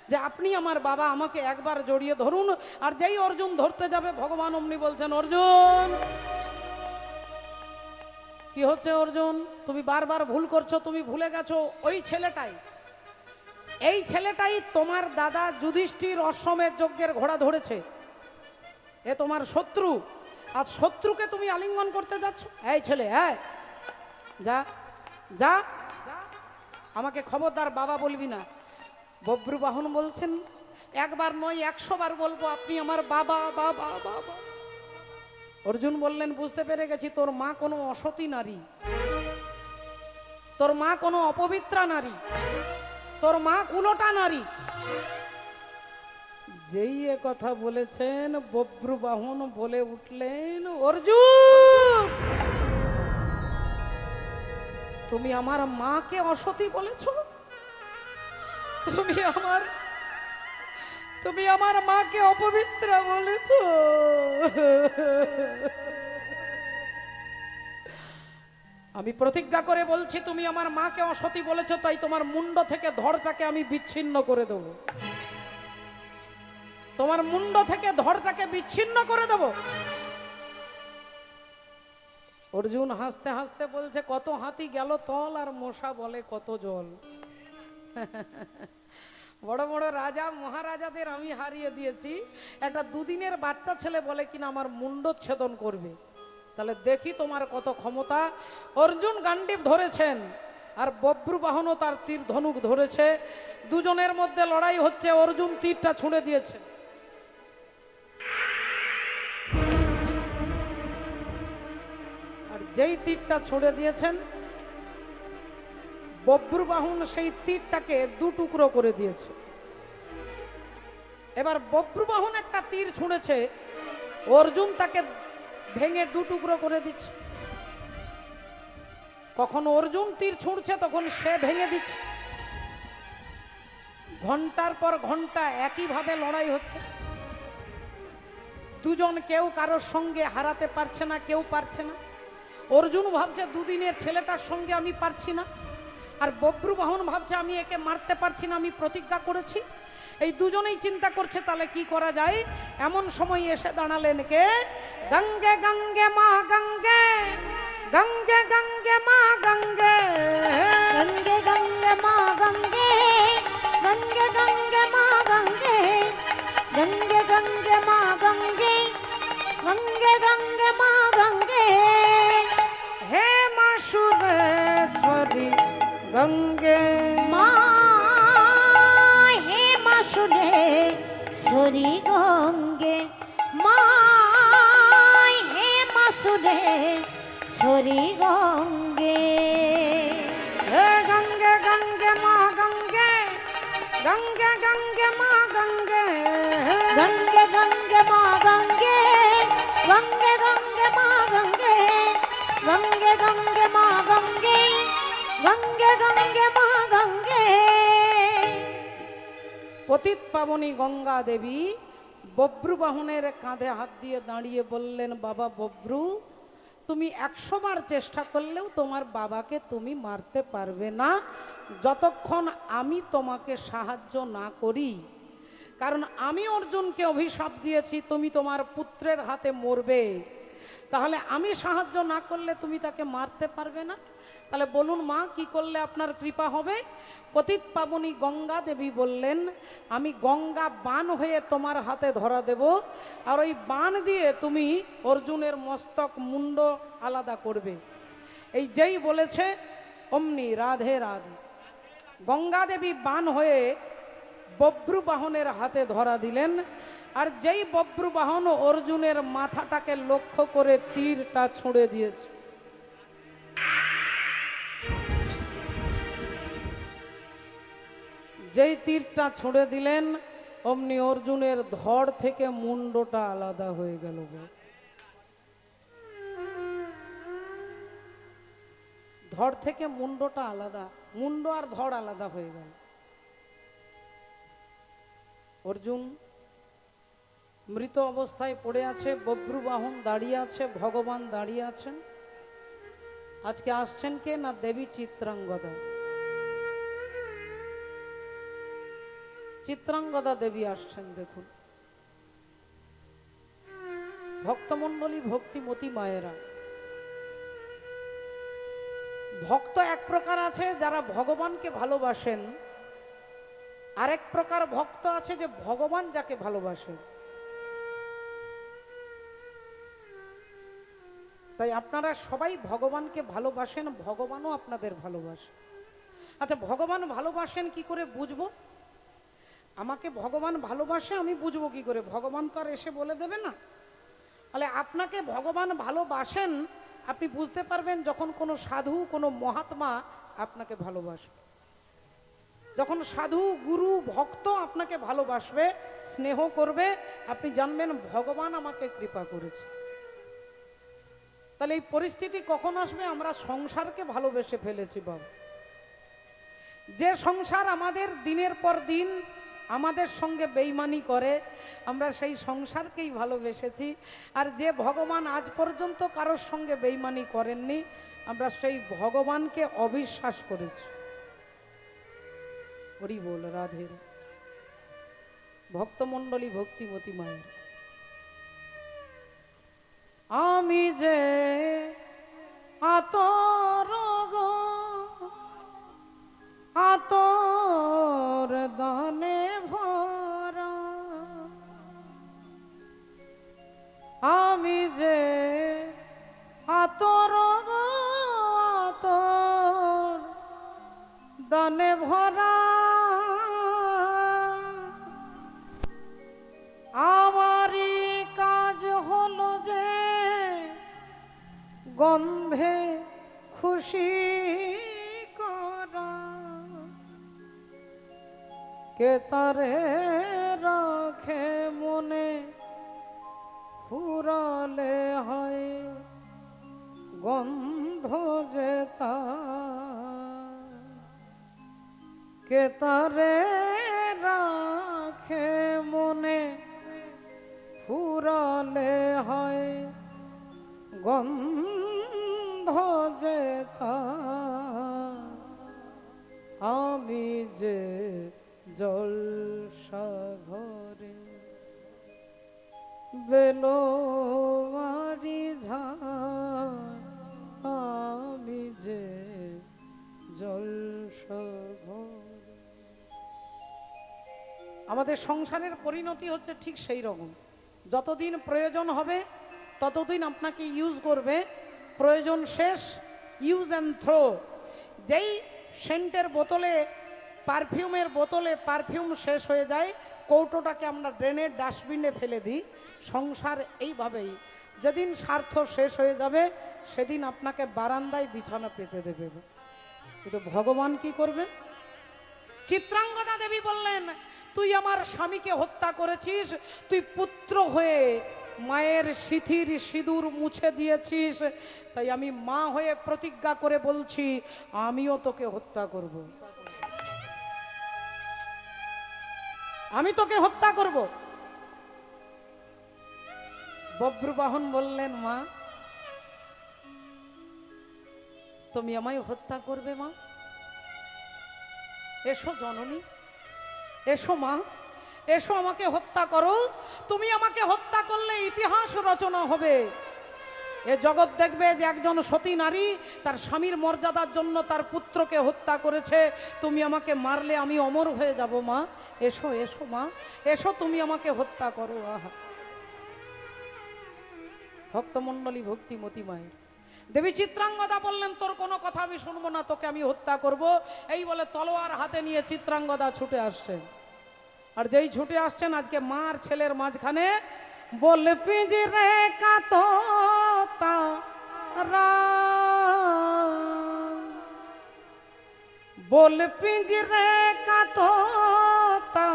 যে আপনি আমার বাবা, আমাকে একবার জড়িয়ে ধরুন। আর যেই অর্জুন ধরতে যাবে, ভগবান অমনি বলছেন, অর্জুন কি হচ্ছে অর্জুন, তুমি বারবার ভুল করছো, তুমি ভুলে গেছো ওই ছেলেটাই, এই ছেলেটাই তোমার দাদা যুধিষ্ঠির অশ্বমেধ যজ্ঞের ঘোড়া ধরেছে, এ তোমার শত্রু। আর শত্রুকে তুমি আলিঙ্গন করতে যাচ্ছ। এই ছেলে, হ্যাঁ যা যা, আমাকে খবরদার বাবা বলবি না। বব্রুবাহন বলছেন, একবার নয় 100 বার বলবো, আপনি আমার বাবা বাবা বাবা। অর্জুন বললেন, বুঝতে পেরে গেছি, তোর মা কোনো অসতী নারী, তোর মা কোনো অপবিত্রা নারী, তোর মা কুলোটা নারী। যেই এ কথা বলেছেন, বব্রুবাহন বলে উঠলেন, অর্জুন তুমি আমার মাকে অসতী বলেছ? তুমি আমার মাকে অপবিত্র বলেছ। আমি প্রতিজ্ঞা করে বলছি, তুমি আমার মাকে অসতী বলেছো, তাই তোমার মুন্ড থেকে ধড়টাকে আমি বিচ্ছিন্ন করে দেব। তোমার মুন্ড থেকে ধড়টাকে বিচ্ছিন্ন করে দেব। অর্জুন হাসতে হাসতে বলছে, কত হাতি গেল তল, আর মশা বলে কত জল। বড় বড় রাজা মহারাজাদের আমি হারিয়ে দিয়েছি, একটা দুদিনের বাচ্চা ছেলে বলে কিনা আমার মুন্ডচ্ছেদন করবে। তাহলে দেখি তোমার কত ক্ষমতা। অর্জুন গান্ডীব ধরেছেন, আর বব্রুবাহনও তার তীর ধনুক ধরেছে। দুজনের মধ্যে লড়াই হচ্ছে। অর্জুন তীরটা ছুঁড়ে দিয়েছে, আর যেই তীরটা ছুঁড়ে দিয়েছেন, বব্রুবাহন সেই তীরটাকে দু টুকরো করে দিয়েছে। এবার বব্রুবাহন একটা তীর ছুঁড়েছে, অর্জুন তাকে ভেঙে দু টুকরো করে দিচ্ছে। কখন অর্জুন তীর ছুঁড়ছে, তখন সে ভেঙে দিচ্ছে। ঘন্টার পর ঘন্টা একইভাবে লড়াই হচ্ছে। দুজন কেউ কারোর সঙ্গে হারাতে পারছে না, কেউ পারছে না। অর্জুন ভাবছে দুদিনের ছেলেটার সঙ্গে আমি পারছি না, আর বব্রুবাহন ভাবছে আমি একে মারতে পারছি না, আমি প্রতিজ্ঞা করেছি। এই দুজনেই চিন্তা করছে তাহলে কি করা যায়। এমন সময় এসে দাঁড়ালেন কে? গঙ্গে গঙ্গে মা গঙ্গে, গঙ্গে গঙ্গে মা গঙ্গে, গঙ্গে গঙ্গে মা গঙ্গে, গঙ্গে গঙ্গে মা গঙ্গে, গঙ্গে গঙ্গে মা গঙ্গে, গঙ্গে গঙ্গে মা গঙ্গে। হে মা সুরেশ্বরী গঙ্গে, মা হে মা সুরেশ্বরী গঙ্গে, মা হে মা সুরেশ্বরী গঙ্গে। হে গঙ্গে গঙ্গে মা গঙ্গে, গঙ্গে গঙ্গে মা গঙ্গে, গঙ্গে গঙ্গে মা গঙ্গে, গঙ্গে গঙ্গে মা গঙ্গে, গঙ্গে গঙ্গে মা গঙ্গে, গঙ্গে গঙ্গে মা গঙ্গে। পতিত পাবনী গঙ্গা দেবী বব্রুবাহনের কাঁধে হাত দিয়ে দাঁড়িয়ে বললেন, বাবা বব্রু, তুমি 100 বার চেষ্টা করলেও তোমার বাবাকে তুমি মারতে পারবে না, যতক্ষণ আমি তোমাকে সাহায্য না করি। কারণ আমি অর্জুনকে অভিশাপ দিয়েছি তুমি তোমার পুত্রের হাতে মরবে। তাহলে আমি সাহায্য না করলে তুমি তাকে মারতে পারবে না। তাহলে বলুন মা, কি করলে আপনার কৃপা হবে? পতিত পাবনী গঙ্গা দেবী বললেন, আমি গঙ্গা বান হয়ে তোমার হাতে ধরা দেব, আর ওই বান দিয়ে তুমি অর্জুনের মস্তক মুন্ড আলাদা করবে। এই যেই বলেছে অমনি রাধে রাধে গঙ্গা দেবী বান হয়ে বব্রুবাহনের হাতে ধরা দিলেন। আর যেই বব্রুবাহন অর্জুনের মাথাটাকে লক্ষ্য করে তীরটা ছুঁড়ে দিয়েছে। যেই তীরটা ছুঁড়ে দিলেন, অমনি অর্জুনের ধড় থেকে মুন্ডটা আলাদা হয়ে গেল। ধড় থেকে মুন্ডটা আলাদা, মুন্ড আর ধড় আলাদা হয়ে গেল। অর্জুন মৃত অবস্থায় পড়ে আছে, বব্রুবাহন দাঁড়িয়ে আছে, ভগবান দাঁড়িয়ে আছেন। আজকে আসছেন কে না? দেবী চিত্রাঙ্গদা। চিত্রাঙ্গদা দেবী আসছেন। দেখুন ভক্তমণ্ডলী, ভক্তিমতী মায়েরা। ভক্ত এক প্রকার আছে যারা ভগবানকে ভালোবাসেন, আরেক প্রকার ভক্ত আছে যে ভগবান যাকে ভালোবাসেন। তাই আপনারা সবাই ভগবানকে ভালোবাসেন, ভগবানও আপনাদের ভালোবাসে। আচ্ছা, ভগবান ভালোবাসেন কি করে বুঝবো? আমাকে ভগবান ভালোবাসে আমি বুঝবো কি করে? ভগবান তো আর এসে বলে দেবে না। তাহলে আপনাকে ভগবান ভালোবাসেন আপনি বুঝতে পারবেন যখন কোনো সাধু, কোনো মহাত্মা আপনাকে ভালোবাসবে। যখন সাধু, গুরু, ভক্ত আপনাকে ভালোবাসবে, স্নেহ করবে, আপনি জানবেন ভগবান আমাকে কৃপা করেছে। তাহলে এই পরিস্থিতি কখন আসবে? আমরা সংসারকে ভালোবেসে ফেলেছি বাবা। যে সংসার আমাদের দিনের পর দিন আমাদের সঙ্গে বেইমানি করে, আমরা সেই সংসারকেই ভালোবেসেছি। আর যে ভগবান আজ পর্যন্ত কারোর সঙ্গে বেইমানি করেননি, আমরা সেই ভগবানকে অবিশ্বাস করেছি। হরি বল, রাধে। ভক্তমণ্ডলী ভক্তিমতী মায়ের, আমি যে আতর গো আতর দানে ভরা, আমি যে আতর গো আতর দানে ভরা, আমারই কাজ হলো যে গন্ধে খুশি করা, কে তারে রাখে মনে ফুরালে হয় গন্ধ যে তার, কে তারে রাখে মনে ফুরালে হয় গন্ধ যে তার, আমি যে জলসা ঘরে বেলোয়ারি ঝাড়, আমি যে জলসা ঘরে। আমাদের সংসারের পরিণতি হচ্ছে ঠিক সেই রকম, যতদিন প্রয়োজন হবে ততদিন আপনাকে ইউজ করবে, প্রয়োজন শেষ ইউজ অ্যান্ড থ্রো। যেই সেন্টের বোতলে, পারফিউমের বোতলে পারফিউম শেষ হয়ে যায়, কৌটোটাকে আমরা ড্রেনের ডাস্টবিনে ফেলে দিই, সংসার এইভাবেই যেদিন স্বার্থ শেষ হয়ে যাবে সেদিন আপনাকে বারান্দায় বিছানা পেতে দেবে। কিন্তু ভগবান কি করবেন? চিত্রাঙ্গদা দেবী বললেন, তুই আমার স্বামীকে হত্যা করেছিস, তুই পুত্র হয়ে মায়ের সিথির সিঁদুর মুছে দিয়েছিস, তাই আমি মা হয়ে প্রতিজ্ঞা করে বলছি আমিও তোকে হত্যা করব, আমি তোকে হত্যা করব। বব্রবাহন বললেন, মা তুমি আমায় হত্যা করবে? মা এসো জননী, এসো মা, এসো আমাকে হত্যা করো। তুমি আমাকে হত্যা করলে ইতিহাস রচনা হবে, এ জগৎ দেখবে যে একজন সতী নারী তার স্বামীর মর্যাদার জন্য তার পুত্রকে হত্যা করেছে। তুমি আমাকে মারলে আমি অমর হয়ে যাব। মা এসো, এসো মা, এসো তুমি আমাকে হত্যা করো। আহা, ভক্তমণ্ডলী ভক্তিমতী মায়ের। দেবী চিত্রাঙ্গদা বললেন, তোর কোনো কথা আমি শুনবো না, তোকে আমি হত্যা করব। এই বলে তলোয়ার হাতে নিয়ে চিত্রাঙ্গদা ছুটে আসছেন। আর যেই ছুটে আসছেন, আজকে মা আর ছেলের মাঝখানে বল পিঞ্জরে কাতো তারা, बोल पिंजरे का तोता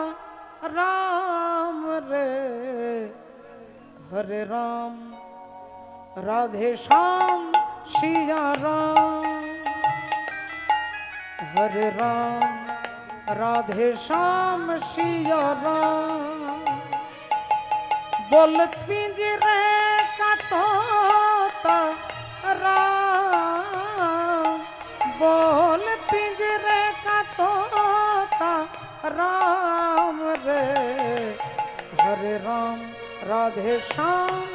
राम रे, हरे राम राधे श्याम सिया राम, हरे राम राधे श्याम सिया राम। बोल पिंजरे का तोता राम, बोल पिंजरे का तोता राम रे, हरे राम राधे श्याम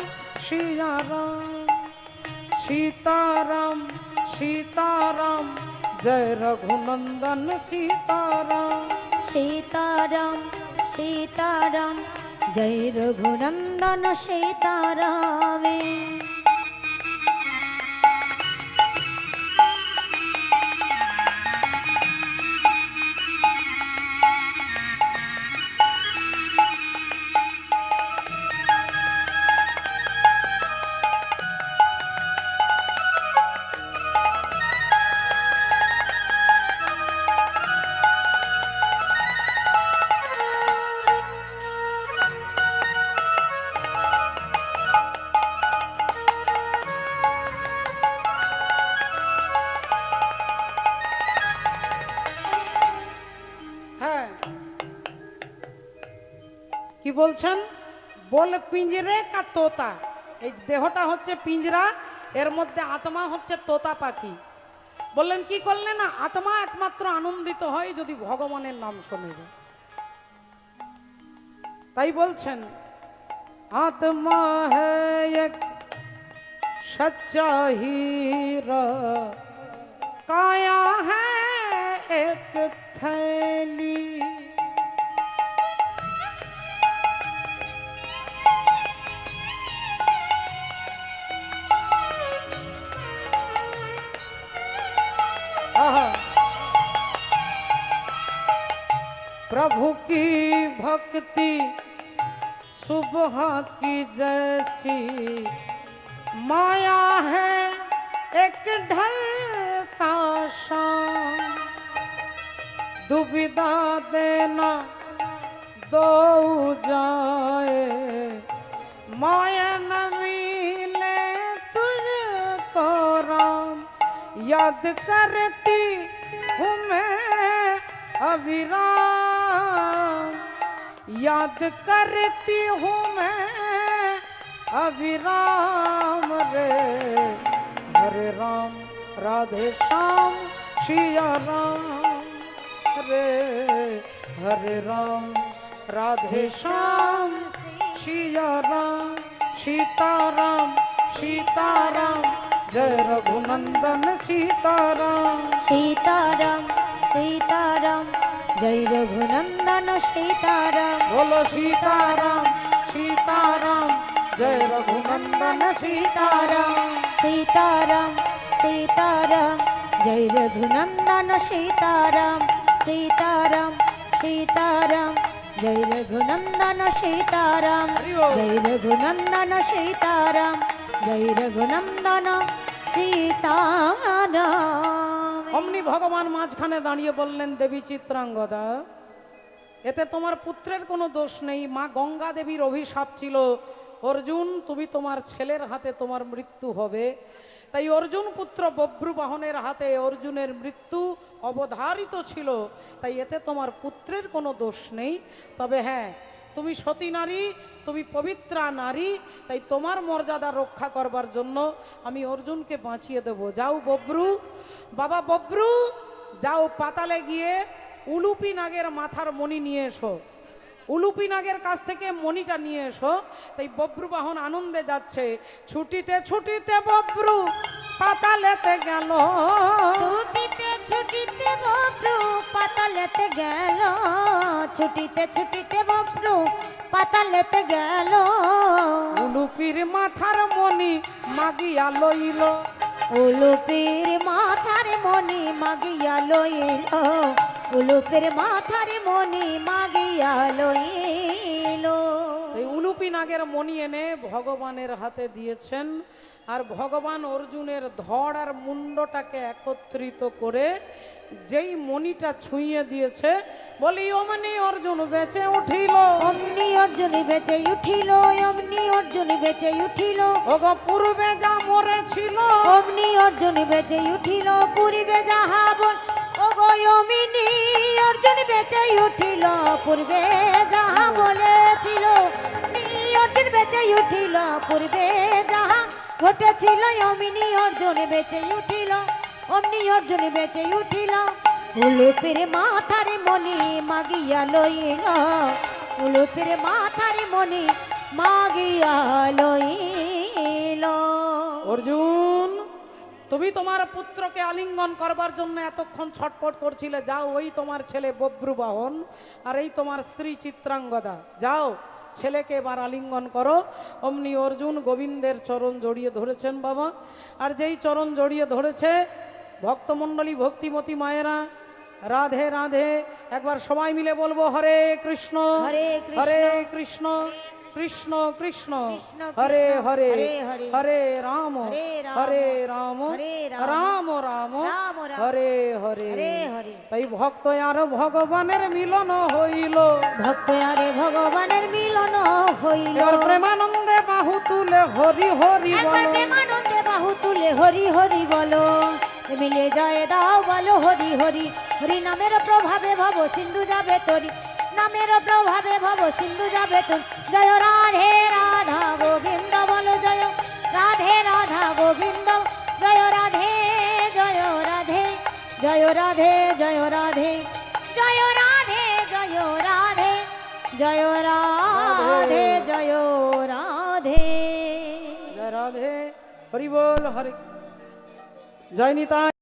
सिया राम। सीताराम सीताराम जय रघुनंदन सीताराम, सीताराम सीताराम जय रघुनंदन सीताराम। বলছেন? বল পিঞ্জরে কা তোতা, এই দেহটা হচ্ছে পিঞ্জরা, এর মধ্যে আত্মা হচ্ছে তোতা পাখি। বললেন কি করলে না, আত্মা একমাত্র আনন্দিত হয় যদি ভগবানের নাম শোনে। তাই বলছেন আত্মা হ্যায় এক সচ্চা हीरा, काया है एक थैली। आहा, प्रभु की भक्ति सुबह की जैसी, माया है एक ढलता शाम। दुविधा देना दो जाए, माया न मिले तुझको राम। याद करती हूँ मैं अविराम, याद करती हूँ मैं अविराम रे। हरे राम राधे श्याम सिया राम रे, हरे राम राधे श्याम सिया राम। सीताराम सीताराम जय रघुनंदन सीताराम। सीताराम सीताराम जय रघुनंदन सीताराम। बोलो सीताराम सीताराम जय रघुनंदन सीताराम। सीताराम सीताराम जय रघुनंदन सीताराम। सीताराम सीताराम जय रघुनंदन सीताराम। जय रघुनंदन सीताराम जय रघुनंदन सीताराम। অমনি ভগবান মাঝখানে দাঁড়িয়ে বললেন, দেবী চিত্রাঙ্গদা, এতে তোমার পুত্রের কোনো দোষ নেই। মা গঙ্গা দেবীর অভিশাপ ছিল, অর্জুন তুমি তোমার ছেলের হাতে তোমার মৃত্যু হবে। তাই অর্জুন পুত্র বভ্রুবাহনের হাতে অর্জুনের মৃত্যু অবধারিত ছিল। তাই এতে তোমার পুত্রের কোনো দোষ নেই। তবে হ্যাঁ, তুমি সতী নারী, তুমি পবিত্রা নারী, তাই তোমার মর্যাদা রক্ষা করবার জন্য আমি অর্জুনকে বাঁচিয়ে দেব। যাও বব্রু, বাবা বব্রু, যাও পাতালে গিয়ে উলুপি নাগের মাথার মণি নিয়ে এসো। উলুপি নাগের কাছ থেকে মণিটা নিয়ে এসো। তাই বব্রুবাহন আনন্দে যাচ্ছে। ছুটিতে ছুটিতে বব্রু পাতালেতে গেল, ছুটিতে ছুটিতে বব্রু পাতালেতে গেল। ছুটিতে ছুটিতে বব্রু পাতালেতে গেল। উলুপির মাথার মণি মাগিয়া লইল, উলুপের মাথার মণি মাগিয়া লইল। উলুপের মাথার মণি মাগিয়া লইল। এই উলুপি নাগের মণি এনে ভগবানের হাতে দিয়েছেন। আর ভগবান অর্জুনের ধড় আর মুন্ডটাকে একত্রিত করে যেই মণিটা ছুঁয়ে দিয়েছে, বলি অমনি অর্জুন বেঁচে উঠিল। অমনি অর্জুন বেঁচে উঠিল। অমনি অর্জুন বেঁচে উঠিল। ওগো পূর্বে যা মরেছিল, অমনি অর্জুন বেঁচে উঠিল। পূর্বে যাহা বল, ওগো অমনি অর্জুন বেঁচে উঠিল। পূর্বে যাহা বলেছিল, অর্জুন বেঁচে উঠিল। পূর্বে যাহা ঘটেছিল, অমনি অর্জুন বেঁচে উঠিল। অমনি অর্জুন বেঁচে উঠিল। উলুপের মাথার মণি মাগিয়া লইল। উলুপের মাথার মণি মাগিয়া লইল। অর্জুন তুমি তোমার পুত্রকে আলিঙ্গন করবার জন্য এতক্ষণ ছটফট করছিলে। যাও, ওই তোমার ছেলে বব্রুবাহন আর এই তোমার স্ত্রী চিত্রাঙ্গদা, যাও ছেলেকে এবার আলিঙ্গন করো। অমনি অর্জুন গোবিন্দের চরণ জড়িয়ে ধরেছেন বাবা। আর যেই চরণ জড়িয়ে ধরেছে, ভক্তমণ্ডলী ভক্তিমতী মায়েরা, রাধে রাধে, একবার সবাই মিলে বলবো হরে কৃষ্ণ হরে কৃষ্ণ, হরে কৃষ্ণ কৃষ্ণ কৃষ্ণ কৃষ্ণ হরে হরে হরে হরে, হরে রাম হরে রাম, হরে রাম হরে রাম, রাম রাম রাম রাম, হরে হরে। হরে হরে। তাই ভক্ত আর ভগবানের মিলন হইল। ভক্ত আরে ভগবানের মিলন হইল। এবার প্রেমানন্দে বাহু তুলে হরি হরি একবার বলো। প্রেমানন্দে বাহু তুলে হরি হরি বলো। মিলে যায় দাও বলো হরি হরি। হরি নামের প্রভাবে ভব সিন্ধু যাবে তরি। নামের প্রভাবে ভব সিন্ধু যাবে তুমি জয় রাধে রাধা গোবিন্দ বলো জয় রাধে রাধা গোবিন্দ জয় রাধে জয় রাধে জয় রাধে জয় রাধে জয় রাধে জয় রাধে জয় রাধে জয় রাধে জয় রাধে হরি বল হরে জয় নিতাই।